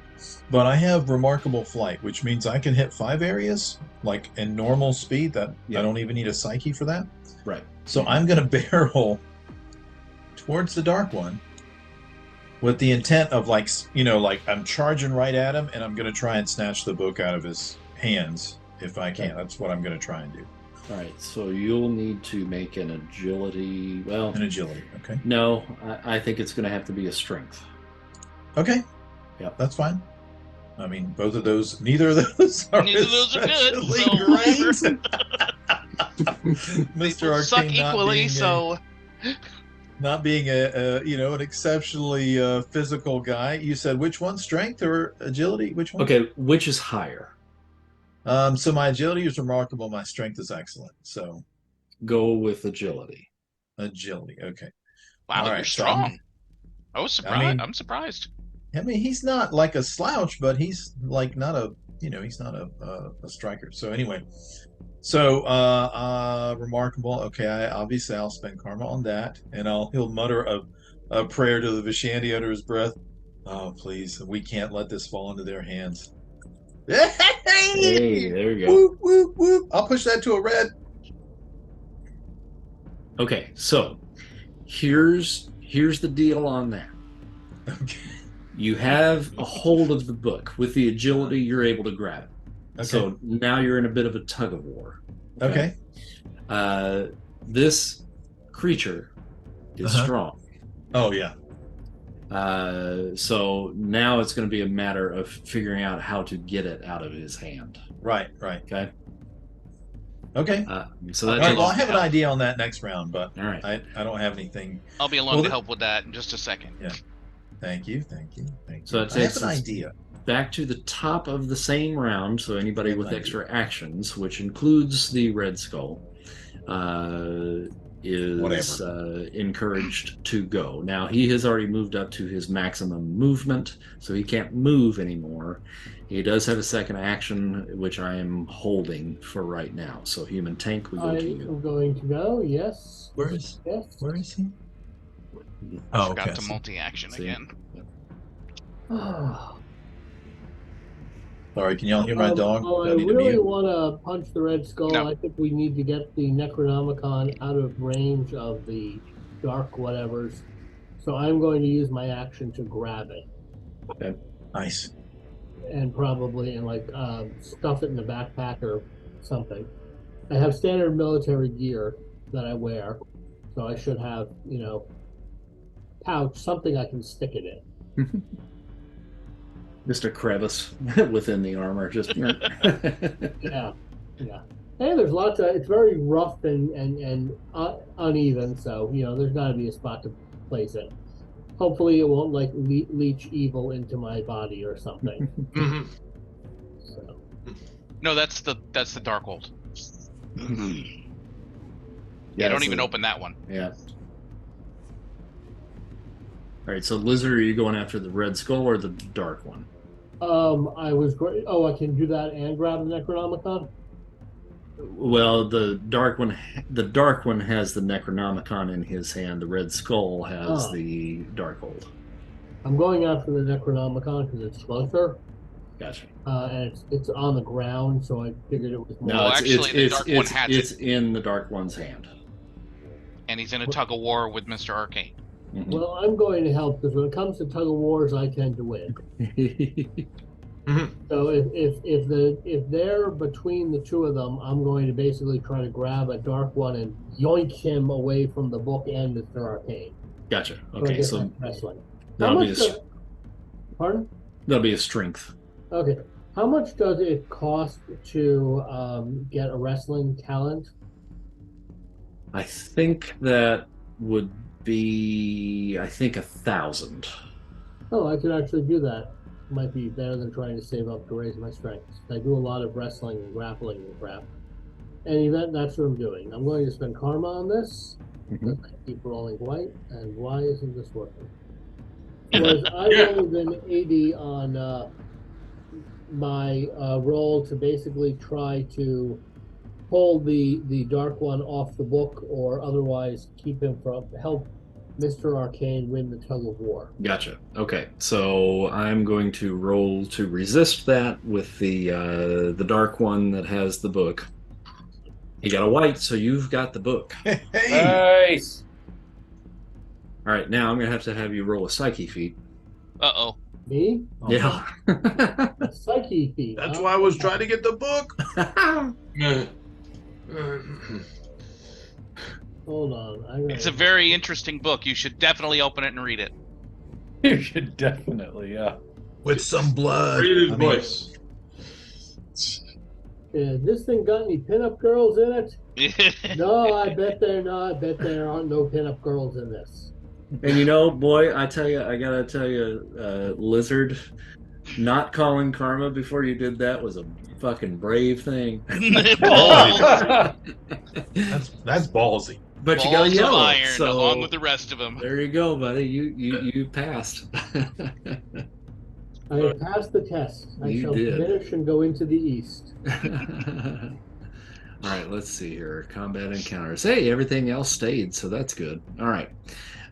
[SPEAKER 3] but I have remarkable flight, which means I can hit 5 areas, like in normal speed. That
[SPEAKER 1] Yeah.
[SPEAKER 3] I don't even need a psyche for that.
[SPEAKER 1] Right.
[SPEAKER 3] So I'm going to barrel towards the dark one with the intent of like I'm charging right at him, and I'm going to try and snatch the book out of his hands if I can.
[SPEAKER 1] Okay.
[SPEAKER 3] That's what I'm going to try and do.
[SPEAKER 1] All right. So you'll need to make an agility. Well,
[SPEAKER 3] An agility. Okay.
[SPEAKER 1] no, I think it's going to have to be a strength.
[SPEAKER 3] Okay.
[SPEAKER 1] Yep.
[SPEAKER 3] That's fine. I mean, neither of those are
[SPEAKER 2] Neither of those are good,
[SPEAKER 3] especially
[SPEAKER 2] so
[SPEAKER 3] great. Mr. Arcane
[SPEAKER 2] suck
[SPEAKER 3] not
[SPEAKER 2] equally,
[SPEAKER 3] being
[SPEAKER 2] so
[SPEAKER 3] not being an exceptionally physical guy. You said which one, strength or agility? Which one?
[SPEAKER 1] Okay, which is higher?
[SPEAKER 3] So my agility is remarkable. My strength is excellent. So
[SPEAKER 1] Go with agility.
[SPEAKER 3] agility. Okay.
[SPEAKER 2] wow,
[SPEAKER 3] All
[SPEAKER 2] you're
[SPEAKER 3] right, so
[SPEAKER 2] strong. I was surprised.
[SPEAKER 3] I mean-
[SPEAKER 2] I'm surprised.
[SPEAKER 3] I mean, he's not like a slouch, but he's like not a, he's not a striker. So anyway, remarkable. Okay, obviously I'll spend karma on that, and he'll mutter a prayer to the Vishanti under his breath. Oh, please, we can't let this fall into their hands.
[SPEAKER 1] Hey, there you go.
[SPEAKER 3] Whoop, whoop, whoop. I'll push that to a red.
[SPEAKER 1] Okay, so here's the deal on that.
[SPEAKER 3] Okay.
[SPEAKER 1] You have a hold of the book. With the agility, you're able to grab it.
[SPEAKER 3] Okay.
[SPEAKER 1] So now you're in a bit of a tug of war.
[SPEAKER 3] Okay.
[SPEAKER 1] This creature is strong.
[SPEAKER 3] Oh, yeah.
[SPEAKER 1] So now it's going to be a matter of figuring out how to get it out of his hand.
[SPEAKER 3] Right.
[SPEAKER 1] Okay.
[SPEAKER 3] Okay.
[SPEAKER 1] So that
[SPEAKER 3] all right, well, I have an idea on that next round, but
[SPEAKER 1] all right.
[SPEAKER 3] I don't have anything.
[SPEAKER 2] I'll be along to help with that in just a second.
[SPEAKER 3] Yeah. Thank you.
[SPEAKER 1] So it
[SPEAKER 3] I have
[SPEAKER 1] takes
[SPEAKER 3] an idea.
[SPEAKER 1] back to the top of the same round. So anybody with extra actions, which includes the Red Skull, is encouraged to go. Now he has already moved up to his maximum movement, so he can't move anymore. He does have a second action, which I am holding for right now. So human tank, we go to you.
[SPEAKER 5] I'm going to go. Yes.
[SPEAKER 3] Where is he?
[SPEAKER 2] I forgot to multi-action again.
[SPEAKER 3] Sorry, can y'all hear my dog?
[SPEAKER 5] I really want to punch the Red Skull. No. I think we need to get the Necronomicon out of range of the dark whatevers. So I'm going to use my action to grab it.
[SPEAKER 1] Okay.
[SPEAKER 3] Nice.
[SPEAKER 5] And probably stuff it in the backpack or something. I have standard military gear that I wear, so I should have, pouch, something I can stick it in.
[SPEAKER 1] Just a crevice within the armor. Just
[SPEAKER 5] yeah. Hey, there's lots of. It's very rough and uneven, so there's got to be a spot to place it. Hopefully, it won't leach evil into my body or something. So.
[SPEAKER 2] No, that's the Darkhold. Yeah, don't even open that one.
[SPEAKER 1] Yeah. All right, so Lizard, are you going after the Red Skull or the dark one?
[SPEAKER 5] I can do that and grab the Necronomicon?
[SPEAKER 1] Well, the dark one has the Necronomicon in his hand. The Red Skull has the Darkhold.
[SPEAKER 5] I'm going after the Necronomicon because it's closer.
[SPEAKER 1] Gotcha.
[SPEAKER 5] And it's on the ground, so I figured it was more.
[SPEAKER 2] No, actually, the dark one has
[SPEAKER 1] it's in the dark one's hand.
[SPEAKER 2] And he's in a tug of war with Mr. Arcane.
[SPEAKER 1] Mm-hmm.
[SPEAKER 5] Well, I'm going to help because when it comes to tug of wars, I tend to win. So if they're between the two of them, I'm going to basically try to grab a dark one and yoink him away from the book and Mr. Arcane.
[SPEAKER 1] Gotcha. Okay, so
[SPEAKER 5] wrestling.
[SPEAKER 1] Pardon? That'll be a strength.
[SPEAKER 5] Okay. How much does it cost to get a wrestling talent?
[SPEAKER 1] I think that would be 1,000.
[SPEAKER 5] Oh, I could actually do that. Might be better than trying to save up to raise my strength. I do a lot of wrestling and grappling and crap. Any event, that's what I'm doing. I'm going to spend karma on this. I keep rolling white, and why isn't this working? Whereas I've only been 80 on my roll to basically try to pull the dark one off the book, or otherwise keep him from help Mr. Arcane win the tug of war.
[SPEAKER 1] Gotcha. Okay, so I'm going to roll to resist that with the dark one that has the book. You got a white, so you've got the book.
[SPEAKER 3] Hey.
[SPEAKER 4] Nice.
[SPEAKER 1] All right, now I'm gonna have you roll a psyche feat.
[SPEAKER 2] Uh-oh.
[SPEAKER 5] Me?
[SPEAKER 1] Yeah.
[SPEAKER 5] A psyche feat.
[SPEAKER 3] That's why I was trying to get the book.
[SPEAKER 5] Hold on.
[SPEAKER 2] It's a very interesting book. You should definitely open it and read it.
[SPEAKER 4] You should definitely, yeah.
[SPEAKER 3] With some blood.
[SPEAKER 6] Rated voice.
[SPEAKER 5] This thing got any pinup girls in it? No, I bet they're not. I bet there aren't no pinup girls in this.
[SPEAKER 1] And boy, I gotta tell you, Lizard, not calling karma before you did that was a fucking brave thing.
[SPEAKER 3] That's ballsy.
[SPEAKER 1] But you got yellow,
[SPEAKER 2] iron
[SPEAKER 1] so
[SPEAKER 2] along with the rest of them.
[SPEAKER 1] There you go, buddy. You passed.
[SPEAKER 5] I have passed the test. I
[SPEAKER 1] You
[SPEAKER 5] shall
[SPEAKER 1] did.
[SPEAKER 5] diminish and go into the east.
[SPEAKER 1] All right, let's see here. Combat encounters. Hey, everything else stayed, so that's good. All right.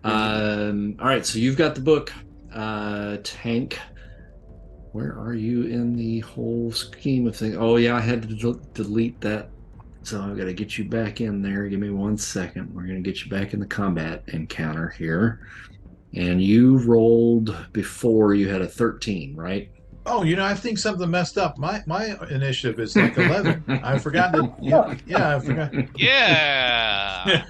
[SPEAKER 1] All right, so you've got the book. Tank. Where are you in the whole scheme of things? Oh, yeah, I had to delete that. So I've got to get you back in there. Give me 1 second. We're going to get you back in the combat encounter here. And you rolled before, you had a 13, right?
[SPEAKER 3] Oh, I think something messed up. My initiative is like 11. I forgot to. Yeah, I forgot.
[SPEAKER 2] Yeah.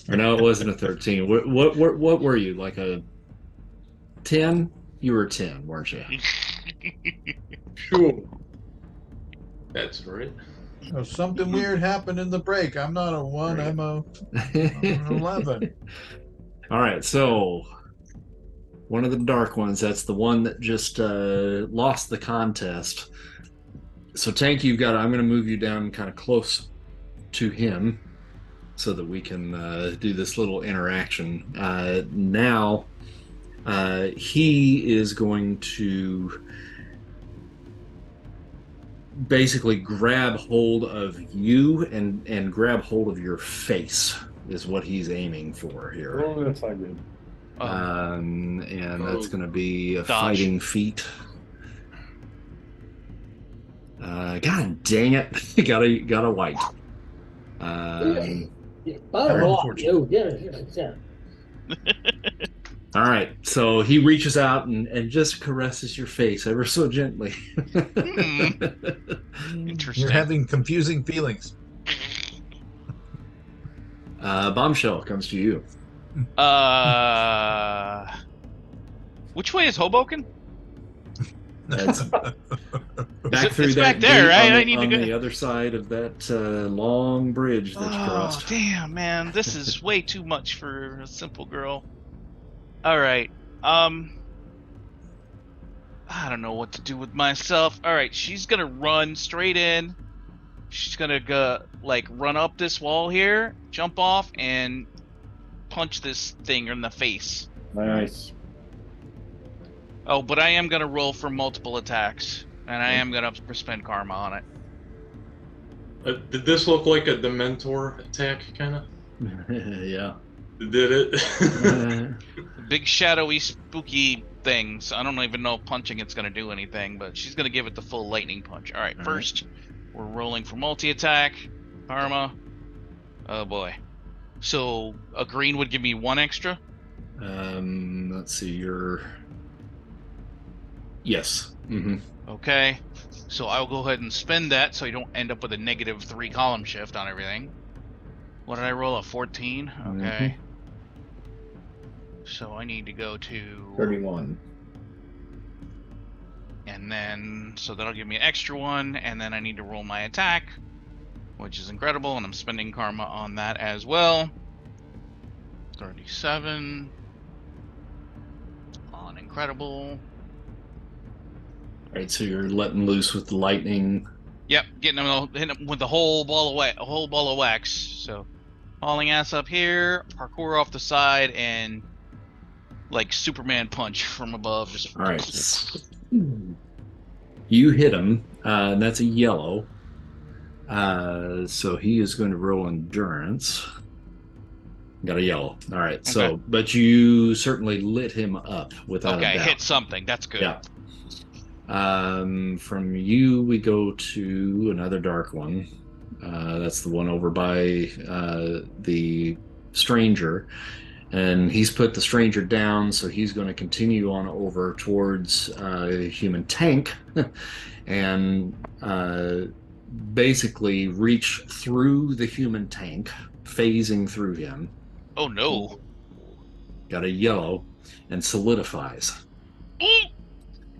[SPEAKER 1] Or no, it wasn't a 13. What were you? Like a 10? You were 10, weren't you?
[SPEAKER 6] Sure. That's right.
[SPEAKER 3] Something weird happened in the break. I'm not a 1.
[SPEAKER 1] Right.
[SPEAKER 3] I'm an 11.
[SPEAKER 1] All right, so one of the dark ones, that's the one that just lost the contest. So Tank, I'm going to move you down kind of close to him so that we can do this little interaction. Now, he is going to basically grab hold of you and grab hold of your face is what he's aiming for here.
[SPEAKER 4] Oh, that's not good.
[SPEAKER 1] And that's going to be a
[SPEAKER 2] Dodge.
[SPEAKER 1] fighting feat. God dang it! got a white. All right, so he reaches out and just caresses your face ever so gently.
[SPEAKER 2] Interesting.
[SPEAKER 3] You're having confusing feelings.
[SPEAKER 1] Bombshell comes to you.
[SPEAKER 2] Which way is Hoboken?
[SPEAKER 1] That's back through
[SPEAKER 2] it's
[SPEAKER 1] that
[SPEAKER 2] back there,
[SPEAKER 1] gate
[SPEAKER 2] right?
[SPEAKER 1] on,
[SPEAKER 2] I need to
[SPEAKER 1] on
[SPEAKER 2] go.
[SPEAKER 1] the other side of that long bridge that you crossed.
[SPEAKER 2] Damn, man, this is way too much for a simple girl. All right, I don't know what to do with myself. All right, she's gonna run straight in. She's gonna go run up this wall here, jump off, and punch this thing in the face.
[SPEAKER 4] Nice.
[SPEAKER 2] Oh, but I am gonna roll for multiple attacks, and I am gonna spend karma on it.
[SPEAKER 6] Did this look like a Dementor attack, kind of?
[SPEAKER 1] Yeah.
[SPEAKER 6] Did it?
[SPEAKER 2] Big shadowy, spooky things. I don't even know if punching it's gonna do anything, but she's gonna give it the full lightning punch. All right, first we're rolling for multi-attack, karma. Oh boy. So a green would give me 1 extra.
[SPEAKER 1] Let's see. Yes. Mm-hmm.
[SPEAKER 2] Okay. So I'll go ahead and spend that so you don't end up with a -3 column shift on everything. What did I roll? A 14? Okay. So I need to go to
[SPEAKER 1] 31.
[SPEAKER 2] And then, so that'll give me an extra 1, and then I need to roll my attack, which is incredible, and I'm spending karma on that as well. 37 on incredible.
[SPEAKER 1] All right, so you're letting loose with the lightning.
[SPEAKER 2] Yep, hitting him with the whole ball of wax. So, hauling ass up here, parkour off the side, and Superman punch from above. Just
[SPEAKER 1] all right. You hit him, and that's a yellow. So he is going to roll endurance. Got a yellow. All right. Okay. So, but you certainly lit him up without a doubt.
[SPEAKER 2] Okay, hit something. That's good.
[SPEAKER 1] Yeah. From you, we go to another dark one. That's the one over by the stranger. And he's put the stranger down, so he's going to continue on over towards human tank and basically reach through the human tank, phasing through him.
[SPEAKER 2] Oh no.
[SPEAKER 1] Got a yellow and solidifies.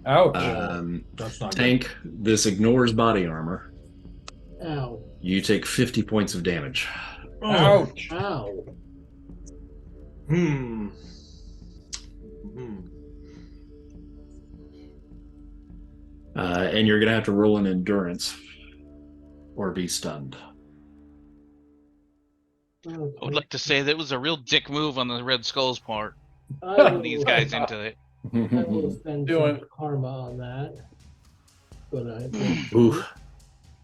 [SPEAKER 4] Ouch.
[SPEAKER 3] That's not
[SPEAKER 1] tank, good. This ignores body armor.
[SPEAKER 5] Ow.
[SPEAKER 1] You take 50 points of damage.
[SPEAKER 4] Ouch.
[SPEAKER 5] Ow.
[SPEAKER 1] And you're going to have to roll an endurance or be stunned.
[SPEAKER 5] Okay.
[SPEAKER 2] I would like to say that was a real dick move on the Red Skull's part. Putting these guys into it.
[SPEAKER 5] I will spend
[SPEAKER 4] Do
[SPEAKER 5] some
[SPEAKER 4] it.
[SPEAKER 5] karma on that. But I think,
[SPEAKER 1] Oof.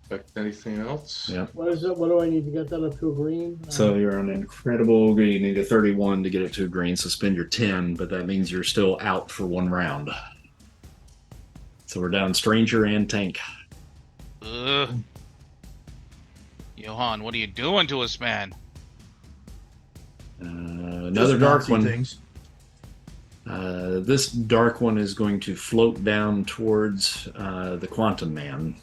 [SPEAKER 6] Expect anything else?
[SPEAKER 1] Yeah.
[SPEAKER 5] what is it? What do I need to get that up to a green?
[SPEAKER 1] So you're on incredible green. You need a 31 to get it to a green, so spend your 10, but that means you're still out for one round. So we're down stranger and tank.
[SPEAKER 2] Ugh. Johan, what are you doing to us, man?
[SPEAKER 1] Another
[SPEAKER 3] Just
[SPEAKER 1] dark
[SPEAKER 3] Nazi
[SPEAKER 1] one.
[SPEAKER 3] Things.
[SPEAKER 1] This dark one is going to float down towards the Quantum Man.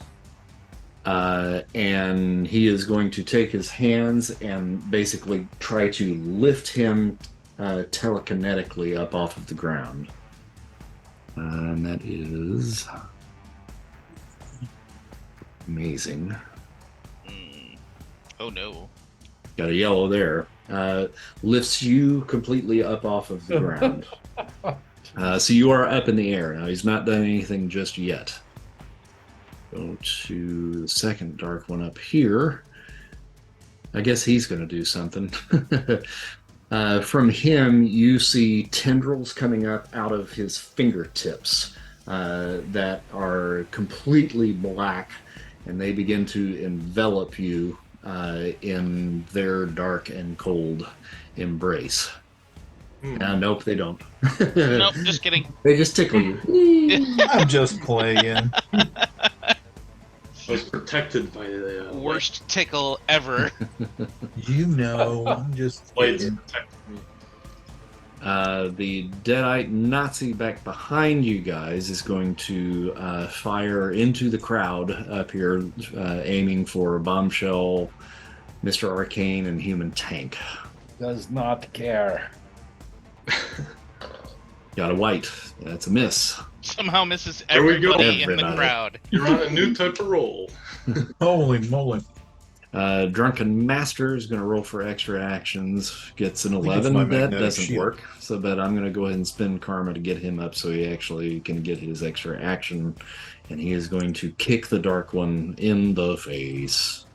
[SPEAKER 1] And he is going to take his hands and basically try to lift him telekinetically up off of the ground. And that is amazing.
[SPEAKER 2] Oh no.
[SPEAKER 1] Got a yellow there. Lifts you completely up off of the ground. So you are up in the air. Now, he's not done anything just yet. Go to the second dark one up here. I guess he's going to do something. From him, you see tendrils coming up out of his fingertips that are completely black, and they begin to envelop you in their dark and cold embrace. Nope, they don't.
[SPEAKER 2] Nope, just kidding.
[SPEAKER 1] They just tickle you.
[SPEAKER 3] I'm just playing.
[SPEAKER 6] I was protected by the
[SPEAKER 2] Worst tickle ever.
[SPEAKER 3] You know, I'm just
[SPEAKER 6] lights
[SPEAKER 3] kidding.
[SPEAKER 6] protected me.
[SPEAKER 1] The Deadite Nazi back behind you guys is going to fire into the crowd up here, aiming for Bombshell, Mr. Arcane, and Human Tank.
[SPEAKER 4] Does not care.
[SPEAKER 1] Got a white. That's a miss.
[SPEAKER 2] Somehow misses
[SPEAKER 6] There we go.
[SPEAKER 2] everybody in the
[SPEAKER 1] Everybody.
[SPEAKER 2] crowd.
[SPEAKER 6] You're on a new type of roll.
[SPEAKER 3] Holy moly.
[SPEAKER 1] Drunken Master is going to roll for extra actions. Gets an
[SPEAKER 3] think it's
[SPEAKER 1] 11.
[SPEAKER 3] my
[SPEAKER 1] That
[SPEAKER 3] magnetic
[SPEAKER 1] doesn't
[SPEAKER 3] shield.
[SPEAKER 1] work. So, but I'm going to go ahead and spend karma to get him up so he actually can get his extra action. And he is going to kick the dark one in the face.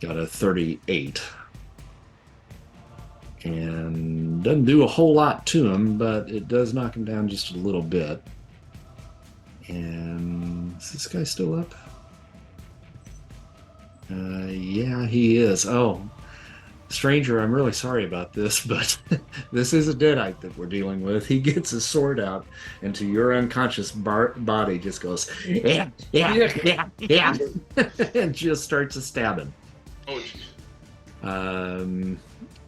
[SPEAKER 1] Got a 38. And doesn't do a whole lot to him, but it does knock him down just a little bit. And is this guy still up? Yeah, he is. Oh, stranger, I'm really sorry about this, but this is a Deadite that we're dealing with. He gets his sword out, and to your unconscious body just goes, yeah, and just starts to stab him.
[SPEAKER 6] Oh, jeez.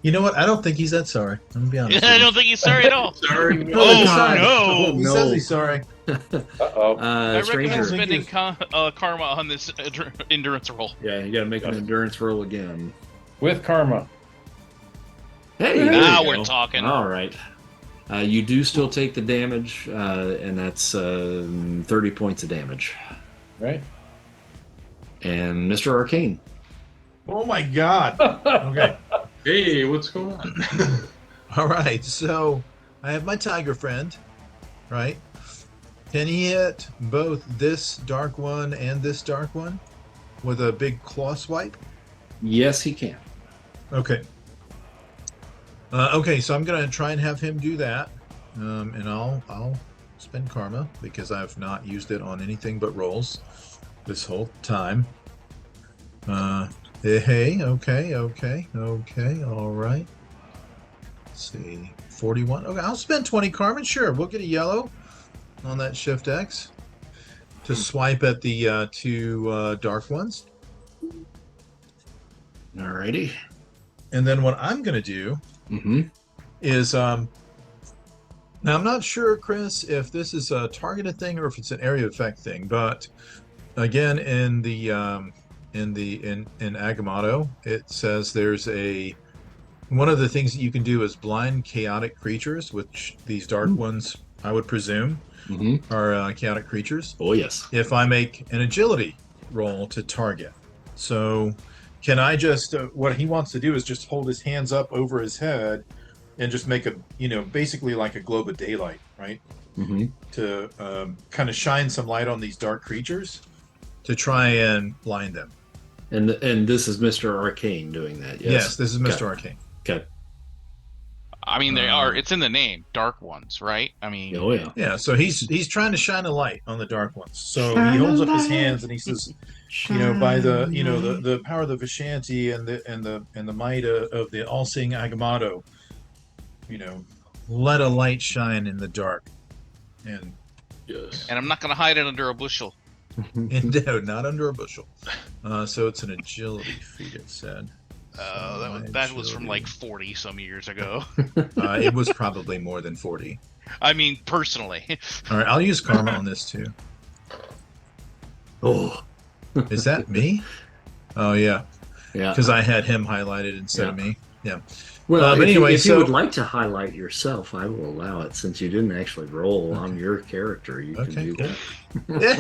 [SPEAKER 3] You know what? I don't think he's that sorry. I'm gonna be honest.
[SPEAKER 2] I don't think he's sorry at all.
[SPEAKER 6] Sorry.
[SPEAKER 2] Oh,
[SPEAKER 3] God.
[SPEAKER 2] no.
[SPEAKER 3] He says he's sorry.
[SPEAKER 4] Uh-oh.
[SPEAKER 2] I recommend
[SPEAKER 1] Stranger,
[SPEAKER 2] spending karma on this endurance roll.
[SPEAKER 1] yeah, you got to make an endurance roll again.
[SPEAKER 4] With karma.
[SPEAKER 1] Hey, there
[SPEAKER 2] Now
[SPEAKER 1] you
[SPEAKER 2] we're
[SPEAKER 1] go.
[SPEAKER 2] talking.
[SPEAKER 1] All right. You do still take the damage, and that's 30 points of damage.
[SPEAKER 4] Right?
[SPEAKER 1] And Mr. Arcane.
[SPEAKER 3] Oh my god. Okay.
[SPEAKER 6] Hey, what's going on?
[SPEAKER 3] All right. So I have my tiger friend, right? Can he hit both this dark one and this dark one with a big claw swipe?
[SPEAKER 1] Yes, he can.
[SPEAKER 3] Okay. Okay, so I'm gonna try and have him do that, and I'll spend karma because I've not used it on anything but rolls this whole time. Hey, okay, all right. Let's see, 41. Okay, I'll spend 20 karma. Sure, we'll get a yellow on that Shift X to swipe at the two dark ones.
[SPEAKER 1] Alrighty.
[SPEAKER 3] And then what I'm gonna do
[SPEAKER 1] Mm-hmm.
[SPEAKER 3] is now I'm not sure, Chris, if this is a targeted thing or if it's an area effect thing, but again in Agamotto it says there's one of the things that you can do is blind chaotic creatures, which these dark ones I would presume are chaotic creatures.
[SPEAKER 1] Oh yes.
[SPEAKER 3] If I make an agility roll to target, so can I just what he wants to do is just hold his hands up over his head and just make basically like a globe of daylight, right?
[SPEAKER 1] Mm-hmm.
[SPEAKER 3] To kind of shine some light on these dark creatures to try and blind them.
[SPEAKER 1] And this is Mr. Arcane doing that. Yes.
[SPEAKER 3] Yes, this is Mr.
[SPEAKER 1] Okay.
[SPEAKER 3] Arcane.
[SPEAKER 1] Okay.
[SPEAKER 2] I mean, they are. It's in the name, dark ones, right? I mean,
[SPEAKER 1] Oh yeah.
[SPEAKER 3] Yeah, so he's trying to shine a light on the dark ones. So he holds up his hands and he says, by the power of the Vishanti and the might of the all-seeing Agamotto, let a light shine in the dark. And
[SPEAKER 6] Yes.
[SPEAKER 2] and I'm not going to hide it under a bushel.
[SPEAKER 3] no, not under a bushel. So it's an agility feat, it said.
[SPEAKER 2] That was from like 40 some years ago.
[SPEAKER 3] It was probably more than 40.
[SPEAKER 2] I mean, personally.
[SPEAKER 3] All right, I'll use karma on this too.
[SPEAKER 1] Oh,
[SPEAKER 3] is that me? Oh yeah,
[SPEAKER 1] yeah.
[SPEAKER 3] Because I had him highlighted instead of me. Yeah.
[SPEAKER 1] Well,
[SPEAKER 3] but
[SPEAKER 1] if you would like to highlight yourself, I will allow it. Since you didn't actually roll on your character, you can do that.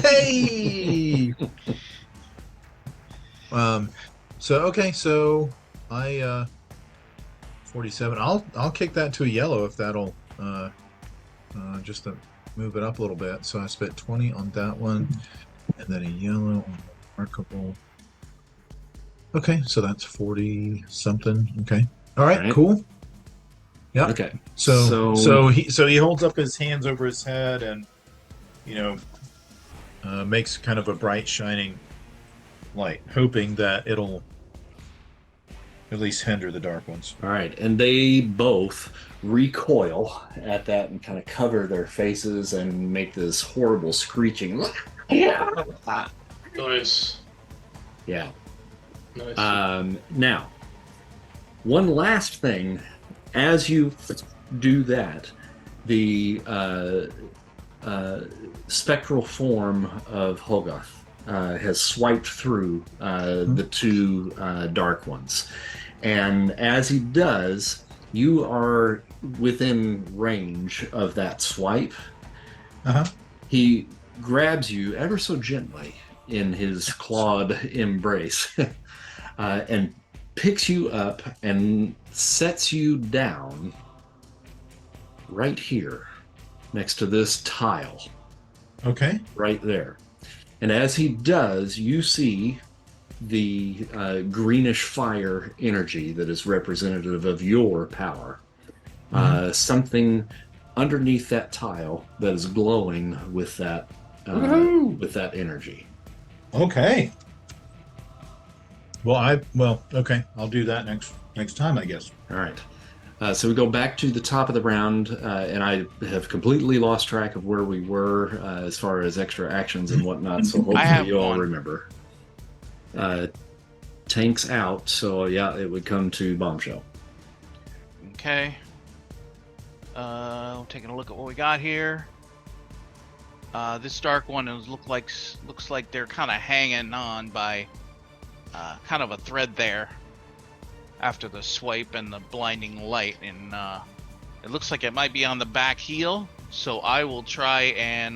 [SPEAKER 3] Hey. So I 47. I'll kick that to a yellow if that'll just to move it up a little bit. So I spent 20 on that one, and then a yellow on remarkable. Okay, so that's 40 something. Okay. All right. Cool. Yeah.
[SPEAKER 1] Okay.
[SPEAKER 3] So he holds up his hands over his head and makes kind of a bright shining light, hoping that it'll at least hinder the dark ones.
[SPEAKER 1] All right, and they both recoil at that and kind of cover their faces and make this horrible screeching.
[SPEAKER 6] Nice.
[SPEAKER 1] Yeah.
[SPEAKER 6] Nice.
[SPEAKER 1] Now, one last thing, as you do that, the spectral form of Hogarth has swiped through the two dark ones. And as he does, you are within range of that swipe. He grabs you ever so gently in his clawed embrace and picks you up and sets you down right here next to this tile.
[SPEAKER 3] Okay.
[SPEAKER 1] Right there. And as he does, you see the greenish fire energy that is representative of your power. Something underneath that tile that is glowing with that energy.
[SPEAKER 3] Okay. Okay. I'll do that next time, I guess.
[SPEAKER 1] All right. So we go back to the top of the round, and I have completely lost track of where we were as far as extra actions and whatnot, so hopefully you all remember. Tank's out, so yeah, it would come to Bombshell.
[SPEAKER 2] Okay. Taking a look at what we got here. This dark one looks like they're kind of hanging on by kind of a thread there. After the swipe and the blinding light, and it looks like it might be on the back heel, so I will try and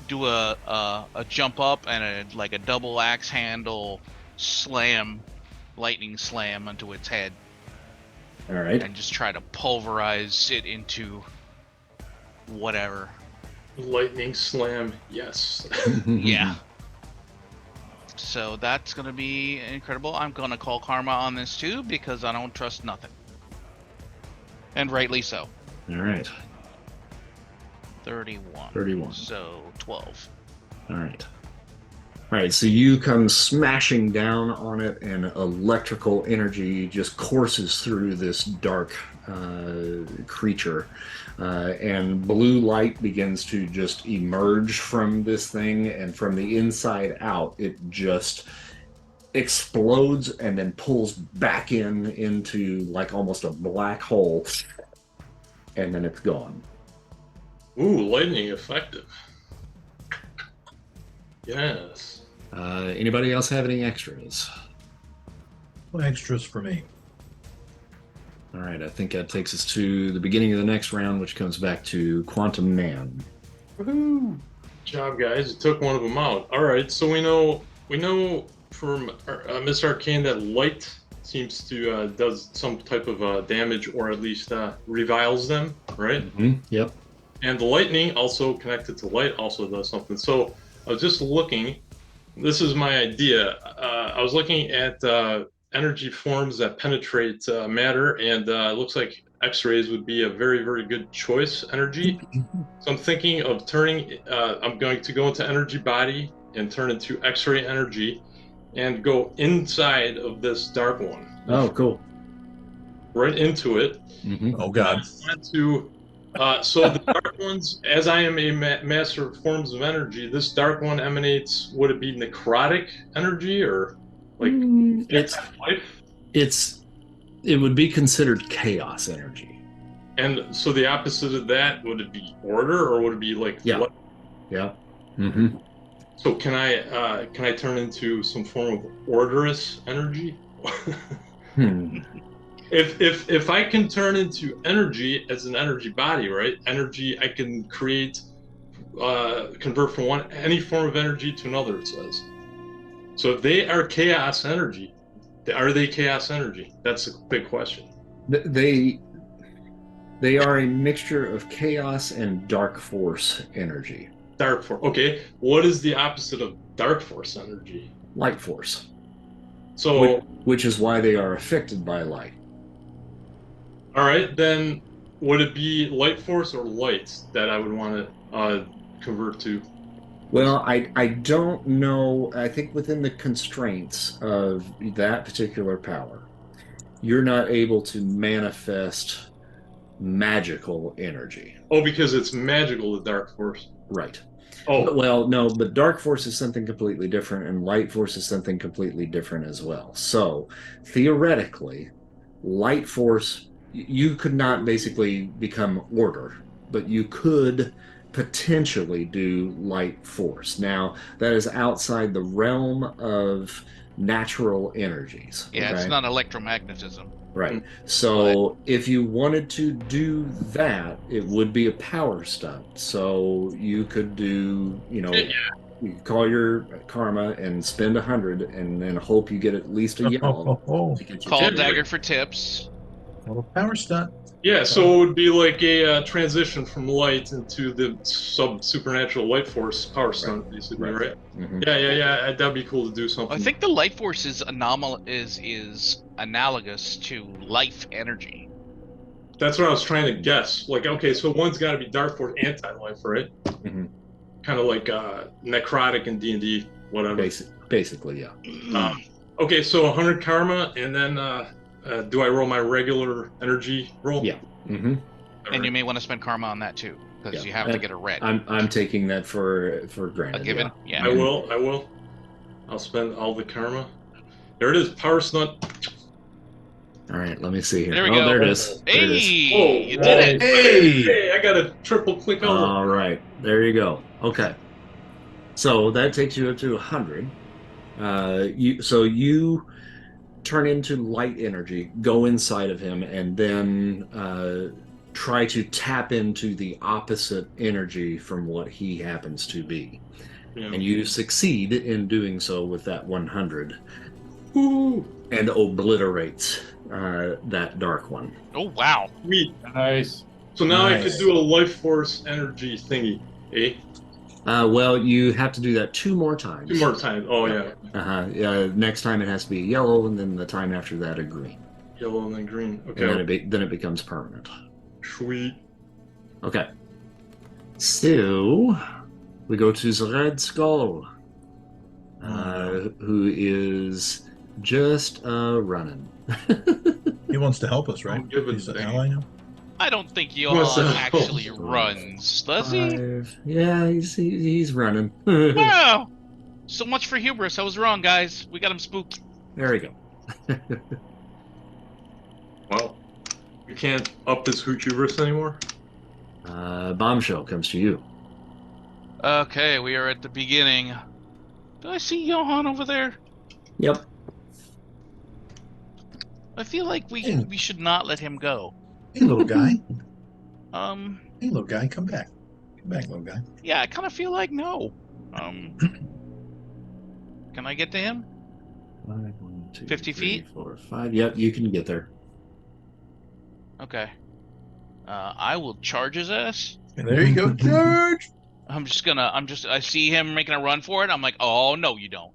[SPEAKER 2] do a jump up and a double axe handle lightning slam onto its head.
[SPEAKER 1] All right.
[SPEAKER 2] And just try to pulverize it into whatever.
[SPEAKER 6] Lightning slam, yes.
[SPEAKER 2] Yeah. So that's going to be incredible. I'm going to call karma on this too because I don't trust nothing. And rightly so.
[SPEAKER 1] All right.
[SPEAKER 2] 31. So 12.
[SPEAKER 1] All right. All right, so you come smashing down on it, and electrical energy just courses through this dark creature. And blue light begins to just emerge from this thing, and from the inside out, it just explodes and then pulls back into like almost a black hole, and then it's gone.
[SPEAKER 6] Ooh, lightning effective. Yes.
[SPEAKER 1] Anybody else have any extras?
[SPEAKER 3] What extras for me?
[SPEAKER 1] All right, I think that takes us to the beginning of the next round, which comes back to Quantum Man.
[SPEAKER 6] Woohoo! Good job, guys. You took one of them out. All right, so we know from Miss Arcane that light seems to does some type of damage, or at least reviles them, right?
[SPEAKER 1] Mm-hmm. Yep.
[SPEAKER 6] And the lightning, also connected to light, also does something. So I was just looking. This is my idea. I was looking at energy forms that penetrate matter, and it looks like X-rays would be a very, very good choice energy. So I'm thinking of turning. I'm going to go into energy body and turn into X-ray energy, and go inside of this dark one.
[SPEAKER 1] Oh, cool.
[SPEAKER 6] Right into it.
[SPEAKER 1] Mm-hmm.
[SPEAKER 3] Oh God.
[SPEAKER 6] So the dark ones, as I am a master of forms of energy, this dark one emanates. Would it be necrotic energy or like
[SPEAKER 1] it would be considered chaos energy.
[SPEAKER 6] And so the opposite of that, would it be order or would it be like
[SPEAKER 1] Yeah. Yeah. Mm-hmm.
[SPEAKER 6] So can I turn into some form of orderous energy? If I can turn into energy as an energy body, right? Energy I can create, convert from any form of energy to another. It says. So if they are chaos energy, are they chaos energy? That's a big question.
[SPEAKER 1] They are a mixture of chaos and dark force energy.
[SPEAKER 6] Dark force. Okay. What is the opposite of dark force energy?
[SPEAKER 1] Light force.
[SPEAKER 6] So,
[SPEAKER 1] which is why they are affected by light.
[SPEAKER 6] All right, then would it be light force or light that I would want to convert to?
[SPEAKER 1] Well, I don't know. I think within the constraints of that particular power, you're not able to manifest magical energy.
[SPEAKER 6] Oh, because it's magical, the dark force.
[SPEAKER 1] Right.
[SPEAKER 6] Oh.
[SPEAKER 1] Well, no, but dark force is something completely different, and light force is something completely different as well. So, theoretically, light force, you could not basically become order, but you could potentially do light force. Now, that is outside the realm of natural energies.
[SPEAKER 2] Yeah,
[SPEAKER 1] okay?
[SPEAKER 2] It's not electromagnetism.
[SPEAKER 1] Right. So if you wanted to do that, it would be a power stunt. So you could do, you call your karma and spend 100 and then hope you get at least a yellow.
[SPEAKER 2] Call Dagger for tips.
[SPEAKER 3] Power stunt.
[SPEAKER 6] Yeah, so it would be like a transition from light into the supernatural light force power stunt, basically, right?
[SPEAKER 1] Mm-hmm.
[SPEAKER 6] Yeah. That'd be cool to do something.
[SPEAKER 2] I think the light force is analogous to life energy.
[SPEAKER 6] That's what I was trying to guess. Like, okay, so one's got to be dark force anti-life, right?
[SPEAKER 1] Mm-hmm.
[SPEAKER 6] Kind of like necrotic in D&D, whatever.
[SPEAKER 1] Basically, yeah.
[SPEAKER 6] Okay, so 100 karma, and then do I roll my regular energy roll?
[SPEAKER 1] Yeah. Mm-hmm.
[SPEAKER 2] And you may want to spend karma on that too, because you have to get a red.
[SPEAKER 1] I'm taking that for granted.
[SPEAKER 2] A given? Yeah.
[SPEAKER 6] I will. I'll spend all the karma. There it is, power stunt.
[SPEAKER 1] All right, let me see here.
[SPEAKER 2] There we go.
[SPEAKER 1] There it is.
[SPEAKER 2] Hey, you
[SPEAKER 6] right.
[SPEAKER 2] did it.
[SPEAKER 6] Hey, I got a triple click on it.
[SPEAKER 1] All right, there you go. Okay. So that takes you up to 100. You turn into light energy, go inside of him, and then try to tap into the opposite energy from what he happens to be. Yeah. And you succeed in doing so with that 100.
[SPEAKER 6] Ooh.
[SPEAKER 1] And obliterates that dark one.
[SPEAKER 2] Oh, wow.
[SPEAKER 6] Sweet.
[SPEAKER 4] Nice.
[SPEAKER 6] So now I could do a life force energy thingy, eh?
[SPEAKER 1] Well, you have to do that 2 more times.
[SPEAKER 6] 2 more times. Oh, yeah.
[SPEAKER 1] Next time it has to be yellow, and then the time after that a green.
[SPEAKER 6] Yellow and then green. Okay.
[SPEAKER 1] And then it becomes permanent.
[SPEAKER 6] Sweet.
[SPEAKER 1] Okay. So we go to the Red Skull, who is just running.
[SPEAKER 3] He wants to help us, right? He's an ally now.
[SPEAKER 2] I don't think Johan actually runs, does he?
[SPEAKER 1] Yeah, he's running.
[SPEAKER 2] Wow! So much for hubris. I was wrong, guys. We got him spooked.
[SPEAKER 1] There we go.
[SPEAKER 6] Well, we can't up this hubris anymore.
[SPEAKER 1] Bombshell comes to you.
[SPEAKER 2] Okay, we are at the beginning. Do I see Johan over there?
[SPEAKER 1] Yep.
[SPEAKER 2] I feel like we should not let him go.
[SPEAKER 3] Hey, little guy.
[SPEAKER 2] Hey,
[SPEAKER 3] little guy, come back. Come back, little guy.
[SPEAKER 2] Yeah, I kind of feel like no. Can I get to him? 50 feet?
[SPEAKER 1] 3, 4, 5. Yep, you can get there.
[SPEAKER 2] Okay. I will charge his ass.
[SPEAKER 3] And there you go, charge!
[SPEAKER 2] I see him making a run for it. I'm like, oh, no, you don't.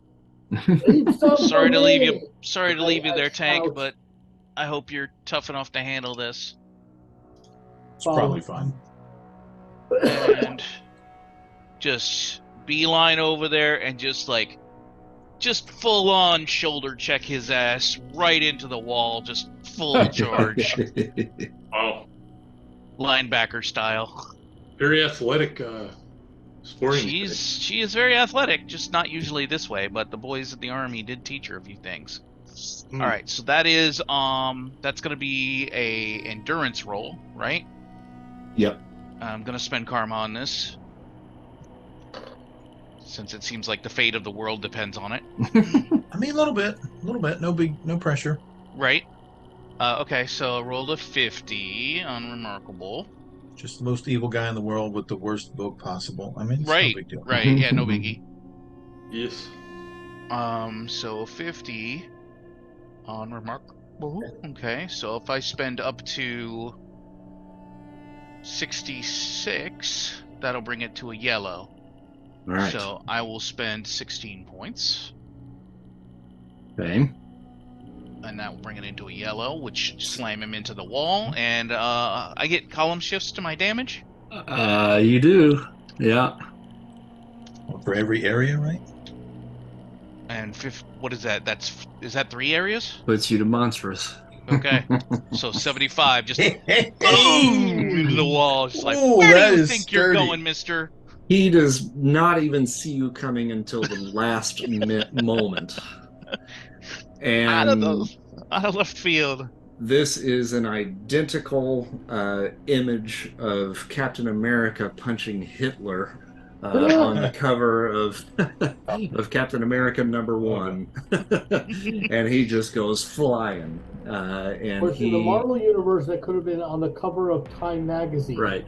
[SPEAKER 5] Leave some
[SPEAKER 2] Sorry
[SPEAKER 5] for
[SPEAKER 2] to leave
[SPEAKER 5] me.
[SPEAKER 2] you. Sorry to leave you
[SPEAKER 5] I
[SPEAKER 2] there, Tank,
[SPEAKER 5] shout.
[SPEAKER 2] but I hope you're tough enough to handle this.
[SPEAKER 3] It's probably fine.
[SPEAKER 2] And just beeline over there and just full on shoulder check his ass right into the wall, just full charge,
[SPEAKER 6] Wow.
[SPEAKER 2] linebacker style.
[SPEAKER 6] Very athletic sporting.
[SPEAKER 2] She is very athletic, just not usually this way, but the boys at the army did teach her a few things.
[SPEAKER 6] Hmm.
[SPEAKER 2] All right, so that is that's going to be a endurance roll, right?
[SPEAKER 1] Yep.
[SPEAKER 2] I'm going to spend karma on this, since it seems like the fate of the world depends on it.
[SPEAKER 3] I mean, a little bit. No pressure.
[SPEAKER 2] Right. Okay, so I rolled a 50 on Remarkable.
[SPEAKER 3] Just the most evil guy in the world with the worst book possible. I mean, it's
[SPEAKER 2] Right,
[SPEAKER 3] no big deal.
[SPEAKER 2] right, yeah, no biggie.
[SPEAKER 6] Yes.
[SPEAKER 2] So 50 on Remarkable. Okay, so if I spend up to 66, that'll bring it to a yellow.
[SPEAKER 1] All right.
[SPEAKER 2] So I will spend 16 points,
[SPEAKER 1] Okay.
[SPEAKER 2] and that will bring it into a yellow, which should slam him into the wall, and I get column shifts to my damage.
[SPEAKER 1] You do. Yeah.
[SPEAKER 3] For every area, right?
[SPEAKER 2] And what is that? Is that 3 areas?
[SPEAKER 1] Puts you to monstrous.
[SPEAKER 2] Okay. So 75, just
[SPEAKER 3] Hey, hey,
[SPEAKER 2] boom into the wall. Just like,
[SPEAKER 3] Ooh,
[SPEAKER 2] where
[SPEAKER 3] that
[SPEAKER 2] do you
[SPEAKER 3] is
[SPEAKER 2] think you're
[SPEAKER 3] sturdy.
[SPEAKER 2] going, mister?
[SPEAKER 1] He does not even see you coming until the last moment.
[SPEAKER 2] Out of
[SPEAKER 1] And
[SPEAKER 2] left field.
[SPEAKER 1] this is an identical image of Captain America punching Hitler on the cover of Captain America #1, and he just goes flying. And
[SPEAKER 5] But in the Marvel universe, that could have been on the cover of Time magazine.
[SPEAKER 1] Right.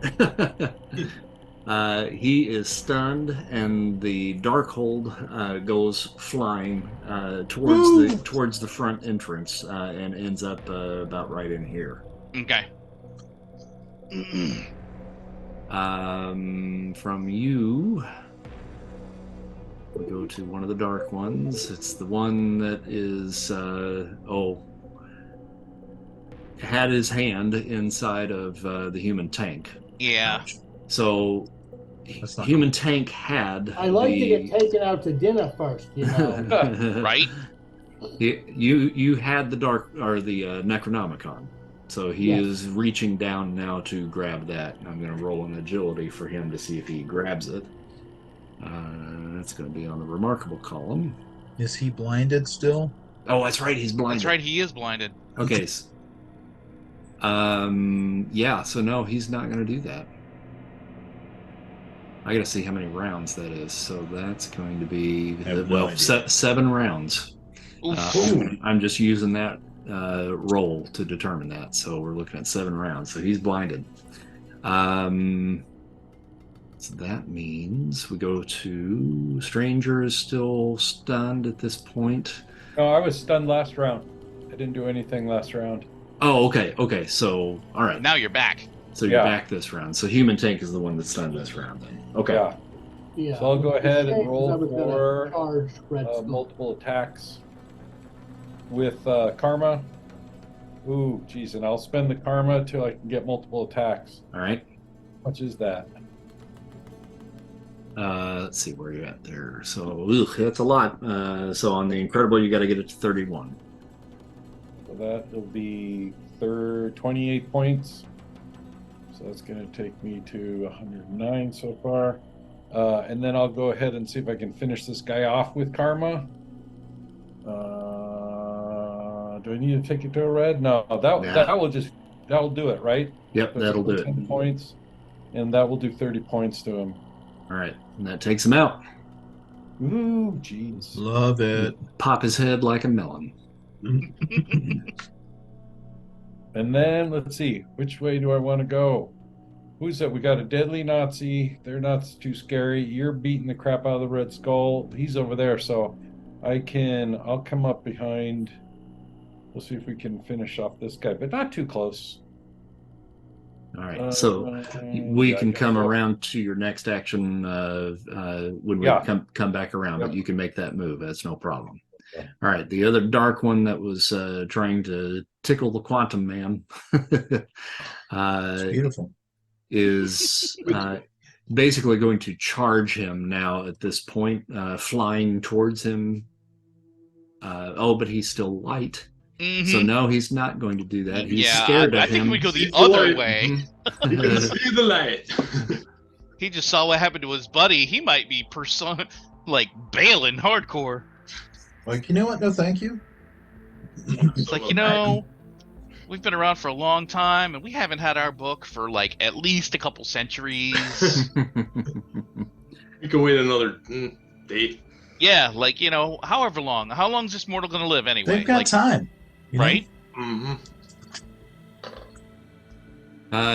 [SPEAKER 1] He is stunned, and the Darkhold goes flying towards the front entrance and ends up about right in here.
[SPEAKER 2] Okay.
[SPEAKER 1] From you, we go to one of the dark ones. It's the one that is had his hand inside of the human tank.
[SPEAKER 2] Yeah.
[SPEAKER 1] So human tank had.
[SPEAKER 5] I like to get taken out to dinner first, you know.
[SPEAKER 2] Right.
[SPEAKER 1] You had the Necronomicon, so he is reaching down now to grab that. I'm going to roll an agility for him to see if he grabs it. That's going to be on the remarkable column.
[SPEAKER 3] Is he blinded still?
[SPEAKER 1] Oh, that's right. He's blinded.
[SPEAKER 2] That's right. He is blinded.
[SPEAKER 1] Okay. Yeah. So no, he's not going to do that. I got to see how many rounds that is. So that's going to be 7 rounds. I'm just using that roll to determine that. So we're looking at 7 rounds. So he's blinded. So that means we go to Stranger is still stunned at this point.
[SPEAKER 4] No, I was stunned last round. I didn't do anything last round.
[SPEAKER 1] Oh, okay. Okay. So, all right.
[SPEAKER 2] Now you're back.
[SPEAKER 1] So you're back this round. So Human Tank is the one that's stunned this round then. Okay.
[SPEAKER 5] Yeah.
[SPEAKER 4] So I'll go ahead and roll for
[SPEAKER 5] charge
[SPEAKER 4] multiple attacks with karma. Ooh, geez, and I'll spend the karma till I can get multiple attacks.
[SPEAKER 1] All right.
[SPEAKER 4] How much is that?
[SPEAKER 1] Let's see where you're at there. So, that's a lot. So on the Incredible, you got to get it to 31.
[SPEAKER 4] So that will be 28 points. So that's going to take me to 109 so far. And then I'll go ahead and see if I can finish this guy off with karma. Do I need to take it to a red? No, that will do it, right?
[SPEAKER 1] Yep, that'll do it.
[SPEAKER 4] 10 points, and that will do 30 points to him.
[SPEAKER 1] All right, and that takes him out.
[SPEAKER 4] Ooh, jeez.
[SPEAKER 3] Love it.
[SPEAKER 1] Pop his head like a melon.
[SPEAKER 4] And then let's see, which way do I want to go? Who's that? We got a deadly Nazi. They're not too scary. You're beating the crap out of the Red Skull. He's over there, so I'll come up behind. We'll see if we can finish off this guy, but not too close.
[SPEAKER 1] All right. So we
[SPEAKER 4] yeah, I
[SPEAKER 1] can
[SPEAKER 4] guess
[SPEAKER 1] come
[SPEAKER 4] so.
[SPEAKER 1] around to your next action when we
[SPEAKER 4] Yeah.
[SPEAKER 1] come back around,
[SPEAKER 4] Yep.
[SPEAKER 1] but you can make that move. That's no problem.
[SPEAKER 4] Yeah.
[SPEAKER 1] All right. The other dark one that was trying to tickle the quantum man
[SPEAKER 3] It's beautiful.
[SPEAKER 1] is basically going to charge him now at this point, flying towards him. But he's still light. So no, he's not going to do that. He's scared
[SPEAKER 2] I
[SPEAKER 1] of
[SPEAKER 2] think
[SPEAKER 1] him.
[SPEAKER 2] we go the
[SPEAKER 6] He's
[SPEAKER 2] other
[SPEAKER 6] light.
[SPEAKER 2] way.
[SPEAKER 6] You can see the light.
[SPEAKER 2] He just saw what happened to his buddy. He might be like bailing hardcore.
[SPEAKER 3] Like, you know what? No, thank you.
[SPEAKER 2] It's like, we've been around for a long time and we haven't had our book for like at least a couple centuries.
[SPEAKER 6] We can wait another day.
[SPEAKER 2] Yeah, like, however long. How long is this mortal going to live anyway?
[SPEAKER 3] They've got time.
[SPEAKER 2] Right?
[SPEAKER 6] Mm-hmm.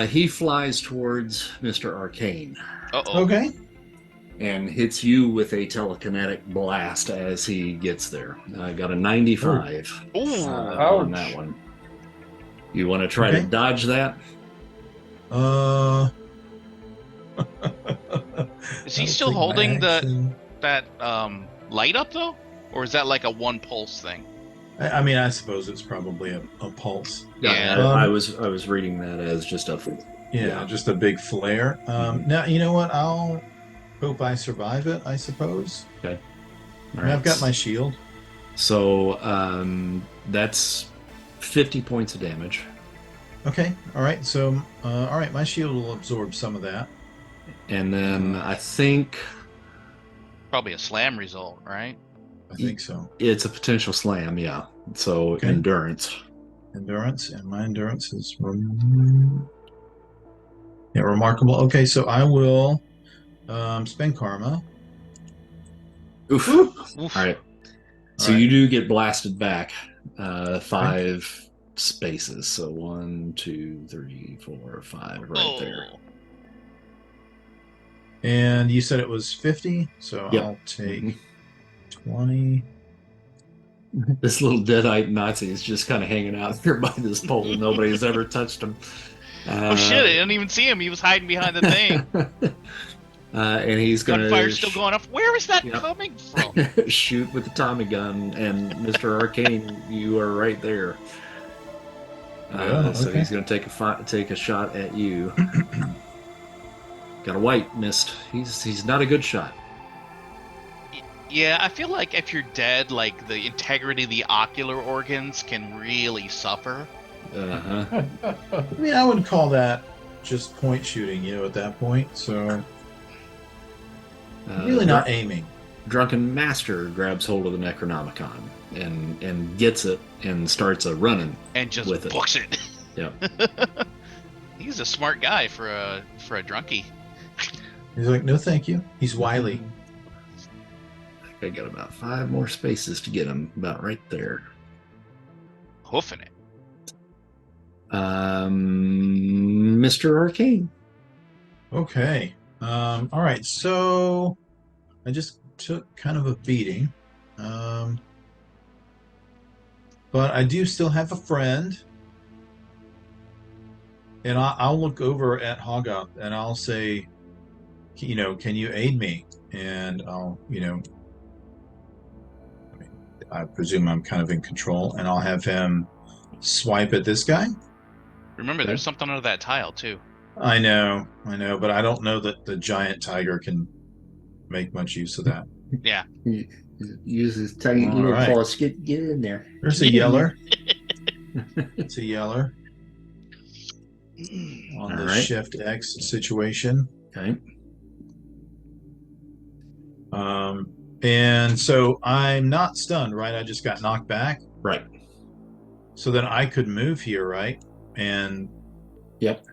[SPEAKER 1] He flies towards Mr. Arcane.
[SPEAKER 2] Uh-oh.
[SPEAKER 3] Okay.
[SPEAKER 1] And hits you with a telekinetic blast as he gets there. Got a 95 on that one. You want to try to dodge that?
[SPEAKER 2] Is he still holding that light up though? Or is that like a one pulse thing?
[SPEAKER 3] I mean, I suppose it's probably a pulse.
[SPEAKER 1] Yeah, I was reading that as just a
[SPEAKER 3] just a big flare. Now, you know what? I'll hope I survive it, I suppose.
[SPEAKER 1] Okay.
[SPEAKER 3] I've got my shield.
[SPEAKER 1] So that's 50 points of damage.
[SPEAKER 3] Okay. All right. So, all right, my shield will absorb some of that.
[SPEAKER 1] And then I think
[SPEAKER 2] probably a slam result, right?
[SPEAKER 3] I think so.
[SPEAKER 1] It's a potential slam, yeah. So endurance.
[SPEAKER 3] Endurance, and my endurance is remarkable. Okay, so I will spend karma.
[SPEAKER 1] Oof. All right. So you do get blasted back 5 spaces. So 1, 2, 3, 4, 5, right there.
[SPEAKER 3] And you said it was 50, so I'll take 20.
[SPEAKER 1] This little Deadite Nazi is just kind of hanging out here by this pole. Nobody's ever touched him.
[SPEAKER 2] Oh shit! I didn't even see him. He was hiding behind the thing.
[SPEAKER 1] And he's going to...
[SPEAKER 2] Gunfire's still going off. Where is that coming from?
[SPEAKER 1] Shoot with the Tommy gun, and Mr. Arcane, you are right there. So he's going to take a shot at you. Got a white, missed. He's not a good shot.
[SPEAKER 2] Yeah, I feel like if you're dead, like the integrity of the ocular organs can really suffer.
[SPEAKER 1] Uh-huh.
[SPEAKER 3] I mean, I would call that just point shooting, at that point. So really not aiming.
[SPEAKER 1] Drunken Master grabs hold of the Necronomicon and gets it and starts a running
[SPEAKER 2] and just
[SPEAKER 1] with
[SPEAKER 2] books it.
[SPEAKER 1] Yeah.
[SPEAKER 2] He's a smart guy for a drunkie.
[SPEAKER 3] He's like, no, thank you. He's wily.
[SPEAKER 1] I got about 5 more spaces to get him, about right there.
[SPEAKER 2] Hoofing it.
[SPEAKER 1] Mr. Arcane.
[SPEAKER 3] Okay. All right. So I just took kind of a beating. But I do still have a friend. And I'll look over at Hoggoth and I'll say, can you aid me? And I'll, I presume I'm kind of in control, and I'll have him swipe at this guy.
[SPEAKER 2] Remember, there's something under that tile, too.
[SPEAKER 3] I know, but I don't know that the giant tiger can make much use of that.
[SPEAKER 2] Yeah.
[SPEAKER 1] Use his tiny little claws. Get in there.
[SPEAKER 3] There's a yeller. It's a yeller. On the Shift X situation.
[SPEAKER 1] Okay.
[SPEAKER 3] And so I'm not stunned, right? I just got knocked back.
[SPEAKER 1] Right.
[SPEAKER 3] So then I could move here, right? And
[SPEAKER 1] yep.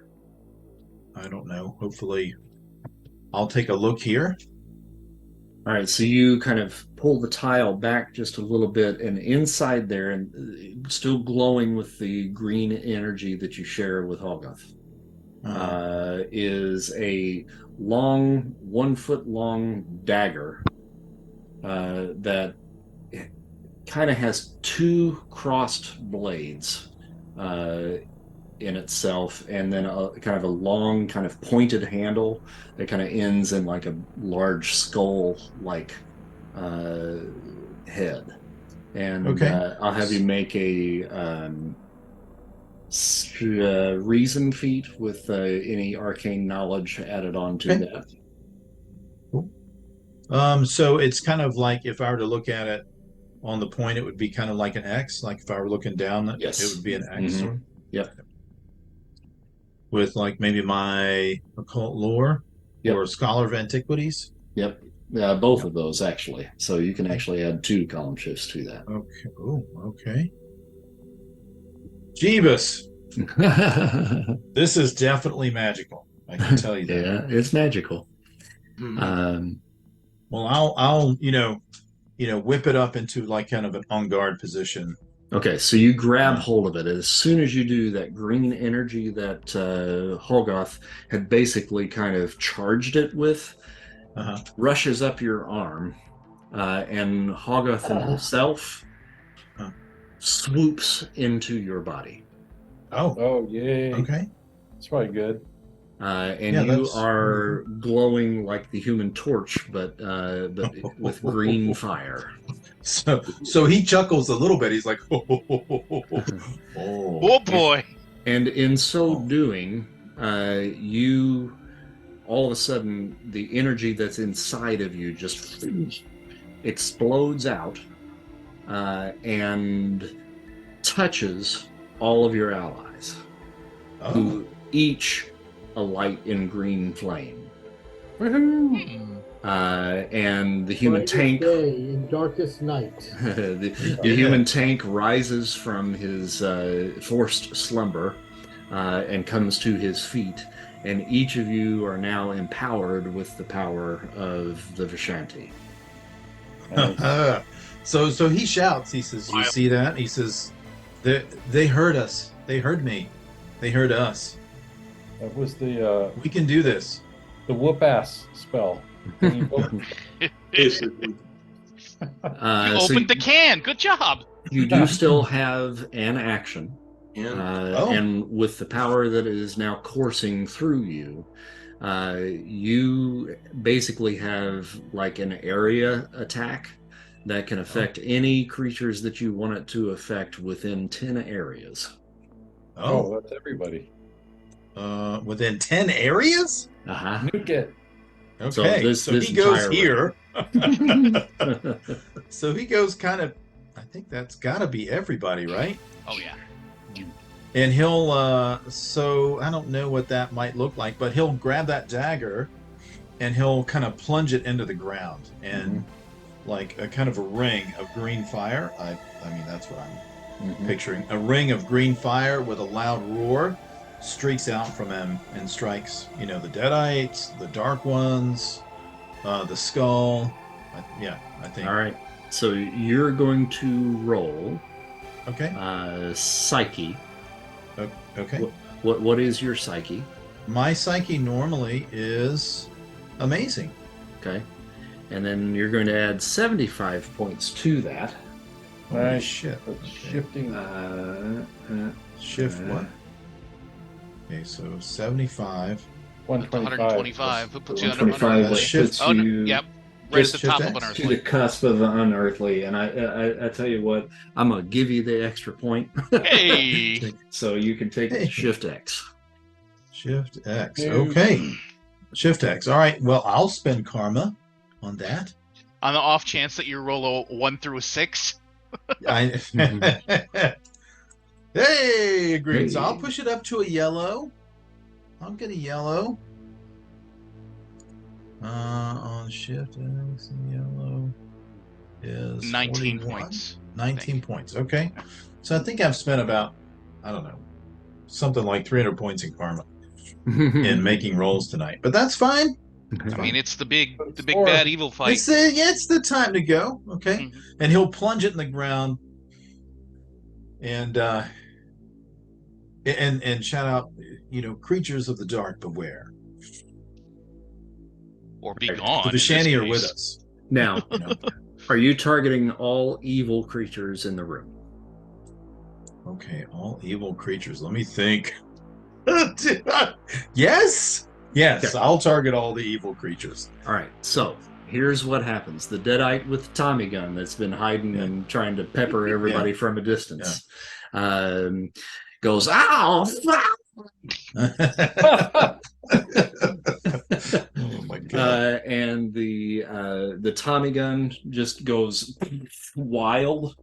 [SPEAKER 3] I don't know. Hopefully I'll take a look here.
[SPEAKER 1] All right, so you kind of pull the tile back just a little bit, and inside there, and still glowing with the green energy that you share with Hoggoth, is a long, 1 foot long dagger that kind of has 2 crossed blades. in itself, and then a kind of a long, kind of pointed handle that kind of ends in like a large skull-like head. And
[SPEAKER 3] Okay.
[SPEAKER 1] I'll have you make a reason feat with any arcane knowledge added on to
[SPEAKER 3] Okay.
[SPEAKER 1] that.
[SPEAKER 3] Cool. So it's kind of like if I were to look at it on the point, it would be kind of like an X. Like if I were looking down,
[SPEAKER 1] Yes.
[SPEAKER 3] it would be an X.
[SPEAKER 1] Mhm. Yep.
[SPEAKER 3] With like maybe my occult lore
[SPEAKER 1] Yep.
[SPEAKER 3] or scholar of antiquities.
[SPEAKER 1] Yep. Both of those actually. So you can actually add 2 column shifts to that.
[SPEAKER 3] Okay. Oh, okay. Jeebus. This is definitely magical. I can tell you that.
[SPEAKER 1] Yeah, it's magical.
[SPEAKER 3] Well, I'll whip it up into like kind of an on guard position.
[SPEAKER 1] Okay, so you grab hold of it. As soon as you do, that green energy that Holgoth had basically kind of charged it with rushes up your arm, and Holgoth himself swoops into your body.
[SPEAKER 4] Oh, yay.
[SPEAKER 3] Okay.
[SPEAKER 4] That's probably good.
[SPEAKER 1] And you are glowing like the Human Torch, but with green fire.
[SPEAKER 3] So he chuckles a little bit. He's like,
[SPEAKER 2] oh boy!
[SPEAKER 1] And in so doing, you all of a sudden the energy that's inside of you just explodes out and touches all of your allies, who each alight in green flame. And the human tank
[SPEAKER 5] day in darkest night.
[SPEAKER 1] the human tank rises from his forced slumber and comes to his feet, and each of you are now empowered with the power of the Vishanti.
[SPEAKER 3] So he shouts, he says, you see that? He says, they heard us. They heard me. They heard us.
[SPEAKER 4] That was the
[SPEAKER 3] we can do this.
[SPEAKER 4] The whoop ass spell.
[SPEAKER 2] You opened the can. Good job.
[SPEAKER 1] You do still have an action. And with the power that is now coursing through you, you basically have like an area attack that can affect any creatures that you want it to affect within 10 areas.
[SPEAKER 4] Oh, that's everybody.
[SPEAKER 3] Within 10 areas?
[SPEAKER 4] Nuke it.
[SPEAKER 3] Okay, so he goes here. So he goes kind of, I think that's got to be everybody, right?
[SPEAKER 2] Oh, yeah.
[SPEAKER 3] And he'll, so I don't know what that might look like, but he'll grab that dagger and he'll kind of plunge it into the ground. And like a kind of a ring of green fire. I mean, that's what I'm picturing. A ring of green fire with a loud roar streaks out from him and strikes, the Deadites, the Dark Ones, the Skull. I think.
[SPEAKER 1] All right. So you're going to roll.
[SPEAKER 3] Okay.
[SPEAKER 1] Psyche.
[SPEAKER 3] Okay.
[SPEAKER 1] What is your psyche?
[SPEAKER 3] My psyche normally is amazing.
[SPEAKER 1] Okay. And then you're going to add 75 points to that.
[SPEAKER 3] Holy shit.
[SPEAKER 4] Shifting.
[SPEAKER 3] Shift what? Okay, so 75.
[SPEAKER 2] 125. It puts you under
[SPEAKER 1] 125.
[SPEAKER 2] Yep. Right at the top of unearthly.
[SPEAKER 1] To the cusp of unearthly. And I tell you what, I'm going to give you the extra point.
[SPEAKER 2] Hey!
[SPEAKER 1] So you can take Shift X.
[SPEAKER 3] Shift X. Okay. Shift X. All right. Well, I'll spend karma on that.
[SPEAKER 2] On the off chance that you roll a 1 through a 6.
[SPEAKER 3] Hey, agreed. So I'll push it up to a yellow. I'll get a yellow. On shift X, yellow is
[SPEAKER 2] 19
[SPEAKER 3] 41.
[SPEAKER 2] points.
[SPEAKER 3] 19 points. Okay. So I think I've spent about, I don't know, something like 300 points in karma in making rolls tonight. But that's fine.
[SPEAKER 2] I mean, it's the big bad evil fight.
[SPEAKER 3] It's the time to go. Okay. And he'll plunge it in the ground and shout out, creatures of the dark, beware.
[SPEAKER 2] Or be gone.
[SPEAKER 3] The Vishanti are with us.
[SPEAKER 1] Now, are you targeting all evil creatures in the room?
[SPEAKER 3] Okay, all evil creatures. Let me think. Yes.
[SPEAKER 1] Okay.
[SPEAKER 3] I'll target all the evil creatures.
[SPEAKER 1] All right, so here's what happens. The Deadite with Tommy gun that's been hiding and trying to pepper everybody from a distance goes, ow!
[SPEAKER 3] Oh my god!
[SPEAKER 1] And the Tommy gun just goes wild,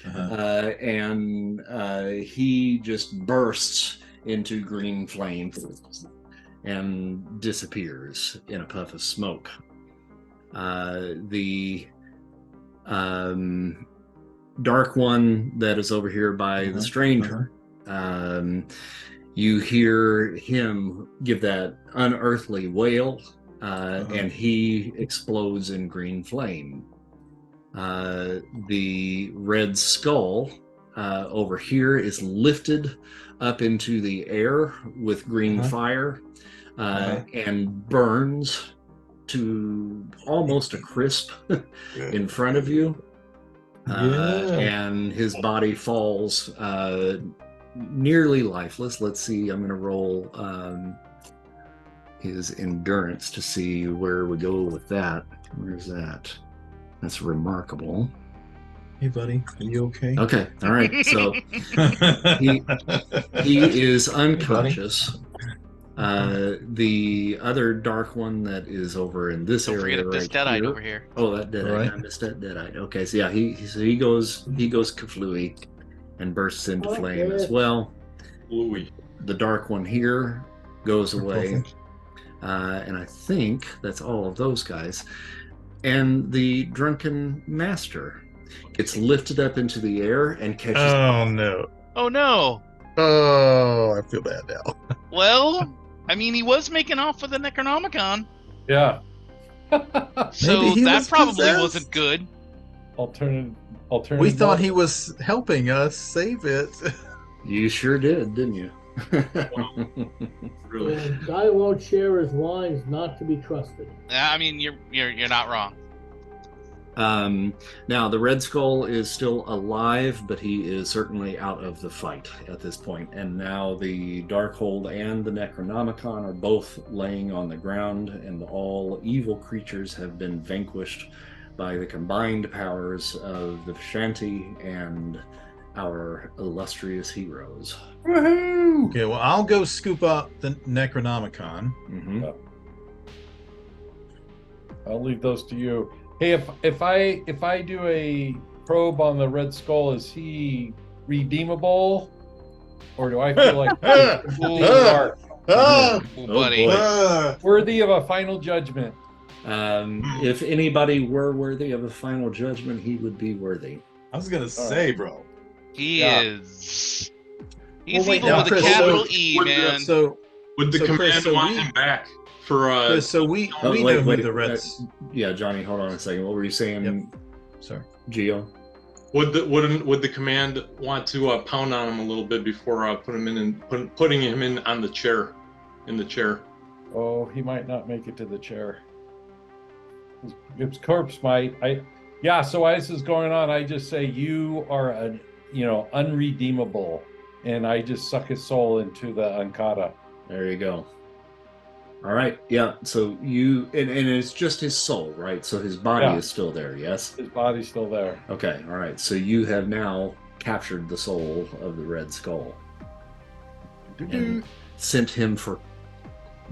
[SPEAKER 1] and he just bursts into green flame and disappears in a puff of smoke. The dark one that is over here by the stranger, you hear him give that unearthly wail, and he explodes in green flame. The red skull over here is lifted up into the air with green fire and burns to almost a crisp in front of you. And his body falls nearly lifeless. Let's see, I'm going to roll his endurance to see where we go with that. Where's that? That's remarkable.
[SPEAKER 3] Hey, buddy, are you okay?
[SPEAKER 1] Okay, all right. So he is unconscious. The other dark one that is over in this area
[SPEAKER 2] Don't forget this Deadite over here.
[SPEAKER 1] Oh, that Deadite.
[SPEAKER 3] Right.
[SPEAKER 1] I missed that Deadite. Okay, so yeah, he goes kaflooey and bursts into flame as well.
[SPEAKER 6] Louis.
[SPEAKER 1] The dark one here goes away, and I think that's all of those guys. And the drunken master gets lifted up into the air and catches.
[SPEAKER 3] Oh no!
[SPEAKER 2] Oh no!
[SPEAKER 3] Oh, I feel bad now.
[SPEAKER 2] Well, I mean, he was making off with the Necronomicon,
[SPEAKER 4] Yeah.
[SPEAKER 2] so
[SPEAKER 3] Maybe he
[SPEAKER 2] that
[SPEAKER 3] was
[SPEAKER 2] probably
[SPEAKER 3] possessed.
[SPEAKER 2] wasn't good.
[SPEAKER 4] Alternative.
[SPEAKER 3] We thought he was helping us save it.
[SPEAKER 1] You sure did, didn't you?
[SPEAKER 6] Really?
[SPEAKER 5] A guy who won't share his wine is not to be trusted.
[SPEAKER 2] I mean, you're not wrong.
[SPEAKER 1] Now the Red Skull is still alive, but he is certainly out of the fight at this point. And now the Darkhold and the Necronomicon are both laying on the ground, and all evil creatures have been vanquished by the combined powers of the Vishanti and our illustrious heroes.
[SPEAKER 4] Woohoo!
[SPEAKER 3] Okay, well, I'll go scoop up the Necronomicon.
[SPEAKER 1] Mm-hmm.
[SPEAKER 4] I'll leave those to you. Hey, if I do a probe on the Red Skull, is he redeemable, or do I feel like completely dark?
[SPEAKER 2] Oh, buddy.
[SPEAKER 1] boy.
[SPEAKER 4] Worthy of a final judgment?
[SPEAKER 1] If anybody were worthy of a final judgment, he would be worthy.
[SPEAKER 3] I was gonna say, bro.
[SPEAKER 2] He
[SPEAKER 4] Yeah.
[SPEAKER 2] is. He's
[SPEAKER 3] Well, wait,
[SPEAKER 2] evil
[SPEAKER 3] now,
[SPEAKER 2] with a
[SPEAKER 3] Chris,
[SPEAKER 2] capital
[SPEAKER 3] so-
[SPEAKER 2] E,
[SPEAKER 6] would
[SPEAKER 2] man.
[SPEAKER 3] So,
[SPEAKER 6] Would the
[SPEAKER 3] So, Chris,
[SPEAKER 6] command
[SPEAKER 3] so
[SPEAKER 6] want
[SPEAKER 3] we-
[SPEAKER 6] him back for
[SPEAKER 3] Chris, so we know who the Reds.
[SPEAKER 1] Yeah, Johnny, hold on a second. What were you saying,
[SPEAKER 3] Yep. Sorry.
[SPEAKER 1] Gio?
[SPEAKER 6] would the command want to pound on him a little bit before putting him in on the chair, in the chair?
[SPEAKER 4] Oh, he might not make it to the chair. His corpse might. So as this is going on, I just say you are unredeemable, and I just suck his soul into the Ankata.
[SPEAKER 1] There you go. All right. Yeah. So you and it's just his soul, right? So his body
[SPEAKER 4] Yeah.
[SPEAKER 1] is still there. Yes.
[SPEAKER 4] His body's still there.
[SPEAKER 1] Okay. All right. So you have now captured the soul of the Red Skull and sent him for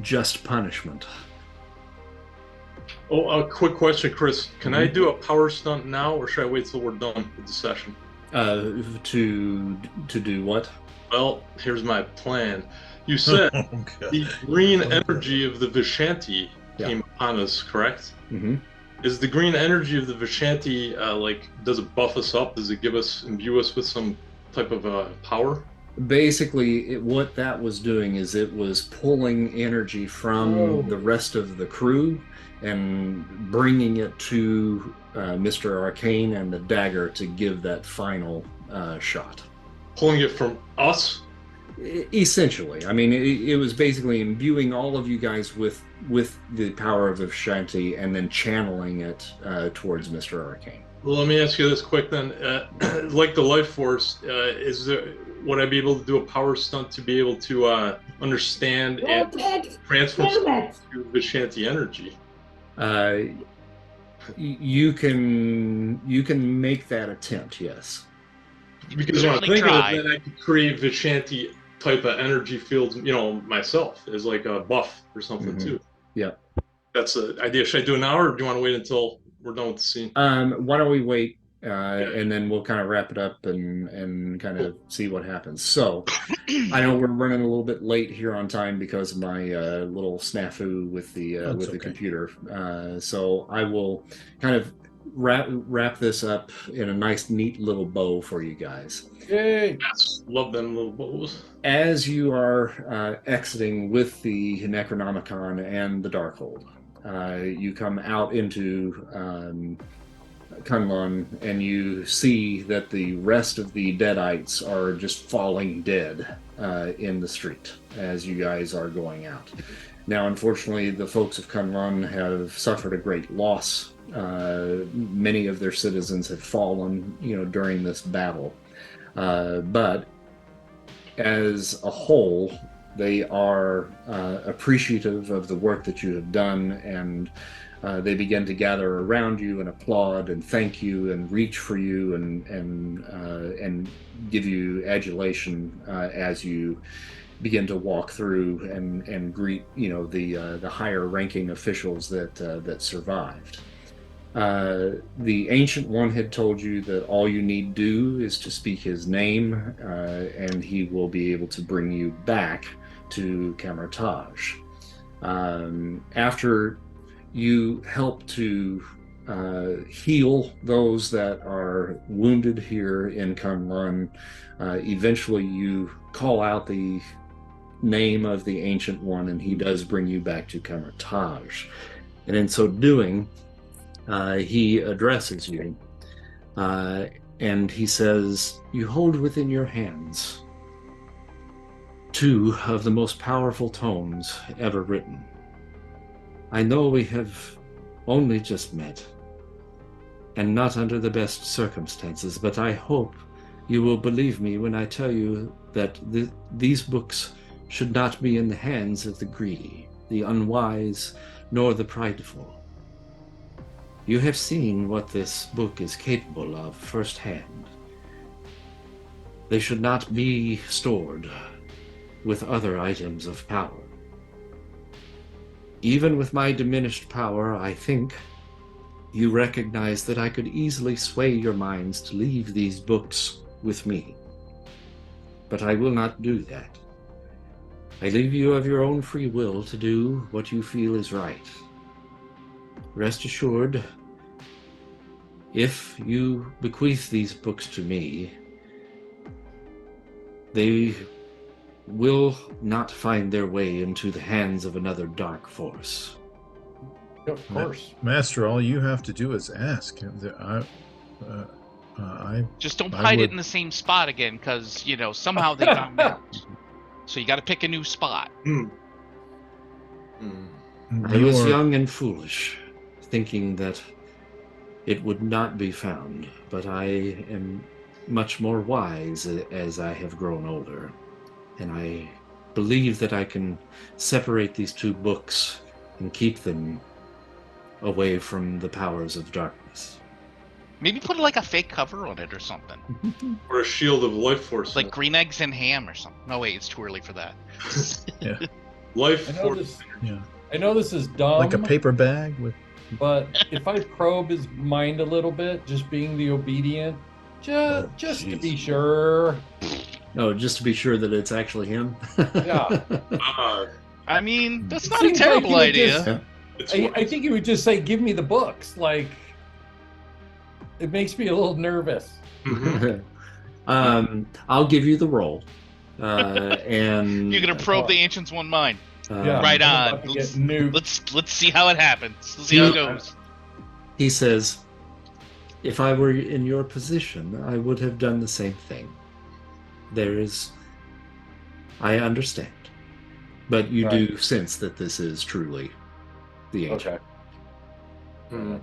[SPEAKER 1] just punishment.
[SPEAKER 6] Oh, a quick question, Chris. Can I do a power stunt now, or should I wait till we're done with the session?
[SPEAKER 1] To do what?
[SPEAKER 6] Well, here's my plan. You said the green energy of the Vishanti came upon us, correct?
[SPEAKER 1] Mm-hmm.
[SPEAKER 6] Is the green energy of the Vishanti does it buff us up? Does it imbue us with some type of power?
[SPEAKER 1] Basically, what that was doing is it was pulling energy from the rest of the crew and bringing it to Mr. Arcane and the dagger to give that final shot.
[SPEAKER 6] Pulling it from us?
[SPEAKER 1] Essentially. I mean, it was basically imbuing all of you guys with the power of the Vishanti and then channeling it towards Mr. Arcane.
[SPEAKER 6] Well, let me ask you this quick then. Like the life force, would I be able to do a power stunt to be able to understand and transfer
[SPEAKER 5] Damn it!
[SPEAKER 6] to Vishanti energy?
[SPEAKER 1] You can make that attempt, yes.
[SPEAKER 6] Because what I'm
[SPEAKER 2] certainly
[SPEAKER 6] thinking
[SPEAKER 2] try.
[SPEAKER 6] is that I could create Vishanti type of energy fields, myself as like a buff or something too.
[SPEAKER 1] Yeah.
[SPEAKER 6] That's the idea. Should I do it now, or do you want to wait until we're done with the scene?
[SPEAKER 1] Why don't we wait, and then we'll kind of wrap it up and kind of see what happens. So, I know we're running a little bit late here on time because of my little snafu with the computer. So I will kind of wrap this up in a nice, neat little bow for you guys.
[SPEAKER 4] Yay!
[SPEAKER 6] Yes, love them little bows.
[SPEAKER 1] As you are exiting with the Necronomicon and the Darkhold, you come out into Kunlun, and you see that the rest of the Deadites are just falling dead in the street as you guys are going out. Now, unfortunately, the folks of Kunlun have suffered a great loss. Many of their citizens have fallen, during this battle. But as a whole, they are appreciative of the work that you have done, and they begin to gather around you and applaud and thank you and reach for you and give you adulation as you begin to walk through and greet the higher ranking officials that survived. The Ancient One had told you that all you need do is to speak his name, and he will be able to bring you back to Camertage. After you help to heal those that are wounded here in Kunlun, eventually you call out the name of the Ancient One, and he does bring you back to Camertage. And in so doing, he addresses you, and he says, "You hold within your hands two of the most powerful tomes ever written. I know we have only just met, and not under the best circumstances, but I hope you will believe me when I tell you that these books should not be in the hands of the greedy, the unwise, nor the prideful. You have seen what this book is capable of firsthand. They should not be stored with other items of power. Even with my diminished power, I think you recognize that I could easily sway your minds to leave these books with me. But I will not do that. I leave you of your own free will to do what you feel is right. Rest assured, if you bequeath these books to me, they will not find their way into the hands of another dark force."
[SPEAKER 4] Of course.
[SPEAKER 3] Master, all you have to do is ask.
[SPEAKER 2] Just don't hide it in the same spot again, because somehow they found out. So you got to pick a new spot.
[SPEAKER 1] I was young and foolish, thinking that it would not be found, but I am much more wise as I have grown older, and I believe that I can separate these two books and keep them away from the powers of darkness.
[SPEAKER 2] Maybe put like a fake cover on it or something.
[SPEAKER 6] Or a shield of life force.
[SPEAKER 2] Like green eggs and ham or something. No, wait, it's too early for that.
[SPEAKER 3] Yeah.
[SPEAKER 6] Life
[SPEAKER 4] I know
[SPEAKER 6] force.
[SPEAKER 4] this is dumb.
[SPEAKER 3] Like a paper bag with.
[SPEAKER 4] But if I probe his mind a little bit, just being the obedient, just to be sure.
[SPEAKER 1] No, just to be sure that it's actually him.
[SPEAKER 4] Yeah.
[SPEAKER 2] I mean, that's
[SPEAKER 4] It
[SPEAKER 2] not a
[SPEAKER 4] seems like
[SPEAKER 2] terrible
[SPEAKER 4] he would
[SPEAKER 2] idea.
[SPEAKER 4] I think he would just say, "Give me the books." Like, it makes me a little nervous.
[SPEAKER 1] I'll give you the roll, and
[SPEAKER 2] You're gonna probe the Ancient's one mind.
[SPEAKER 4] Yeah,
[SPEAKER 2] Right
[SPEAKER 4] I'm
[SPEAKER 2] on.
[SPEAKER 4] about to get nuked.
[SPEAKER 2] Let's see how it happens. Let's see how it goes.
[SPEAKER 1] He says, "If I were in your position, I would have done the same thing. I understand, but you do sense that this is truly the Ancient."
[SPEAKER 4] Okay.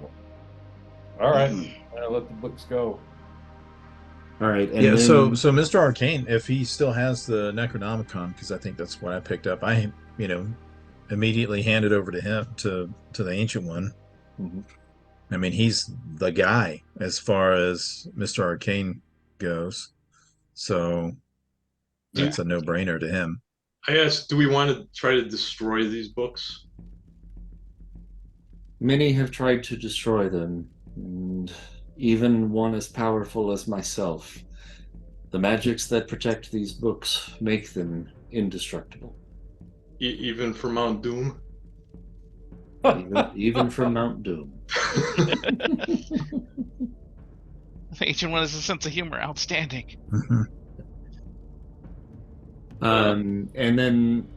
[SPEAKER 4] All right. I'll let the books go.
[SPEAKER 1] All right. And
[SPEAKER 3] Yeah,
[SPEAKER 1] then,
[SPEAKER 3] so Mr. Arcane, if he still has the Necronomicon, because I think that's what I picked up, I immediately handed over to him to the Ancient One.
[SPEAKER 1] Mhm.
[SPEAKER 3] I mean, he's the guy as far as Mr. Arcane goes. So that's a no-brainer to him.
[SPEAKER 6] I asked, do we want to try to destroy these books?
[SPEAKER 1] Many have tried to destroy them, and even one as powerful as myself. The magics that protect these books make them indestructible.
[SPEAKER 6] Even for Mount Doom?
[SPEAKER 1] Even from Mount Doom.
[SPEAKER 2] The Ancient One has a sense of humor. Outstanding.
[SPEAKER 1] And then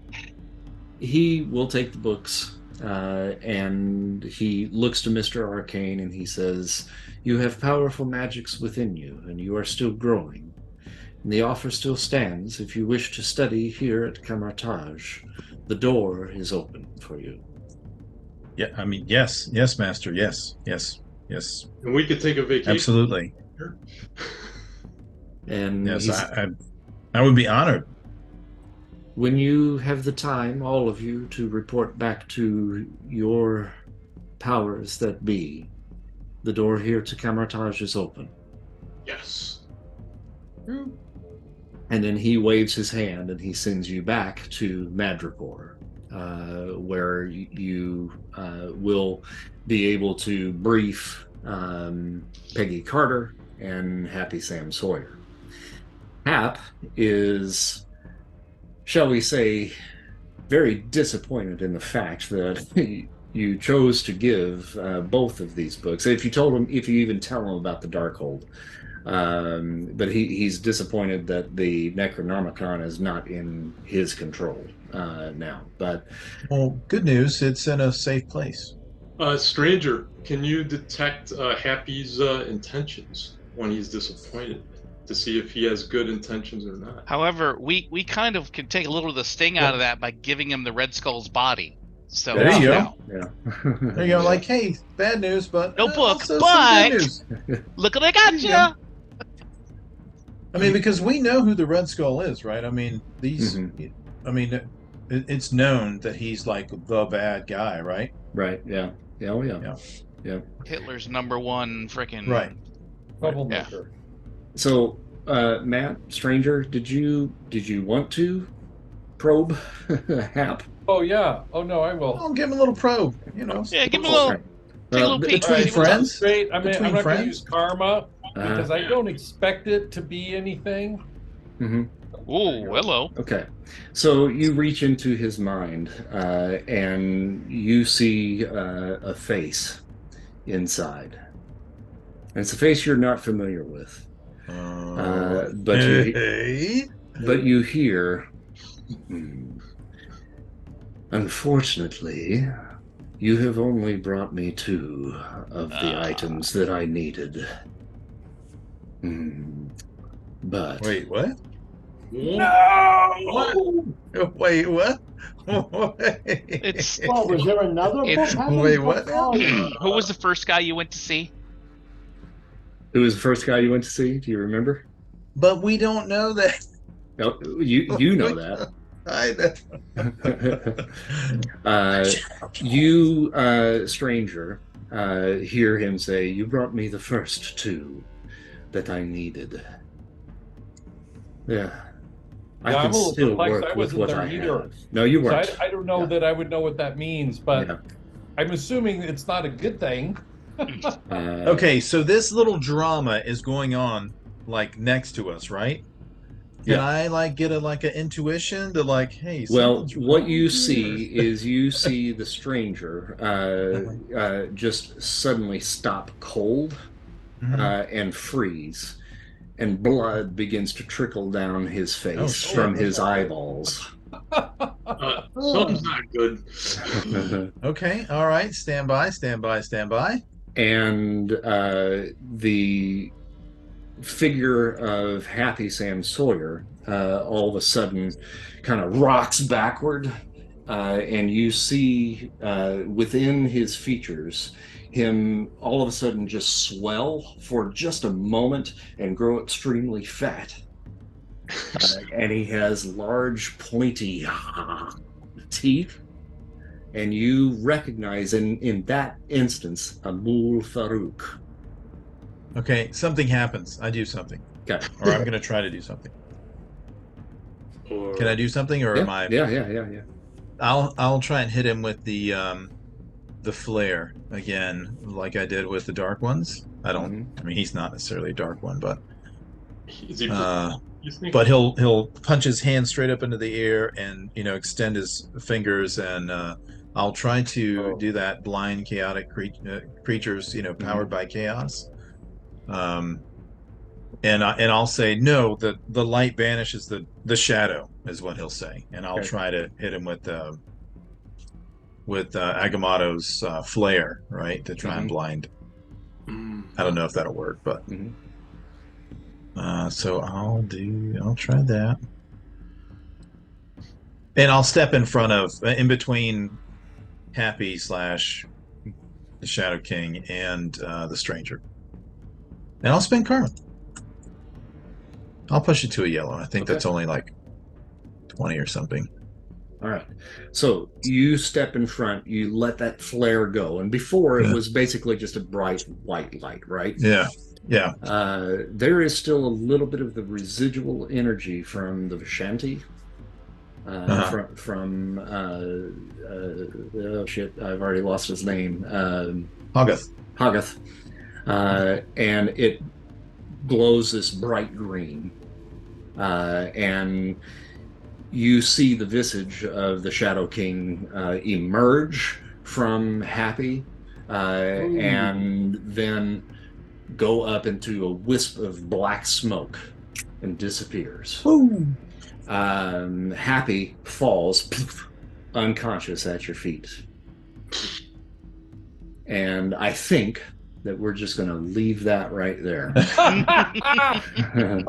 [SPEAKER 1] he will take the books, and he looks to Mr. Arcane and he says, "You have powerful magics within you, and you are still growing. And the offer still stands. If you wish to study here at Camartage, the door is open for you."
[SPEAKER 3] Yeah, I mean, yes, Master, yes.
[SPEAKER 6] And we could take a vacation.
[SPEAKER 3] Absolutely.
[SPEAKER 1] And
[SPEAKER 3] yes, I would be honored.
[SPEAKER 1] When you have the time, all of you, to report back to your powers that be, the door here to Camartage is open.
[SPEAKER 6] Yes.
[SPEAKER 1] And then he waves his hand and he sends you back to Madripoor, where you will be able to brief Peggy Carter and Happy Sam Sawyer. Hap is, shall we say, very disappointed in the fact that you chose to give both of these books. If you even tell him about the Darkhold, but he's disappointed that the Necronomicon is not in his control now. But
[SPEAKER 3] well, good news, it's in a safe place.
[SPEAKER 6] Stranger, can you detect Happy's intentions when he's disappointed to see if he has good intentions or not?
[SPEAKER 2] However, we kind of can take a little of the sting out of that by giving him the Red Skull's body. So
[SPEAKER 3] there you go.
[SPEAKER 1] Yeah.
[SPEAKER 3] There you go. Like, hey, bad news, but
[SPEAKER 2] no book,
[SPEAKER 3] also
[SPEAKER 2] but
[SPEAKER 3] some good news.
[SPEAKER 2] Look what I got you.
[SPEAKER 3] I mean, because we know who the Red Skull is, right? I mean, I mean, it's known that he's like the bad guy, right?
[SPEAKER 1] Right. Yeah. Yeah. Oh, yeah. Yeah.
[SPEAKER 2] Hitler's #1 freaking
[SPEAKER 4] troublemaker.
[SPEAKER 1] So, Matt, Stranger, did you want to probe Hap?
[SPEAKER 4] Oh yeah. Oh no, I will.
[SPEAKER 3] I'll give him a little probe. You know.
[SPEAKER 2] Yeah, give him a little. Take a little peek.
[SPEAKER 3] Between friends.
[SPEAKER 4] Great. I mean, I'm not going to use
[SPEAKER 3] friends?
[SPEAKER 4] karma because I don't expect it to be anything.
[SPEAKER 2] Oh, hello.
[SPEAKER 1] Okay, so you reach into his mind, and you see a face inside. And it's a face you're not familiar with, but you hear. Unfortunately, you have only brought me 2 of the items that I needed. But
[SPEAKER 3] wait, what?
[SPEAKER 4] No!
[SPEAKER 3] Wait, what?
[SPEAKER 2] It's
[SPEAKER 5] was there another book?
[SPEAKER 3] Wait, what?
[SPEAKER 2] Who was the first guy you went to see?
[SPEAKER 1] Who was the first guy you went to see? Do you remember?
[SPEAKER 3] But we don't know that.
[SPEAKER 1] No, you know that. You, stranger, hear him say, "You brought me the first 2 that I needed." Yeah. I can still work with what I have. No, you weren't.
[SPEAKER 4] I don't know that I would know what that means, but I'm assuming it's not a good thing.
[SPEAKER 3] Okay, so this little drama is going on like next to us, right? Can I like get an intuition to like, hey?
[SPEAKER 1] Well, what you see is the stranger just suddenly stop cold and freeze, and blood begins to trickle down his face from his eyeballs.
[SPEAKER 6] Something's not good.
[SPEAKER 3] Okay, all right, stand by.
[SPEAKER 1] And the figure of Happy Sam Sawyer all of a sudden kind of rocks backward, and you see within his features him all of a sudden just swell for just a moment and grow extremely fat. And he has large, pointy teeth. And you recognize in that instance a Mul Farouk.
[SPEAKER 3] Okay, something happens. I do something.
[SPEAKER 1] Okay.
[SPEAKER 3] Or I'm going to try to do something. Can I do something, or am I?
[SPEAKER 1] Yeah.
[SPEAKER 3] I'll try and hit him with the flare again, like I did with the dark ones. I don't. I mean, he's not necessarily a dark one, but but he'll punch his hand straight up into the air and extend his fingers, and I'll try to do that blind chaotic creatures powered by chaos. And I'll say no. The light banishes the shadow is what he'll say, and I'll try to hit him with Agamotto's flare, right, to try and blind. I don't know if that'll work, but so I'll try that, and I'll step in front of in between Happy / the Shadow King and the stranger, and I'll spend karma. I'll push it to a yellow. I think that's only like 20 or something.
[SPEAKER 1] All right. So you step in front, you let that flare go. And before it was basically just a bright white light, right?
[SPEAKER 3] Yeah. Yeah.
[SPEAKER 1] There is still a little bit of the residual energy from the Vishanti. From oh shit, I've already lost his name. Hoggoth. And it glows this bright green. And you see the visage of the Shadow King emerge from Happy and then go up into a wisp of black smoke and disappears. Happy falls unconscious at your feet. And I think that we're just going to leave that right there.
[SPEAKER 6] And I'm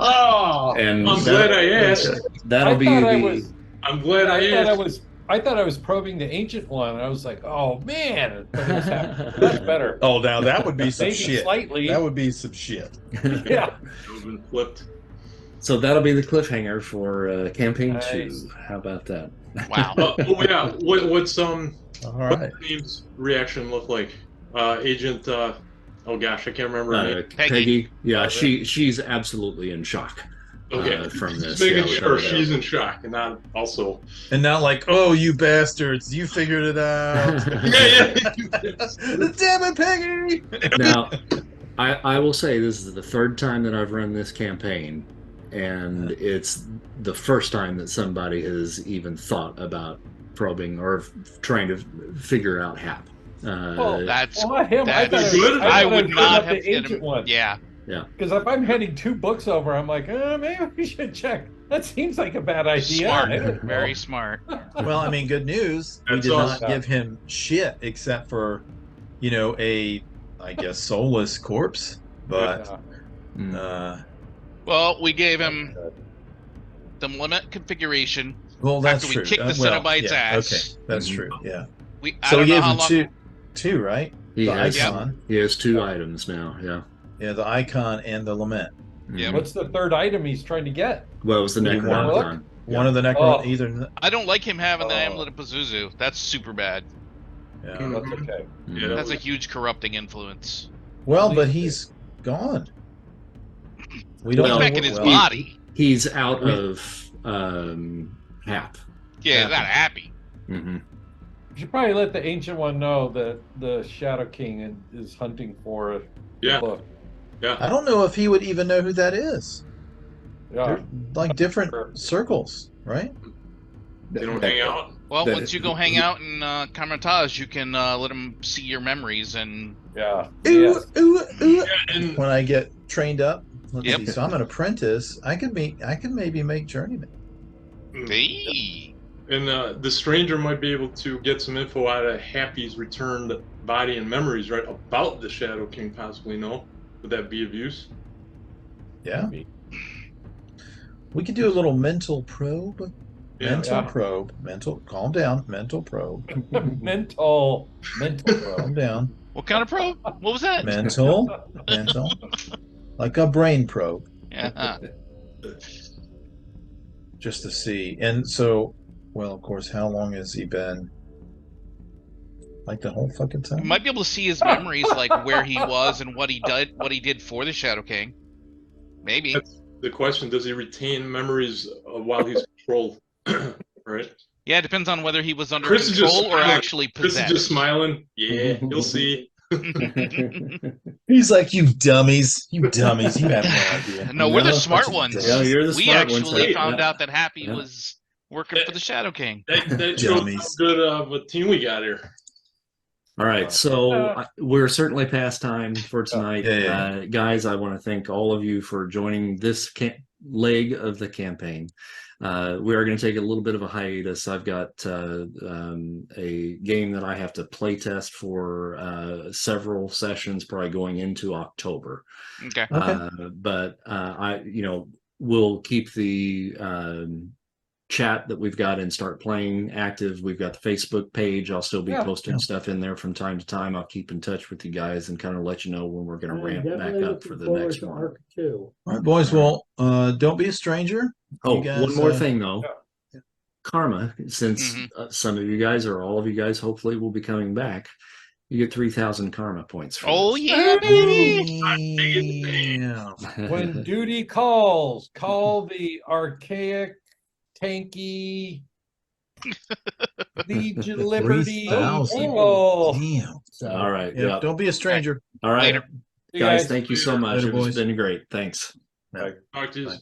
[SPEAKER 6] glad I asked.
[SPEAKER 1] That'll be
[SPEAKER 6] I'm glad I asked.
[SPEAKER 4] I thought I was probing the ancient one, and I was like, "Oh man, that's better."
[SPEAKER 3] Oh, now that would be some
[SPEAKER 4] Maybe
[SPEAKER 3] shit.
[SPEAKER 4] Slightly.
[SPEAKER 3] That would be some shit.
[SPEAKER 4] Yeah.
[SPEAKER 6] It would have been flipped.
[SPEAKER 1] So that'll be the cliffhanger for campaign 2. How about that?
[SPEAKER 2] Wow.
[SPEAKER 6] Oh yeah. What's
[SPEAKER 3] All right.
[SPEAKER 6] What's Steve's reaction look like? Agent. Oh gosh, I can't remember her name.
[SPEAKER 1] Peggy. Yeah, she's absolutely in shock.
[SPEAKER 6] Okay,
[SPEAKER 1] from this.
[SPEAKER 6] Just making sure she's in shock and not also.
[SPEAKER 3] And not like, oh, you bastards, you figured it out.
[SPEAKER 6] Yeah.
[SPEAKER 3] Damn it, Peggy!
[SPEAKER 1] Now, I will say this is the third time that I've run this campaign, and it's the first time that somebody has even thought about probing or trying to figure out Hap.
[SPEAKER 2] That's
[SPEAKER 4] good.
[SPEAKER 2] I would not have
[SPEAKER 4] the ancient one.
[SPEAKER 2] Yeah.
[SPEAKER 4] Because if I'm heading 2 books over, I'm like, maybe we should check. That seems like a bad idea.
[SPEAKER 2] Smart. Very smart.
[SPEAKER 3] Well, I mean, good news. We did not give him shit except for, I guess, soulless corpse. But,
[SPEAKER 2] well, we gave him the limit configuration.
[SPEAKER 3] Well, that's
[SPEAKER 2] after
[SPEAKER 3] true.
[SPEAKER 2] We kicked the Cenobite's ass.
[SPEAKER 3] Okay, that's true. Yeah.
[SPEAKER 2] So we
[SPEAKER 3] gave him two, right?
[SPEAKER 1] He
[SPEAKER 3] icon.
[SPEAKER 1] He has 2 items now. Yeah.
[SPEAKER 3] Yeah, the icon and the lament.
[SPEAKER 2] Yeah.
[SPEAKER 4] What's the third item he's trying to get?
[SPEAKER 1] Well, it was the Necronomicon.
[SPEAKER 3] One of the Necronomicon. Either.
[SPEAKER 2] I don't like him having the amulet of Pazuzu. That's super bad.
[SPEAKER 3] Yeah.
[SPEAKER 4] That's okay.
[SPEAKER 6] Yeah.
[SPEAKER 2] That's a huge corrupting influence.
[SPEAKER 3] Well, but he's gone. We don't
[SPEAKER 2] He's
[SPEAKER 3] know
[SPEAKER 2] back in his body.
[SPEAKER 1] He's out of Hap.
[SPEAKER 2] Yeah, he's not happy.
[SPEAKER 1] Mm-hmm.
[SPEAKER 4] You should probably let the ancient one know that the Shadow King is hunting for a book.
[SPEAKER 6] Yeah.
[SPEAKER 3] I don't know if he would even know who that is.
[SPEAKER 4] Yeah.
[SPEAKER 3] They're like different circles, right?
[SPEAKER 6] They don't hang out.
[SPEAKER 2] Well, once you go hang out in Kamartaj, you can let him see your memories and.
[SPEAKER 4] Yeah.
[SPEAKER 3] Ooh.
[SPEAKER 6] Yeah, and
[SPEAKER 3] when I get trained up, let's
[SPEAKER 2] Yep.
[SPEAKER 3] see. So I'm an apprentice. I can maybe make journeyman.
[SPEAKER 2] Hey.
[SPEAKER 6] And the stranger might be able to get some info out of Happy's returned body and memories, right, about the Shadow King, possibly. No, would that be of use?
[SPEAKER 3] Yeah. We could do a little mental probe. Mental. Calm down. Mental probe.
[SPEAKER 4] mental probe.
[SPEAKER 3] Calm down.
[SPEAKER 2] What kind of probe? What was that?
[SPEAKER 3] Mental. Like a brain probe.
[SPEAKER 2] Yeah.
[SPEAKER 3] Just to see. And so, well, of course, how long has he been? Like the whole fucking time?
[SPEAKER 2] You might be able to see his memories, like where he was and what he did for the Shadow King. Maybe.
[SPEAKER 6] That's the question. Does he retain memories while he's controlled? Right?
[SPEAKER 2] Yeah, it depends on whether he was under
[SPEAKER 6] Chris is just
[SPEAKER 2] control or
[SPEAKER 6] smiling.
[SPEAKER 2] actually
[SPEAKER 6] Chris
[SPEAKER 2] possessed.
[SPEAKER 6] is just smiling. Yeah, you'll see.
[SPEAKER 3] He's like, you dummies. You have no idea.
[SPEAKER 2] No, we're the
[SPEAKER 1] No,
[SPEAKER 2] smart
[SPEAKER 3] bunch of
[SPEAKER 2] ones.
[SPEAKER 3] dummies.
[SPEAKER 1] You're the
[SPEAKER 2] We
[SPEAKER 1] smart ones.
[SPEAKER 2] actually
[SPEAKER 1] Yeah.
[SPEAKER 2] found
[SPEAKER 1] Yeah.
[SPEAKER 2] out that Happy
[SPEAKER 1] Yeah.
[SPEAKER 2] was working for the Shadow King.
[SPEAKER 6] That shows how
[SPEAKER 3] Dummies.
[SPEAKER 6] good of a team we got here.
[SPEAKER 1] All right, so we're certainly past time for tonight.
[SPEAKER 3] Yeah.
[SPEAKER 1] Guys, I want to thank all of you for joining this leg of the campaign. We are going to take a little bit of a hiatus. I've got a game that I have to play test for several sessions, probably going into October.
[SPEAKER 2] Okay.
[SPEAKER 1] But we'll keep the chat that we've got in Start Playing active. We've got the Facebook page. I'll still be posting stuff in there from time to time. I'll keep in touch with you guys and kind of let you know when we're going to ramp back up for the next one.
[SPEAKER 5] Arc 2.
[SPEAKER 3] All right, boys. Well, don't be a stranger.
[SPEAKER 1] Oh,
[SPEAKER 3] guys,
[SPEAKER 1] one more thing though.
[SPEAKER 4] Yeah.
[SPEAKER 1] Karma, since some of you guys or all of you guys hopefully will be coming back, you get 3,000 karma points. For
[SPEAKER 2] Oh
[SPEAKER 1] this.
[SPEAKER 2] yeah, baby!
[SPEAKER 3] Yeah.
[SPEAKER 4] When duty calls, call the archaic, tanky, Legion Liberty
[SPEAKER 3] 3,000.
[SPEAKER 4] people.
[SPEAKER 3] Damn.
[SPEAKER 5] So,
[SPEAKER 1] All right.
[SPEAKER 3] Yeah,
[SPEAKER 1] Yeah.
[SPEAKER 3] Don't be a stranger.
[SPEAKER 1] All right.
[SPEAKER 2] Later.
[SPEAKER 4] You
[SPEAKER 1] Guys, thank you so much.
[SPEAKER 3] Later,
[SPEAKER 1] It's
[SPEAKER 3] boys.
[SPEAKER 1] been great. Thanks.
[SPEAKER 6] Talk to you.
[SPEAKER 3] Bye.